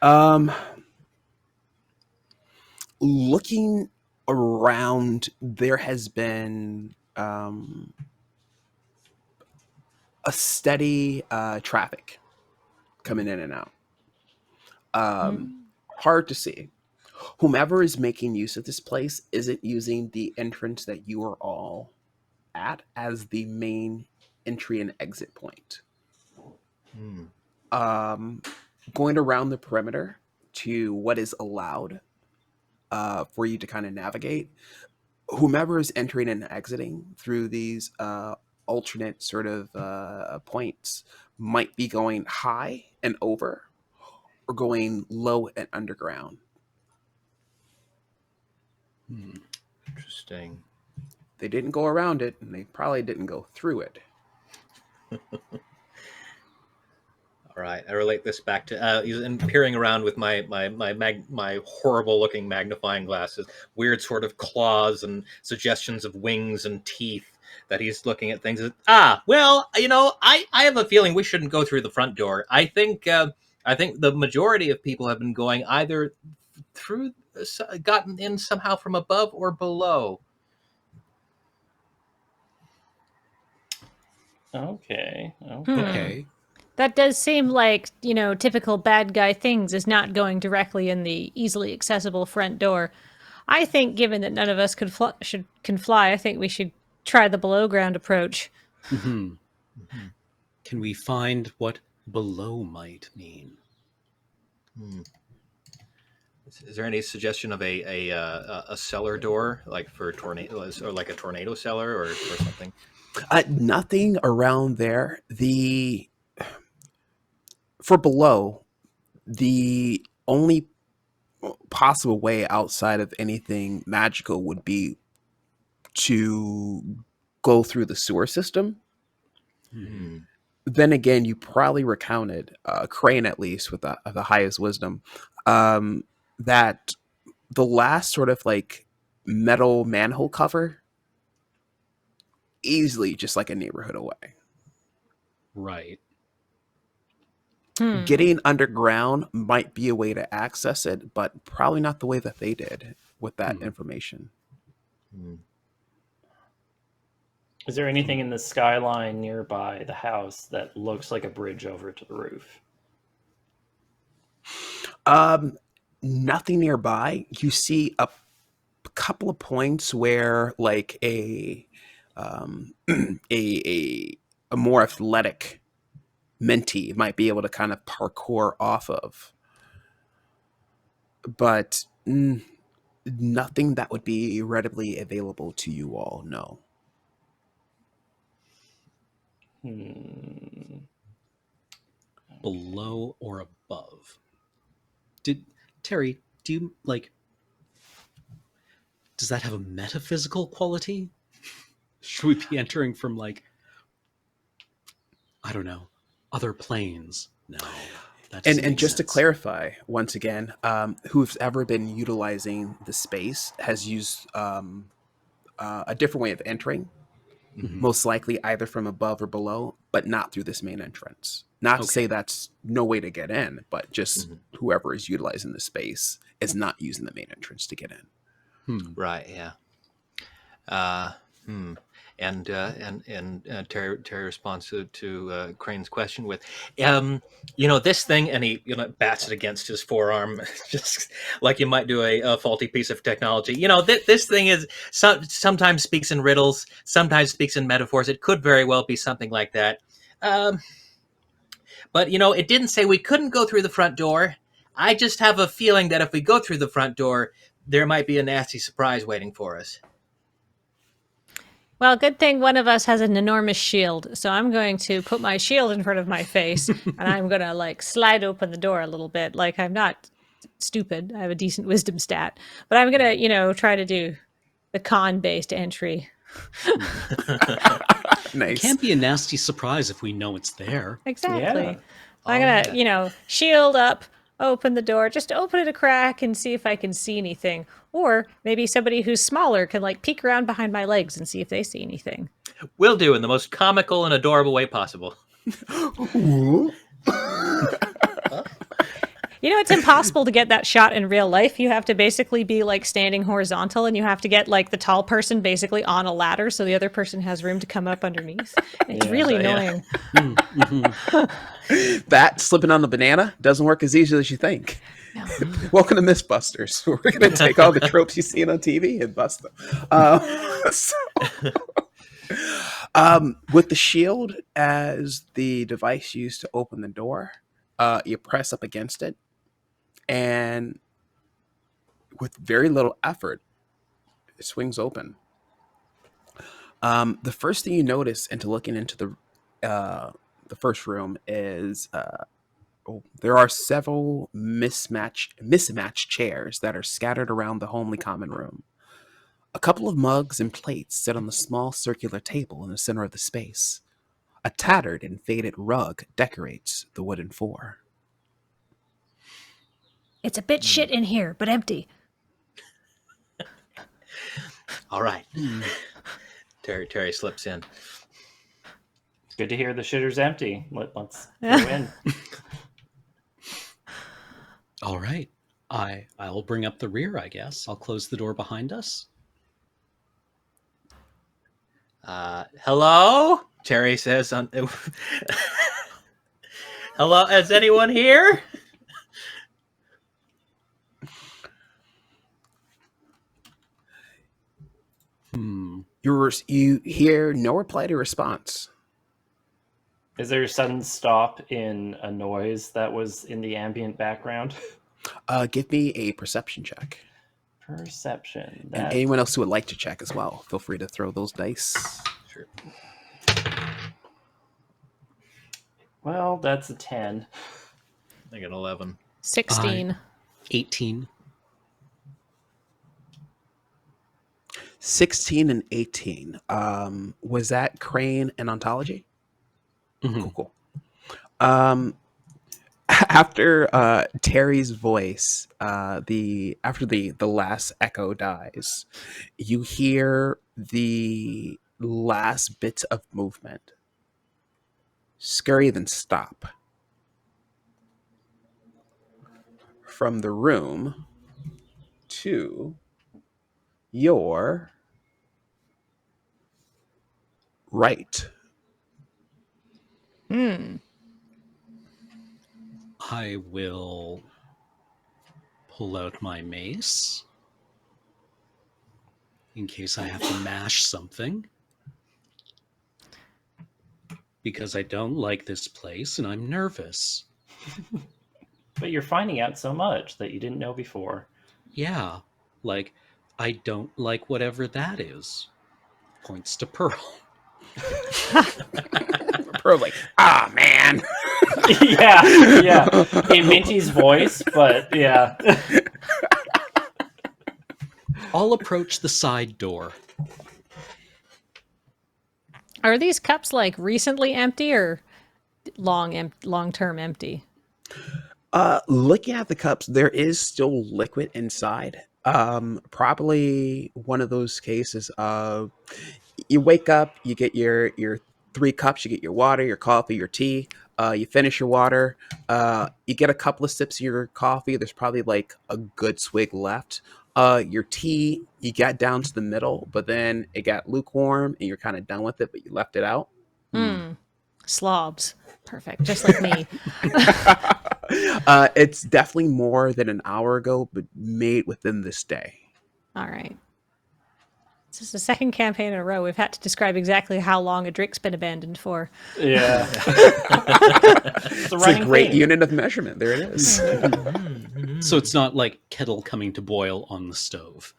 Looking around, there has been a steady traffic coming in and out. Hard to see. Whomever is making use of this place isn't using the entrance that you are all at as the main entry and exit point. Hmm. Going around the perimeter to what is allowed for you to kind of navigate. Whomever is entering and exiting through these alternate sort of points might be going high and over or going low and underground. Interesting. They didn't go around it, and they probably didn't go through it. All right, I relate this back to and peering around with my horrible looking magnifying glasses, weird sort of claws and suggestions of wings and teeth that he's looking at things. Well, I have a feeling we shouldn't go through the front door. I think the majority of people have been going either through, gotten in somehow from above or below. Okay. Okay. That does seem like, typical bad guy things is not going directly in the easily accessible front door. I think, given that none of us can fly, I think we should try the below ground approach. Hmm. Can we find what below might mean? Hmm. Is there any suggestion of a cellar door, like for tornadoes, or like a tornado cellar, or something? Nothing around there. The for below, the only possible way outside of anything magical would be to go through the sewer system. Hmm. Then again, you probably recounted, Crane at least with the highest wisdom, that the last sort of like metal manhole cover, easily just like a neighborhood away. Right. Getting underground might be a way to access it, but probably not the way that they did with that information. Hmm. Is there anything in the skyline nearby the house that looks like a bridge over to the roof? Nothing nearby. You see a couple of points where like a a more athletic mentee might be able to kind of parkour off of, but nothing that would be readily available to you all. No. Below or above? Did Terry, do you like, does that have a metaphysical quality? Should we be entering from like, I don't know, other planes? No, that doesn't And make just to sense. clarify, once again, who's ever been utilizing the space has used a different way of entering, most likely either from above or below, but not through this main entrance. Not to say Okay. that's no way to get in, but just whoever is utilizing the space is not using the main entrance to get in. Right. Yeah. Hmm. And Terry responds to Crane's question with, this thing, and he bats it against his forearm, just like you might do a faulty piece of technology. This thing is sometimes speaks in riddles, sometimes speaks in metaphors. It could very well be something like that. But it didn't say we couldn't go through the front door. I just have a feeling that if we go through the front door, there might be a nasty surprise waiting for us. Well, good thing one of us has an enormous shield. So I'm going to put my shield in front of my face and I'm going to like slide open the door a little bit. Like I'm not stupid. I have a decent wisdom stat, but I'm going to, try to do the con-based entry. Nice. Can't be a nasty surprise if we know it's there. Exactly. Yeah. I'm going to, shield up, open the door, just open it a crack and see if I can see anything. Or maybe somebody who's smaller can like peek around behind my legs and see if they see anything. Will do in the most comical and adorable way possible. It's impossible to get that shot in real life. You have to basically be like standing horizontal and you have to get like the tall person basically on a ladder so the other person has room to come up underneath. It's really annoying. That slipping on the banana doesn't work as easily as you think. No. Welcome to Mythbusters. We're going to take all the tropes you see on TV and bust them. With the shield as the device used to open the door, you press up against it, and with very little effort, it swings open. The first thing you notice into looking into the first room is there are several mismatched chairs that are scattered around the homely common room. A couple of mugs and plates sit on the small circular table in the center of the space. A tattered and faded rug decorates the wooden floor. It's a bit shit in here, but empty. All right. Terry slips in. Good to hear the shitter's empty. Let's go in. All right. I'll bring up the rear, I guess. I'll close the door behind us. Hello? Terry says, hello, is anyone here? You hear no reply to response. Is there a sudden stop in a noise that was in the ambient background? Give me a perception check. Perception. And anyone else who would like to check as well, feel free to throw those dice. Sure. Well, that's a 10. I got 11. 16. 18. 16 and 18. Was that Crane and Ontology? Mhm. Cool, cool. After Terry's voice, after the last echo dies, you hear the last bits of movement scurry, then stop from the room to your right. I will pull out my mace in case I have to mash something. Because I don't like this place and I'm nervous. But you're finding out so much that you didn't know before. Yeah, like, I don't like whatever that is. Points to Pearl. Pearl's like, ah, man. Yeah. In Minty's voice, but yeah. I'll approach the side door. Are these cups like recently empty or long-term empty? Looking at the cups, there is still liquid inside. Probably one of those cases of you wake up, you get your 3 cups, you get your water, your coffee, your tea. You finish your water. You get a couple of sips of your coffee. There's probably like a good swig left. Your tea, you got down to the middle, but then it got lukewarm, and you're kind of done with it, but you left it out. Slobs. Perfect. Just like me. It's definitely more than an hour ago, but made within this day. All right. This is the second campaign in a row we've had to describe exactly how long a drink's been abandoned for. Yeah. It's a great theme. unit of measurement. There it is. So it's not like kettle coming to boil on the stove.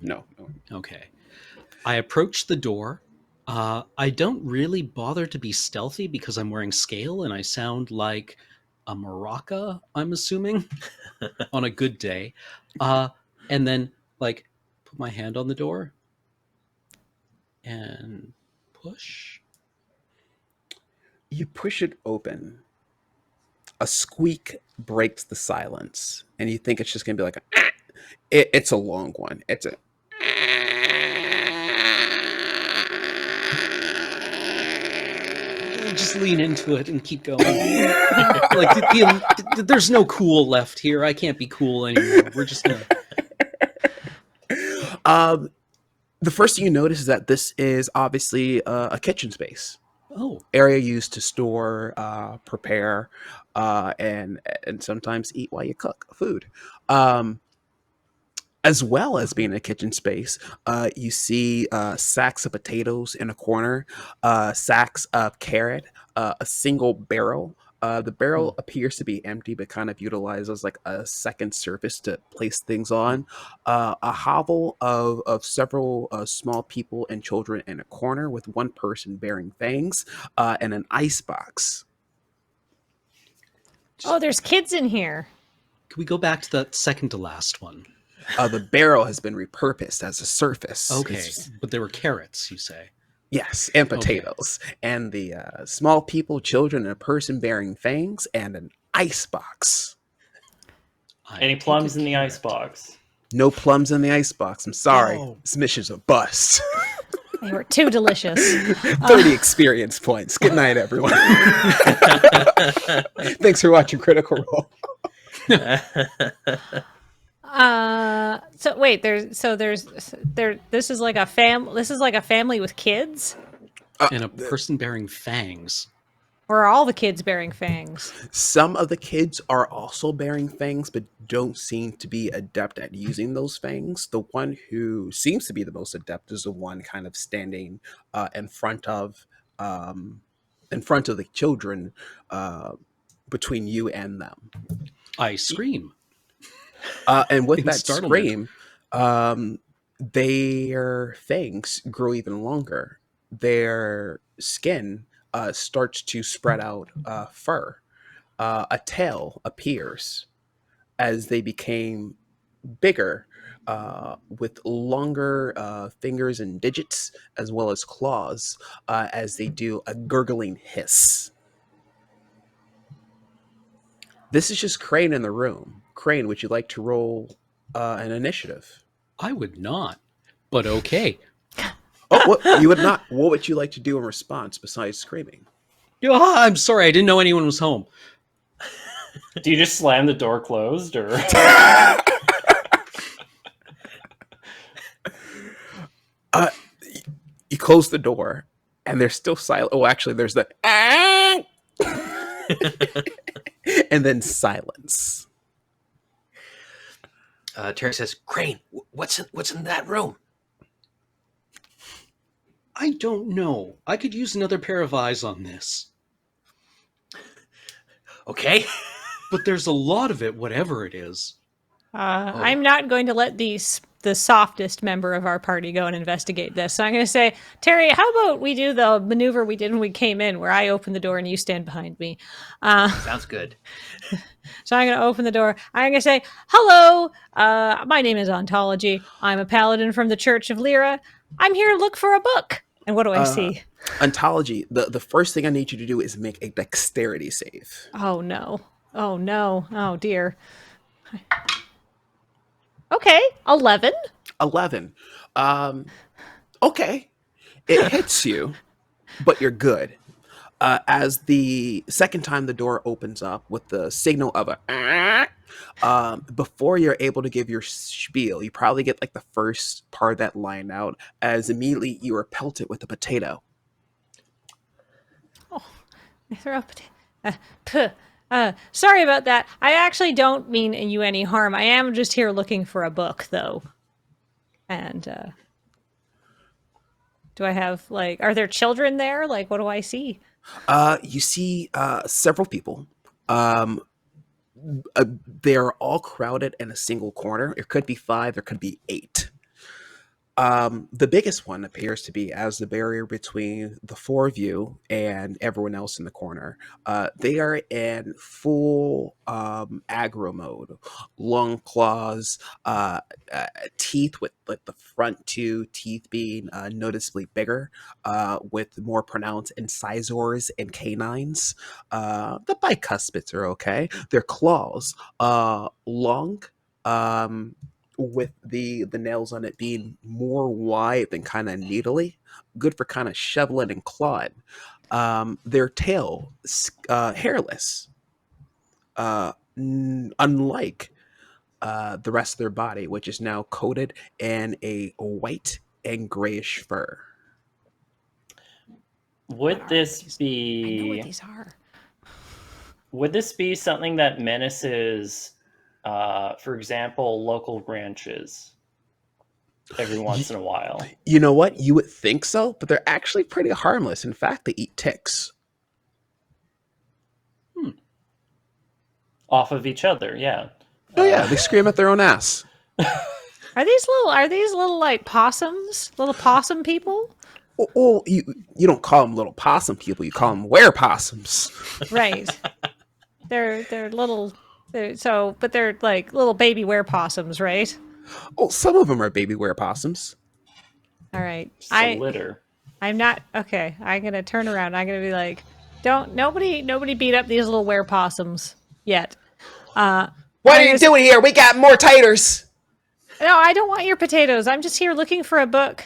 No. Okay. I approach the door. I don't really bother to be stealthy because I'm wearing scale and I sound like a maraca, I'm assuming, on a good day. And then, like, put my hand on the door and push. You push it open. A squeak breaks the silence, and you think it's just going to be like it's a long one. It's a Just lean into it and keep going. There's no cool left here. I can't be cool anymore. We're just gonna. The first thing you notice is that this is obviously a kitchen space. Oh, Area used to store, prepare, and sometimes eat while you cook food. As well as being a kitchen space, you see sacks of potatoes in a corner, sacks of carrot, a single barrel. The barrel appears to be empty, but kind of utilizes like a second surface to place things on. A hovel of several small people and children in a corner with one person bearing fangs, and an ice box. Oh, there's kids in here. can we go back to the second to last one? The barrel has been repurposed as a surface. Okay, but there were carrots, you say? Yes, and potatoes. Okay. And the small people, children, and a person bearing fangs, and an ice box. Any plums in the ice box? No plums in the ice box. I'm sorry. Oh. This mission's a bust. They were too delicious. 30 experience points. Good night, everyone. Thanks for watching Critical Role. So wait, this is like a family with kids? And a person bearing fangs. Or are all the kids bearing fangs? Some of the kids are also bearing fangs, but don't seem to be adept at using those fangs. The one who seems to be the most adept is the one kind of standing in front of the children, between you and them. I scream. And with In that startlement. scream, their fangs grow even longer. Their skin starts to spread out fur. A tail appears as they became bigger. with longer fingers and digits, as well as claws, as they do a gurgling hiss. This is just Crane in the room. Crane, would you like to roll an initiative? I would not, but okay. Oh, what you would not? What would you like to do in response besides screaming? I'm sorry, I didn't know anyone was home. Do you just slam the door closed, or? You close the door, and there's still silence. Oh, actually, there's the and then silence. Terry says, "Crane, what's in that room?" I don't know. I could use another pair of eyes on this. Okay. But there's a lot of it, whatever it is. I'm not going to let the softest member of our party go and investigate this. So I'm going to say, Terry, how about we do the maneuver we did when we came in, where I open the door and you stand behind me. Sounds good. So I'm going to open the door. I'm going to say, hello, my name is Ontology. I'm a paladin from the Church of Lyra. I'm here to look for a book. And what do I see? Ontology, the first thing I need you to do is make a dexterity save. Oh, no. Oh, no. Oh, dear. Okay, 11. 11. Okay. It hits you, but you're good. As the second time the door opens up with the signal of a before you're able to give your spiel, you probably get like the first part of that line out, as immediately you are pelted with a potato. I throw a potato. Sorry about that. I actually don't mean you any harm. I am just here looking for a book, though. And do I have, like, are there children there? Like, what do I see? You see several people. They're all crowded in a single corner. It could be 5, there could be 8. The biggest one appears to be as the barrier between the 4 of you and everyone else in the corner. They are in full aggro mode, long claws, teeth with like the front 2 teeth being noticeably bigger, with more pronounced incisors and canines. The bicuspids are okay. Their claws, long. With the nails on it being more wide than kind of needly, good for kind of shoveling and clawing. Their tail, hairless, unlike the rest of their body, which is now coated in a white and grayish fur. Would this I know what be? these are. Would this be something that menaces, for example, local ranches every once in a while? You know what? You would think so, but they're actually pretty harmless. In fact, they eat ticks. Off of each other, yeah. Oh yeah, they scream at their own ass. Are these little like possums? Little possum people? Oh, you don't call them little possum people. You call them were-possums. Right. They're little. But they're like little baby were-possums, right? Well, some of them are baby were-possums. All right. Just a litter. I'm not okay. I'm gonna turn around. I'm gonna be like, don't nobody beat up these little were-possums yet. What are you doing here? We got more taters. No, I don't want your potatoes. I'm just here looking for a book.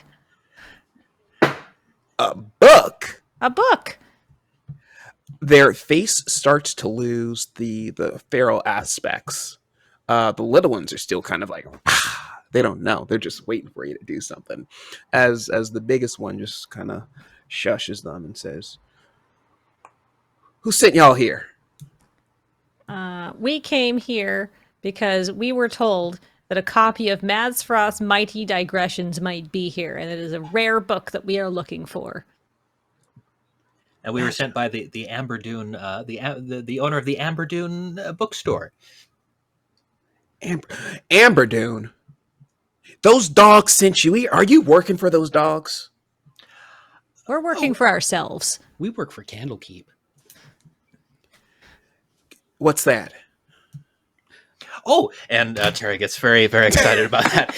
A book? A book. Their face starts to lose the feral aspects. The little ones are still kind of like, they don't know. They're just waiting for you to do something. As the biggest one just kind of shushes them and says, "Who sent y'all here?" We came here because we were told that a copy of Mazfroth's Mighty Digressions might be here, and it is a rare book that we are looking for. And we were sent by the Amberdune, the owner of the Amberdune bookstore. Amberdune? Those dogs sent you? Are you working for those dogs? We're working for ourselves. We work for Candlekeep. What's that? Oh, and Terry gets very, very excited about that.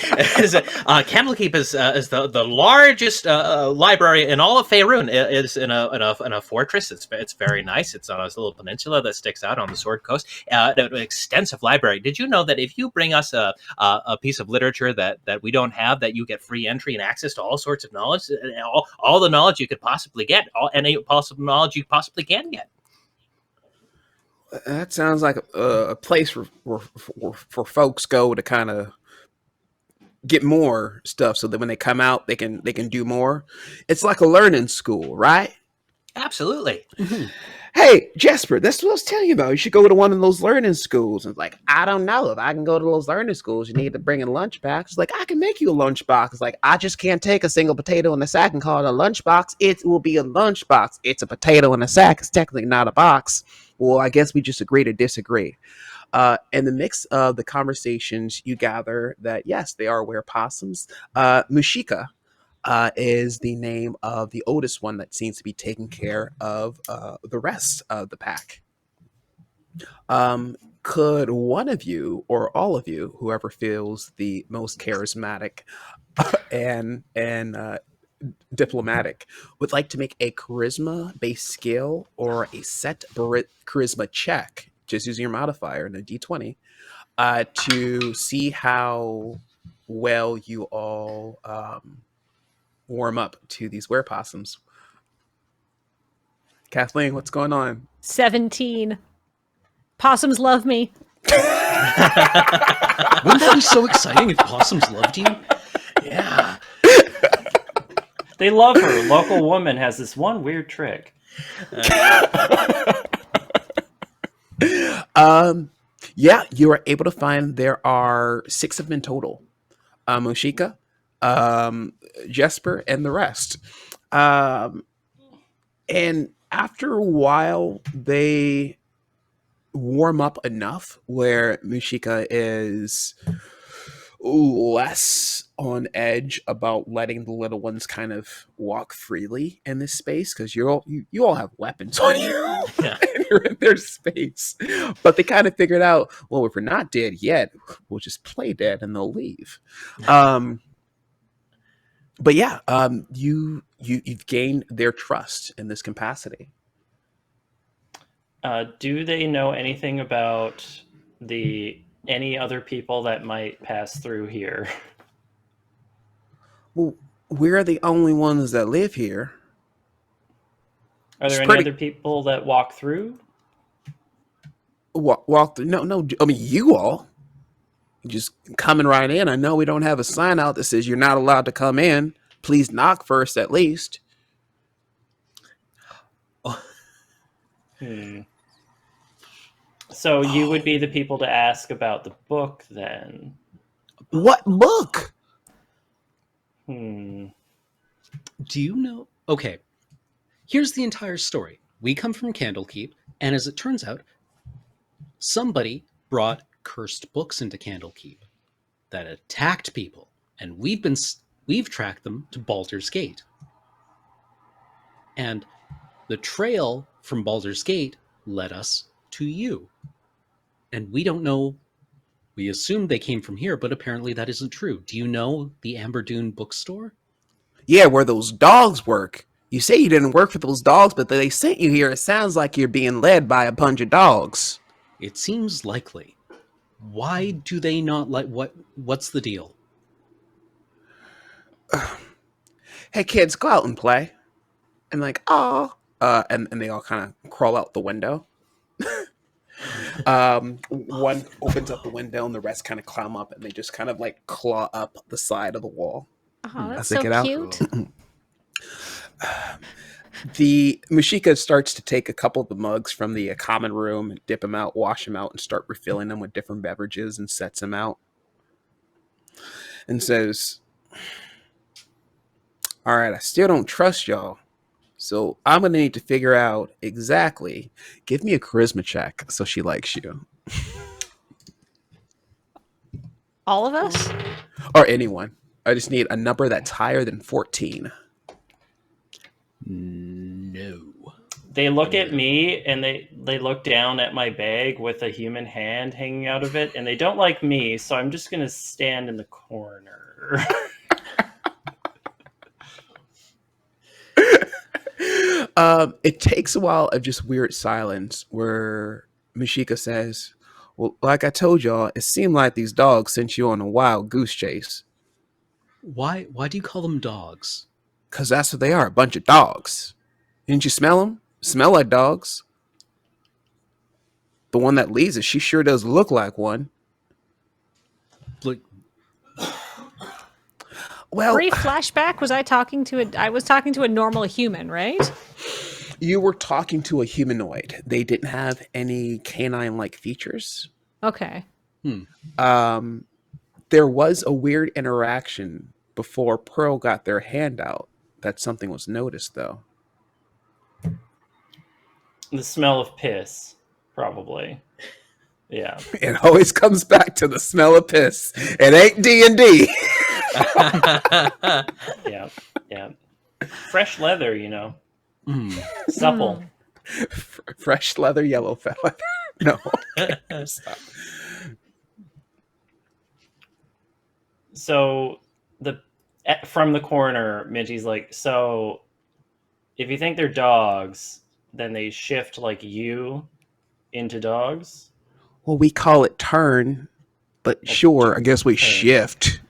Candlekeep is the largest library in all of Faerun. It is in a fortress. It's very nice. It's on a little peninsula that sticks out on the Sword Coast. An extensive library. Did you know that if you bring us a piece of literature that we don't have, that you get free entry and access to all sorts of knowledge, all the knowledge you could possibly get, any possible knowledge you possibly can get. That sounds like a place where folks go to kind of get more stuff, so that when they come out, they can do more. It's like a learning school, right? Absolutely. Hey, Jesper, that's what I was telling you about. You should go to one of those learning schools. And it's like, I don't know if I can go to those learning schools. You need to bring a lunchbox. It's like, I can make you a lunchbox. It's like, I just can't take a single potato in a sack and call it a lunchbox. It will be a lunchbox. It's a potato in a sack. It's technically not a box. Well, I guess we just agree to disagree. In the mix of the conversations, you gather that, yes, they are were-possums. Mushika is the name of the oldest one that seems to be taking care of the rest of the pack. Could one of you, or all of you, whoever feels the most charismatic and diplomatic, would like to make a charisma-based skill or a set charisma check, just using your modifier in a d20, to see how well you all warm up to these were-possums? Kathleen, what's going on? 17. Possums love me. Wouldn't that be so exciting if possums loved you? Yeah. They love her. Local woman has this one weird trick. Yeah, you are able to find there are 6 of them in total. Moshika, Jesper, and the rest. And after a while, they warm up enough where Mushika is less on edge about letting the little ones kind of walk freely in this space, because you all have weapons on you. Yeah. And you're in their space. But they kind of figured out, well, if we're not dead yet, we'll just play dead and they'll leave. But yeah, you've gained their trust in this capacity. Do they know anything about any other people that might pass through here? Well, we're the only ones that live here. Are there It's any pretty- other people that walk through? Walk through. No. I mean, you all just coming right in. I know we don't have a sign out that says you're not allowed to come in. Please knock first, at least. So you would be the people to ask about the book, then? What book? Do you know? Okay, here's the entire story. We come from Candlekeep, and as it turns out, somebody brought cursed books into Candlekeep that attacked people, and we've tracked them to Baldur's Gate. And the trail from Baldur's Gate led us to you. And we don't know. We assumed they came from here, but apparently that isn't true. Do you know the Amber Dune bookstore? Yeah, where those dogs work. You say you didn't work for those dogs, but they sent you here. It sounds like you're being led by a bunch of dogs. It seems likely. Why do they not like what's the deal? Hey kids, go out and play. And like, oh, and they all kind of crawl out the window. One opens up the window and the rest kind of climb up, and they just kind of like claw up the side of the wall. Oh, that's As they so get out. cute. The Mushika starts to take a couple of the mugs from the common room and dip them out, wash them out, and start refilling them with different beverages, and sets them out. And says, all right, I still don't trust y'all. So I'm going to need to figure out exactly. Give me a charisma check so she likes you. All of us? Or anyone. I just need a number that's higher than 14. No. They look at me and they look down at my bag with a human hand hanging out of it, and they don't like me, so I'm just gonna stand in the corner. It takes a while of just weird silence where Mashika says, "Well, like I told y'all, it seemed like these dogs sent you on a wild goose chase. Why do you call them dogs? Because that's what they are, a bunch of dogs. Didn't you smell them? Smell like dogs. The one that leads us, she sure does look like one. Like, Well, Brief flashback. I was talking to a normal human, right? you were talking to a humanoid. They didn't have any canine-like features. Okay. Um, there was a weird interaction before Pearl got their hand out. That something was noticed, though. The smell of piss, probably. Yeah. It always comes back to the smell of piss. It ain't D&D. Yeah. Yeah. Fresh leather, supple. Fresh leather, yellow feather. No. So from the corner, Minty's like, so if you think they're dogs, then they shift like you into dogs. Well, we call it turn, but sure, I guess we turn. shift.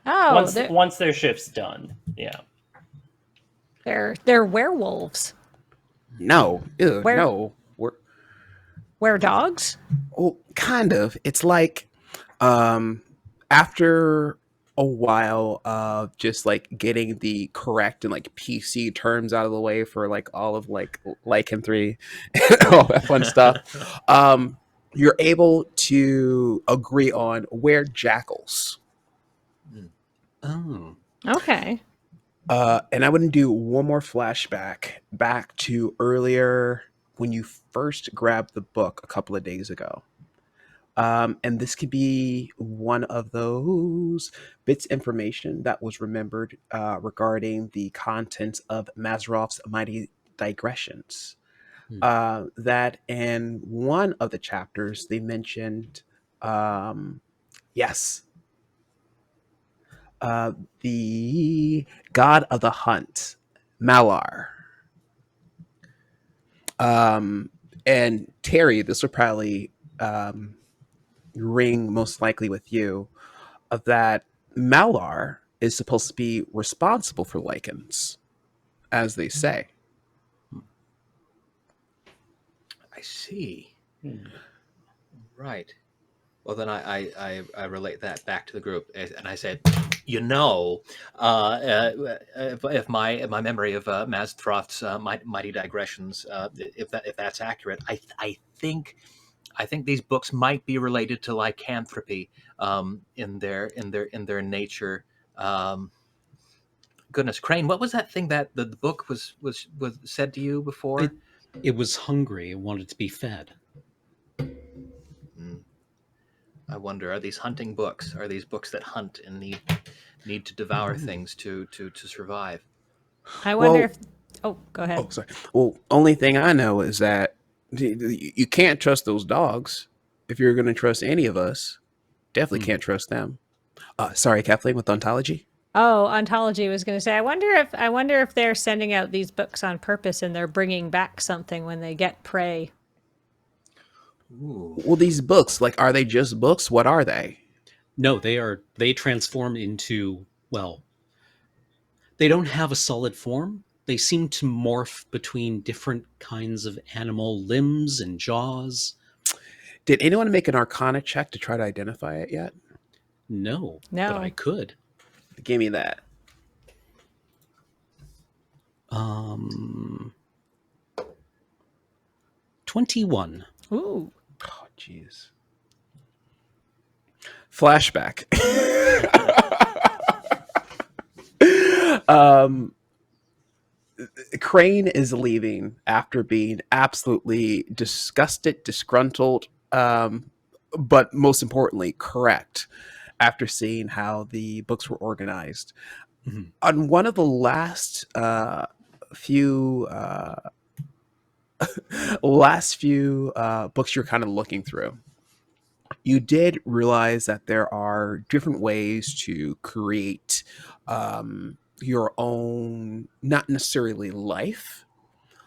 Oh, Once their shift's done, yeah. they're werewolves. No, no. Were dogs? Well, kind of. It's like after a while of just like getting the correct and like PC terms out of the way for like all of like Lycan 3 and all that fun stuff, you're able to agree on where jackals. oh, Okay. And I want to do one more flashback back to earlier when you first grabbed the book a couple of days ago. And this could be one of those bits of information that was remembered regarding the contents of Mazfroth's Mighty Digressions. That in one of the chapters they mentioned, yes, the god of the hunt, Malar. And Terry, this will probably ring most likely with you, of that Malar is supposed to be responsible for Lycans, as they say. I see. Right. Well, then I relate that back to the group, and I said, if my memory of Mazfroth's Mighty Digressions, if that's accurate, I think these books might be related to lycanthropy in their nature. Goodness, Crane, what was that thing that the book was said to you before? it was hungry. It wanted to be fed. I wonder, are these hunting books? Are these books that hunt and need to devour things to survive? I wonder Well- if. Oh, go ahead. Oh, sorry. Well, only thing I know is that you can't trust those dogs. If you're going to trust any of us, definitely can't trust them. Sorry, Kathleen, with ontology. Oh, ontology was going to say. I wonder if they're sending out these books on purpose and they're bringing back something when they get prey. Ooh. Well, these books, like, are they just books? What are they? No, they transform into, well, they don't have a solid form. They seem to morph between different kinds of animal limbs and jaws. Did anyone make an Arcana check to try to identify it yet? No, No. but I could. Give me that. 21. Ooh. Oh, jeez. Flashback. Crane is leaving after being absolutely disgusted, disgruntled, but most importantly, correct after seeing how the books were organized. On one of the last few last few books you're kind of looking through, you did realize that there are different ways to create your own, not necessarily life.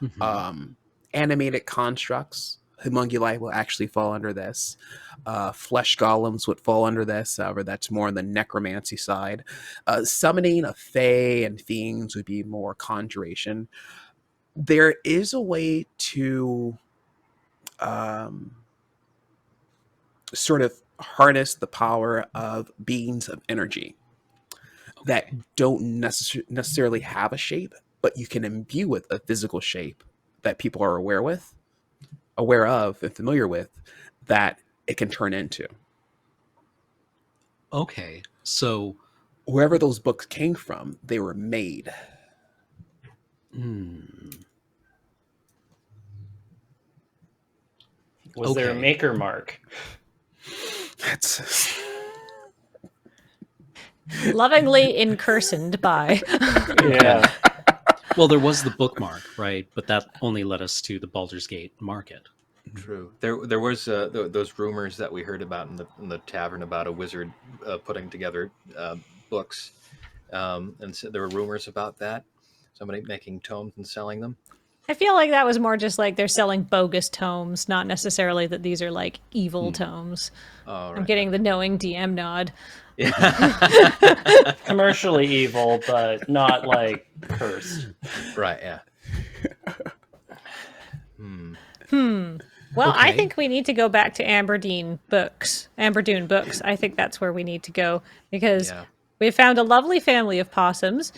Mhm. Um, Animated constructs, homunculi will actually fall under this. Flesh golems would fall under this. However, that's more on the necromancy side. Summoning of fae and fiends would be more conjuration. There is a way to um, sort of harness the power of beings of energy that Okay. don't necessarily have a shape, but you can imbue with a physical shape that people are aware of, and familiar with, that it can turn into. Okay. So, Wherever those books came from, they were made. hmm, Was there a okay. maker mark? That's Lovingly incursoned by. Yeah. Well, there was the bookmark, right? But that only led us to the Baldur's Gate market. True. There was those rumors that we heard about in the tavern about a wizard putting together books, and so there were rumors about that. Somebody making tomes and selling them. I feel like that was more just like they're selling bogus tomes, not necessarily that these are like evil tomes. Oh, I'm right. getting the knowing DM nod. Yeah. Commercially evil, but not like cursed. Right. Yeah. Hmm. Well, I Okay. think we need to go back to Amberdoon books. I think that's where we need to go because Yeah. we found a lovely family of possums.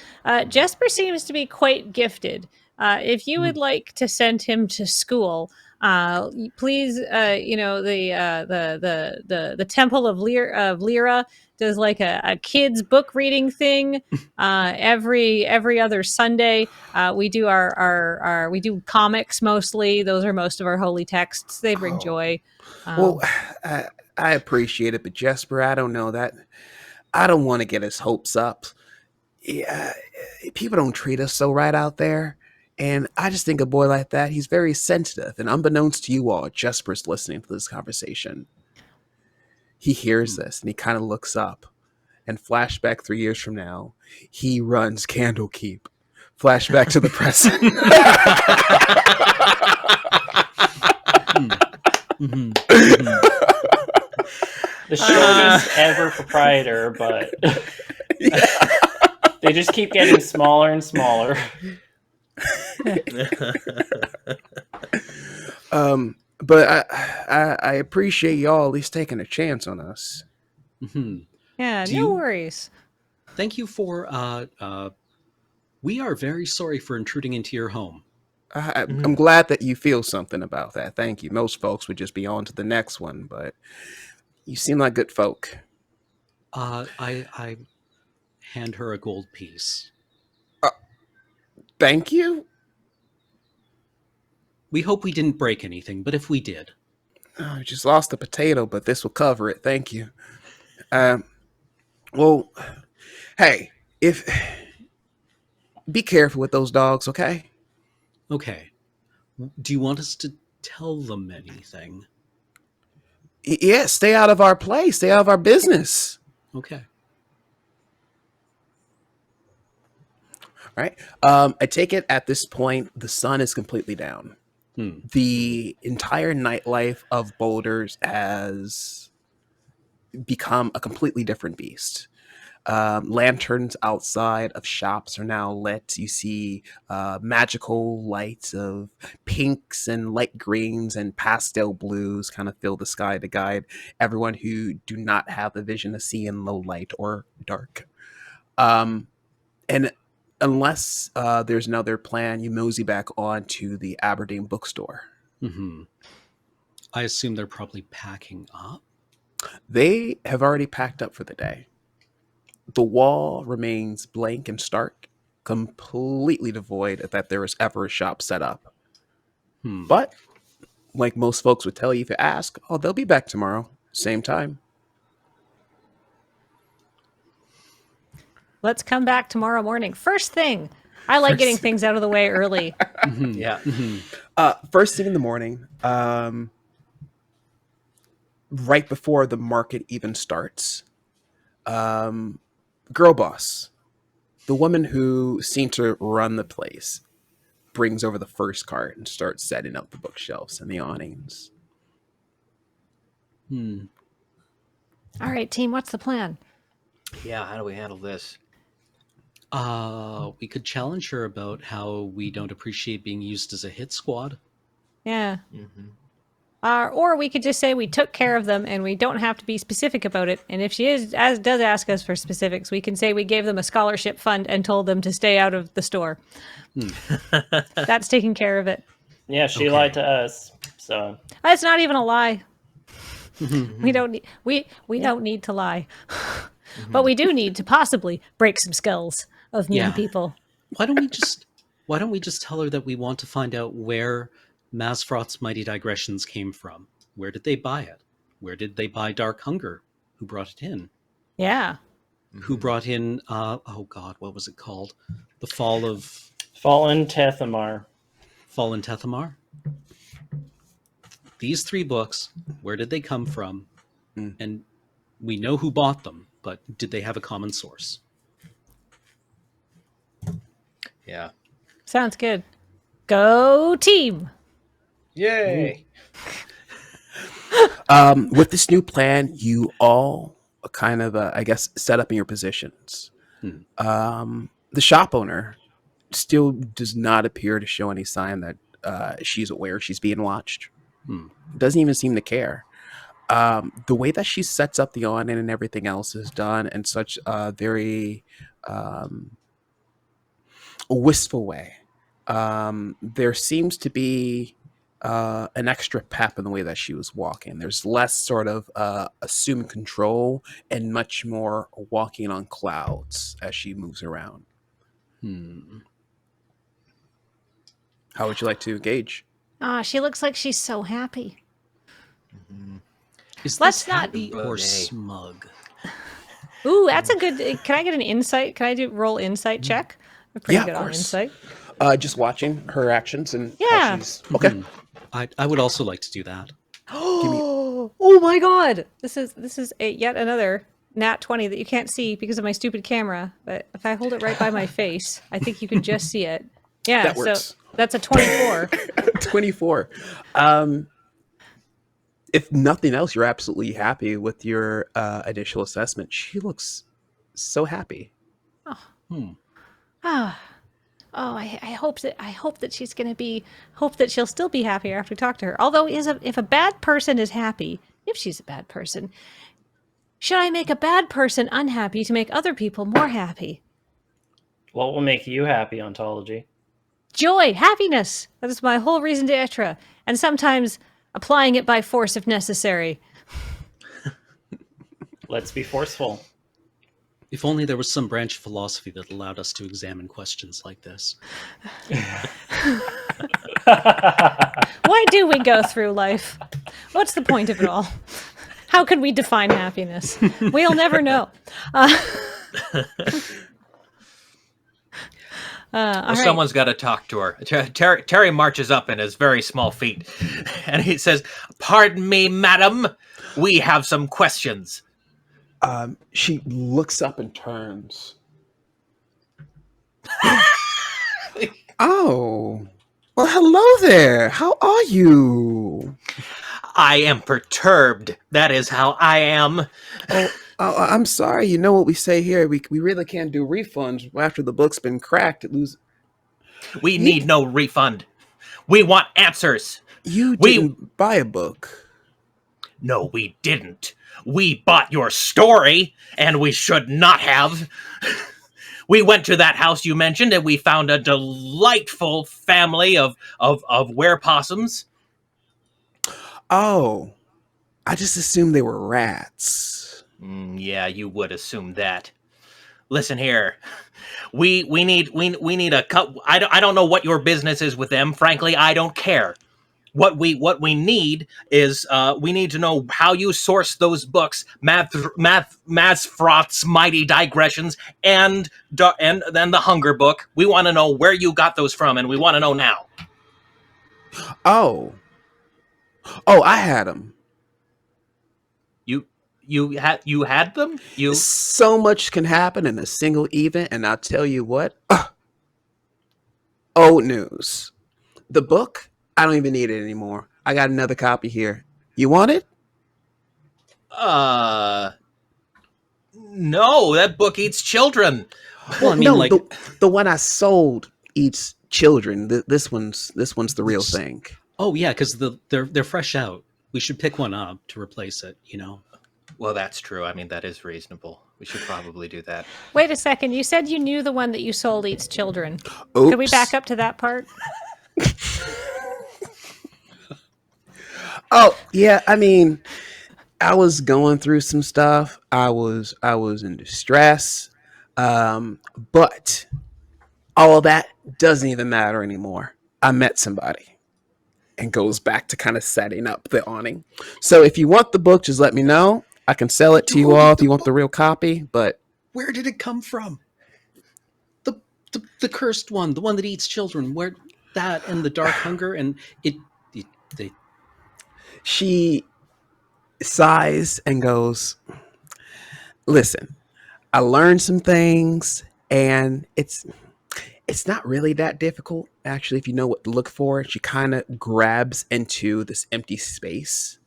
Jesper seems to be quite gifted. If you would like to send him to school, please, the Temple of Lyra does like a kids book reading thing every other Sunday. We do our we do comics mostly. Those are most of our holy texts. They bring oh joy. well. I, I appreciate it, but Jesper, I don't know that. I don't want to get his hopes up. Yeah, people don't treat us so right out there. And I just think a boy like that, he's very sensitive. And unbeknownst to you all, Jesper's listening to this conversation. He hears this and he kind of looks up. And flashback 3 years from now, he runs Candlekeep. Flashback to the present. Mhm. Mhm. The shortest ever proprietor, but they just keep getting smaller and smaller. But I appreciate y'all at least taking a chance on us. Mhm. Yeah, Do no you- worries. Thank you for. We are very sorry for intruding into your home. I'm glad that you feel something about that. Thank you. Most folks would just be on to the next one, but you seem like good folk. I hand her a gold piece. Thank you. We hope we didn't break anything, but if we did, Oh, I just lost a potato, but this will cover it. Thank you. Um, well, hey, if be careful with those dogs, okay? okay. Do you want us to tell them anything? Yeah, stay out of our place. Stay out of our business. Okay. All right. I take it at this point the sun is completely down. The entire nightlife of Boulders has become a completely different beast. Lanterns outside of shops are now lit. You see magical lights of pinks and light greens and pastel blues kind of fill the sky to guide everyone who do not have the vision to see in low light or dark. And unless there's another plan, you mosey back on to the Aberdeen bookstore. Mm-hmm. I assume they're probably packing up. They have already packed up for the day. The wall remains blank and stark, completely devoid that there was ever a shop set up. But, like most folks would tell you if you ask, oh, they'll be back tomorrow, same time. Let's come back tomorrow morning. First thing. I like getting things out of the way early. Mm-hmm. Yeah. Mm-hmm. First thing in the morning, right before the market even starts, um, girl boss, the woman who seemed to run the place, brings over the first cart and starts setting up the bookshelves and the awnings. Hmm. All right, team, what's the plan? Yeah, how do we handle this? We could challenge her about how we don't appreciate being used as a hit squad. Yeah. Mm-hmm. Or we could just say we took care of them and we don't have to be specific about it. And if she does ask us for specifics, we can say we gave them a scholarship fund and told them to stay out of the store. That's taking care of it. Yeah, she Okay. lied to us. So That's not even a lie. We don't need we don't need to lie. But we do need to possibly break some skulls of mean Yeah. people. Why don't we just tell her that we want to find out where Mazfroth's Mighty Digressions came from? Where did they buy it? Where did they buy Dark Hunger? Who brought it in? Yeah. Who brought in oh god, what was it called? The Fall of Fallen Tethamar. Fallen Tethamar? These 3 books, where did they come from? Mm. And we know who bought them, but did they have a common source? Yeah. Sounds good. Go team. Yay! With this new plan, you all kind of, I guess, set up in your positions. The shop owner still does not appear to show any sign that she's aware she's being watched. Doesn't even seem to care. The way that she sets up the awning and everything else is done in such a very wistful way. There seems to be an extra pep in the way that she was walking. There's less sort of assumed control and much more walking on clouds as she moves around. How would you like to engage? She looks like she's so happy. Is Let's this not- happy or Okay. smug? Ooh, that's a good. Can I get an insight? Can I roll insight check? I'm pretty Yeah, good of on course. insight. Just watching her actions and Yeah. how she's okay. I would also like to do that. Oh my god! This is yet another nat 20 that you can't see because of my stupid camera. But if I hold it right by my face, I think you can just see it. Yeah, That works. so that's a 24. 24. If nothing else, you're absolutely happy with your initial assessment. She looks so happy. Oh, I hope that she's gonna be hope that she'll still be happy after we talk to her. Although if a bad person is happy, if she's a bad person, should I make a bad person unhappy to make other people more happy? What will make you happy, Ontology? Joy, happiness. That is my whole reason d'etre. And sometimes applying it by force if necessary. Let's be forceful. If only there was some branch of philosophy that allowed us to examine questions like this. Why do we go through life? What's the point of it all? How can we define happiness? We'll never know. All right. Someone's got to talk to her. Terry marches up in his very small feet, and he says, "Pardon me, madam. We have some questions." She looks up and turns. Oh, well, hello there. How are you? I am perturbed. That is how I am. I'm sorry. You know what we say here. We really can't do refunds after the book's been cracked. We need no refund. We want answers. You didn't buy a book. No, we didn't. We bought your story, and we should not have. We went to that house you mentioned, and we found a delightful family of werepossums. Oh, I just assumed they were rats. Yeah, you would assume that. Listen here. We need a cut. I don't know what your business is with them. Frankly, I don't care. What we need is we need to know how you source those books, Mazfroth's Mighty Digressions, and then the Hunger book. We want to know where you got those from, and we want to know now. Oh, oh, I had them. You you had them? You So much can happen in a single event, and I'll tell you what. Old news. The book, I don't even need it anymore. I got another copy here. You want it? uh no, that book eats children. Well, Well, I mean, no, like, the one I sold eats children. This one's the real thing. oh yeah, because they're fresh out. We should pick one up to replace it. You know. Well, that's true. I mean, that is reasonable. We should probably do that. Wait a second. You said you knew the one that you sold eats children. Oops. Could we back up to that part? Oh yeah, I mean, I was going through some stuff. I was in distress, but all of that doesn't even matter anymore. I met somebody, and goes back to kind of setting up the awning. So if you want the book, just let me know. I can sell it to you all if you want the real copy. But Where did it come from? The cursed one, the one that eats children. Where that and the dark hunger and it they she sighs and goes, "Listen, I learned some things, and it's not really that difficult actually if you know what to look for." She kind of grabs into this empty space,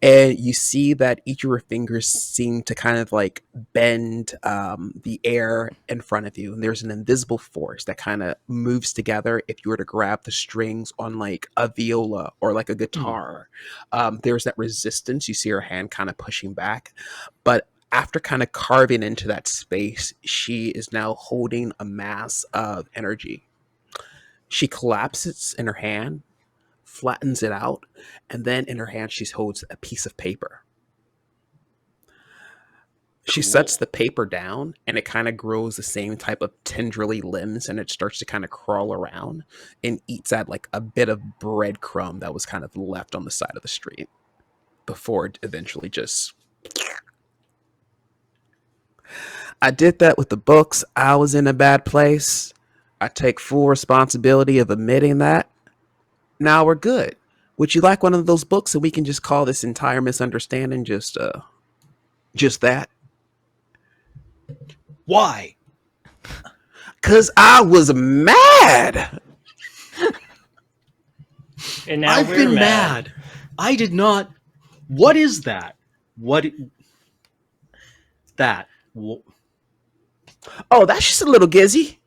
and you see that each of her fingers seem to kind of like bend the air in front of you, and there's an invisible force that kind of moves together if you were to grab the strings on like a viola or like a guitar. There's that resistance. You see her hand kind of pushing back, but after kind of carving into that space, she is now holding a mass of energy. She collapses in her hand, flattens it out, and then in her hand she holds a piece of paper. She sets cool. the paper down, and it kind of grows the same type of tendrily limbs, and it starts to kind of crawl around and eats at like a bit of breadcrumb that was kind of left on the side of the street before it eventually just. I did that with the books. I was in a bad place. I take full responsibility of admitting that. Now we're good. Would you like one of those books, and we can just call this entire misunderstanding just that? Why? Cause I was mad. And now I've we're been mad. mad. I did not. What is that? What that? Oh, that's just a little gizzy.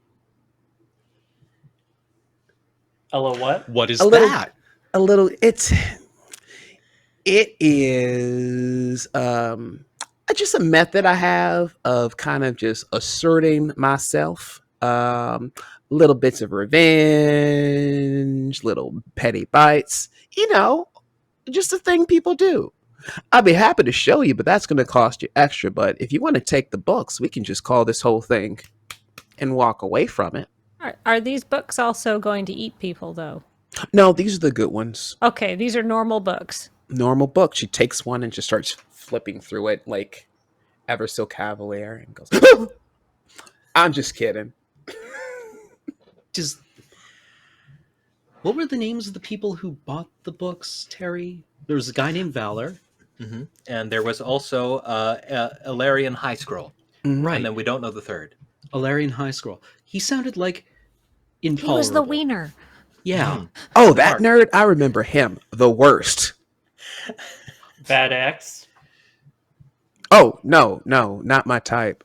Ella, what? What is A little, that? a little. It is just a method I have of kind of just asserting myself. Little bits of revenge, little petty bites. You know, just a thing people do. I'd be happy to show you, but that's going to cost you extra. But if you want to take the books, we can just call this whole thing and walk away from it. Are these books also going to eat people, though? No, these are the good ones. Okay, these are normal books. Normal book. She takes one and just starts flipping through it like ever so cavalier and goes, I'm just kidding. Does what were the names of the people who bought the books, Terry? There was a guy named Valor. And there was also Ilarian High Scroll. Mhm. Right. And then we don't know the third. Alarian High Scroll. He sounded like He intolerable. was the wiener. Yeah. Oh, that nerd. I remember him. The worst. Bad X. Oh, no, not my type.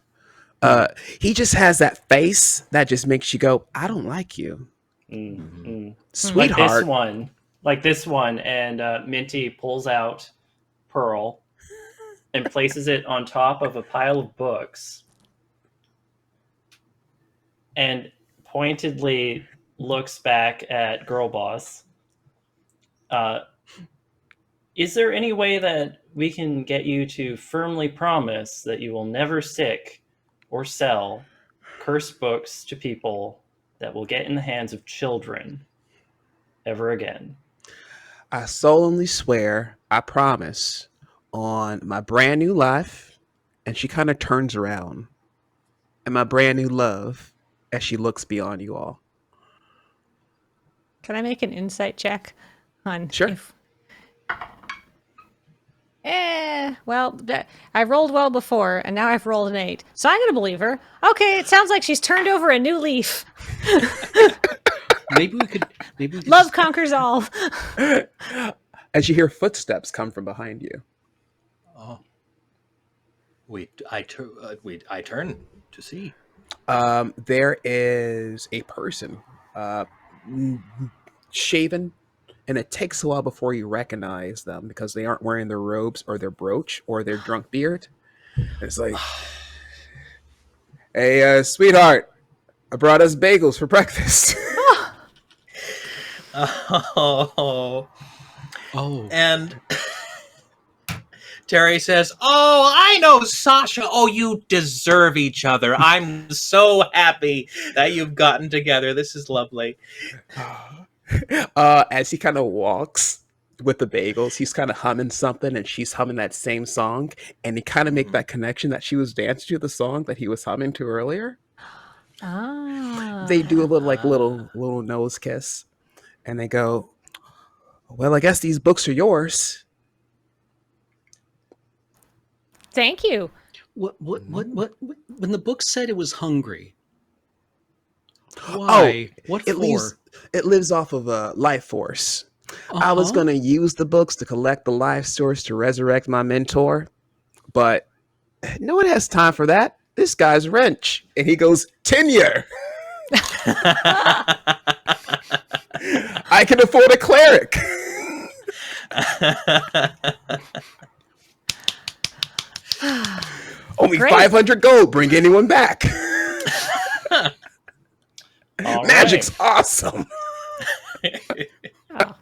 He just has that face that just makes you go, I don't like you. Like Sweetheart. this one, and Minty pulls out Pearl and places it on top of a pile of books and pointedly looks back at Girl Boss. Is there any way that we can get you to firmly promise that you will never stick or sell cursed books to people that will get in the hands of children ever again? I solemnly swear, I promise, on my brand new life. And she kind of turns around, and my brand new love, as she looks beyond you all. Can I make an insight check on Sure. if... well, I rolled well before, and now I've rolled an 8. So I'm going to believe her. Okay, it sounds like she's turned over a new leaf. Maybe we could Love just- conquers all. As you hear footsteps come from behind you. Oh. I turn to see. There is a person, shaven, and it takes a while before you recognize them because they aren't wearing their robes or their brooch or their drunk beard. And it's like, hey, sweetheart, I brought us bagels for breakfast. Oh. Oh, And Terry says, "Oh, I know Sasha. Oh, you deserve each other. I'm so happy that you've gotten together. This is lovely." As he kind of walks with the bagels, he's kind of humming something, and she's humming that same song, and they kind of make that connection that she was dancing to the song that he was humming to earlier. Ah. They do a little nose kiss, and they go, "Well, I guess these books are yours." Thank you. what? When the book said it was hungry, why? What It for? lives off of a life force. I was gonna use the books to collect the life source to resurrect my mentor, but no one has time for that. This guy's wrench, and he goes, "Tenure. I can afford a cleric." Only Great. 500 gold. Bring anyone back. All Magic's right. awesome. Oh.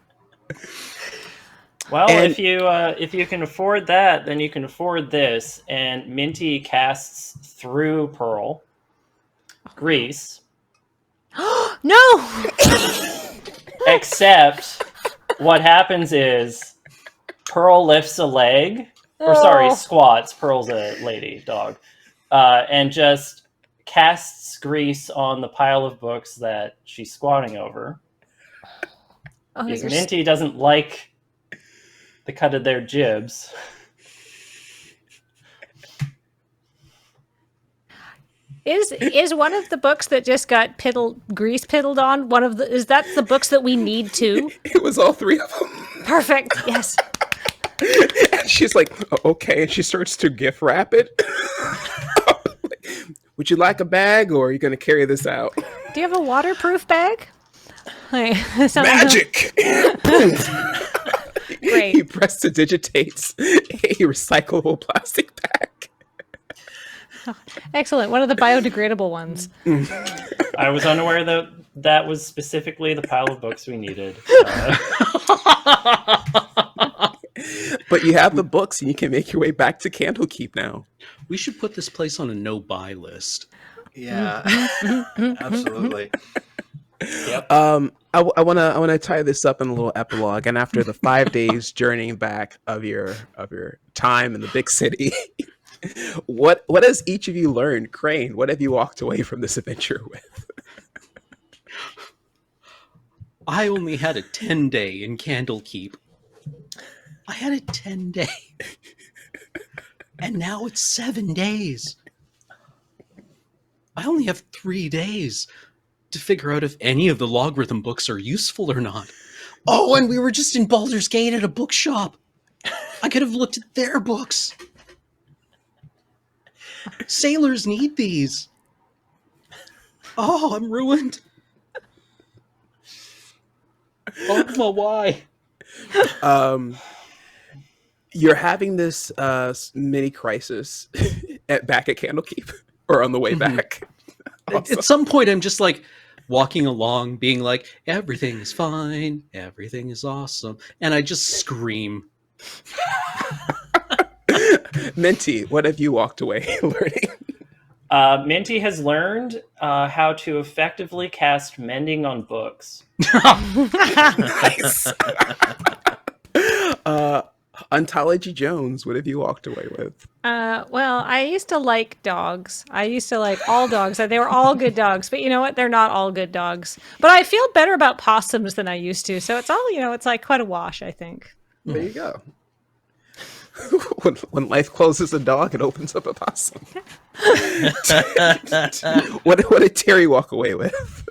Well, And- if you can afford that, then you can afford this. And Minty casts through Pearl grease, No! except what happens is Pearl lifts a leg, or sorry, Oh. squats. Pearl's a lady dog, and just casts grease on the pile of books that she's squatting over. Oh, Because you're Minty doesn't like the cut of their jibs. Is one of the books that just got grease piddled on one of the? Is that the books that we need too? It was all three of them. Perfect. Yes. And she's like, "Okay," and she starts to gift wrap it. Would you like a bag, or are you going to carry this out? Do you have a waterproof bag? Hey, that sounds like Magic! Great. He prestidigitates a recyclable plastic bag. excellent. One of the biodegradable ones. I was unaware that that was specifically the pile of books we needed. But you have the books, and you can make your way back to Candlekeep now. We should put this place on a no-buy list. Yeah, absolutely. Yep. I want to tie this up in a little epilogue. And after the 5 days journeying back of your time in the big city, what has each of you learned? Crane, what have you walked away from this adventure with? I only had a 10-day in Candlekeep. I had a 10-day. And now it's 7 days. I only have 3 days to figure out if any of the logarithm books are useful or not. Oh, and we were just in Baldur's Gate at a bookshop. I could have looked at their books. Sailors need these. Oh, I'm ruined. Oh, why? You're having this mini crisis back at Candlekeep, or on the way back. At some point, I'm just like walking along, being like, everything is fine, everything is awesome. And I just scream. Minty, what have you walked away learning? Minty has learned how to effectively cast mending on books. Nice. Ontology Jones, what have you walked away with? Well, I used to like dogs. I used to like all dogs. They were all good dogs, but you know what? They're not all good dogs. But I feel better about possums than I used to. So it's all, it's like quite a wash, I think. There you go. When life closes a dog, it opens up a possum. What did Terry walk away with?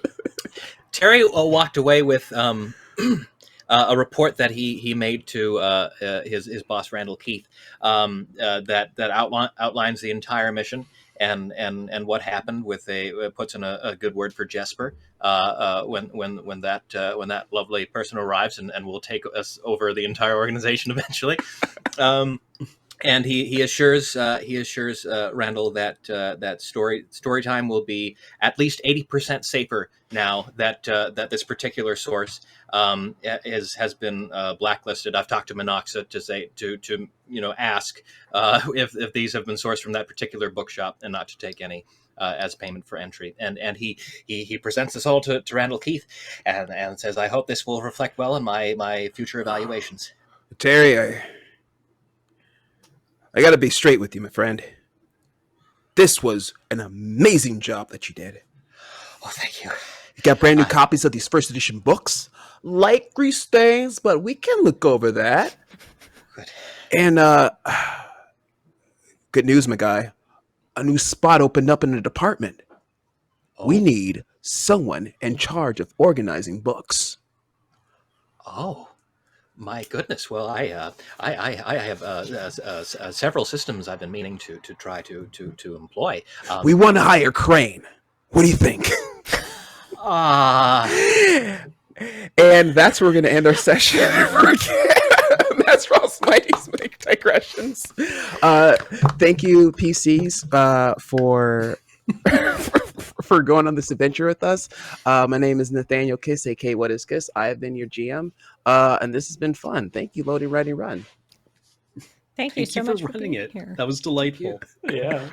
Terry walked away with a report that he made to his boss Randall Keith that outlines the entire mission and what happened with puts in a good word for Jesper when that lovely person arrives and will take us over the entire organization eventually. And he assures Randall that that story time will be at least 80% safer now that this particular source has been blacklisted. I've talked to Monoxa to say to ask if these have been sourced from that particular bookshop and not to take any as payment for entry. And he presents this all to Randall Keith and says, I hope this will reflect well in my future evaluations. Terry, I gotta be straight with you, my friend. This was an amazing job that you did. Oh, thank you. You got brand new copies of these first edition books. Light grease stains, but we can look over that. Good. And good news, my guy. A new spot opened up in the department. Oh. We need someone in charge of organizing books. Oh, my goodness. Well, I have several systems I've been meaning to try to employ. We want to hire Crane. What do you think? And that's where we're going to end our session. Mazfroth's Mighty Digressions. Thank you, PCs, for going on this adventure with us. My name is Nathaniel Kiss, aka What Is Kiss. I have been your GM, and this has been fun. Thank you, LoadingReadyRun. Thank you so much for running being it. here. That was delightful. Yeah.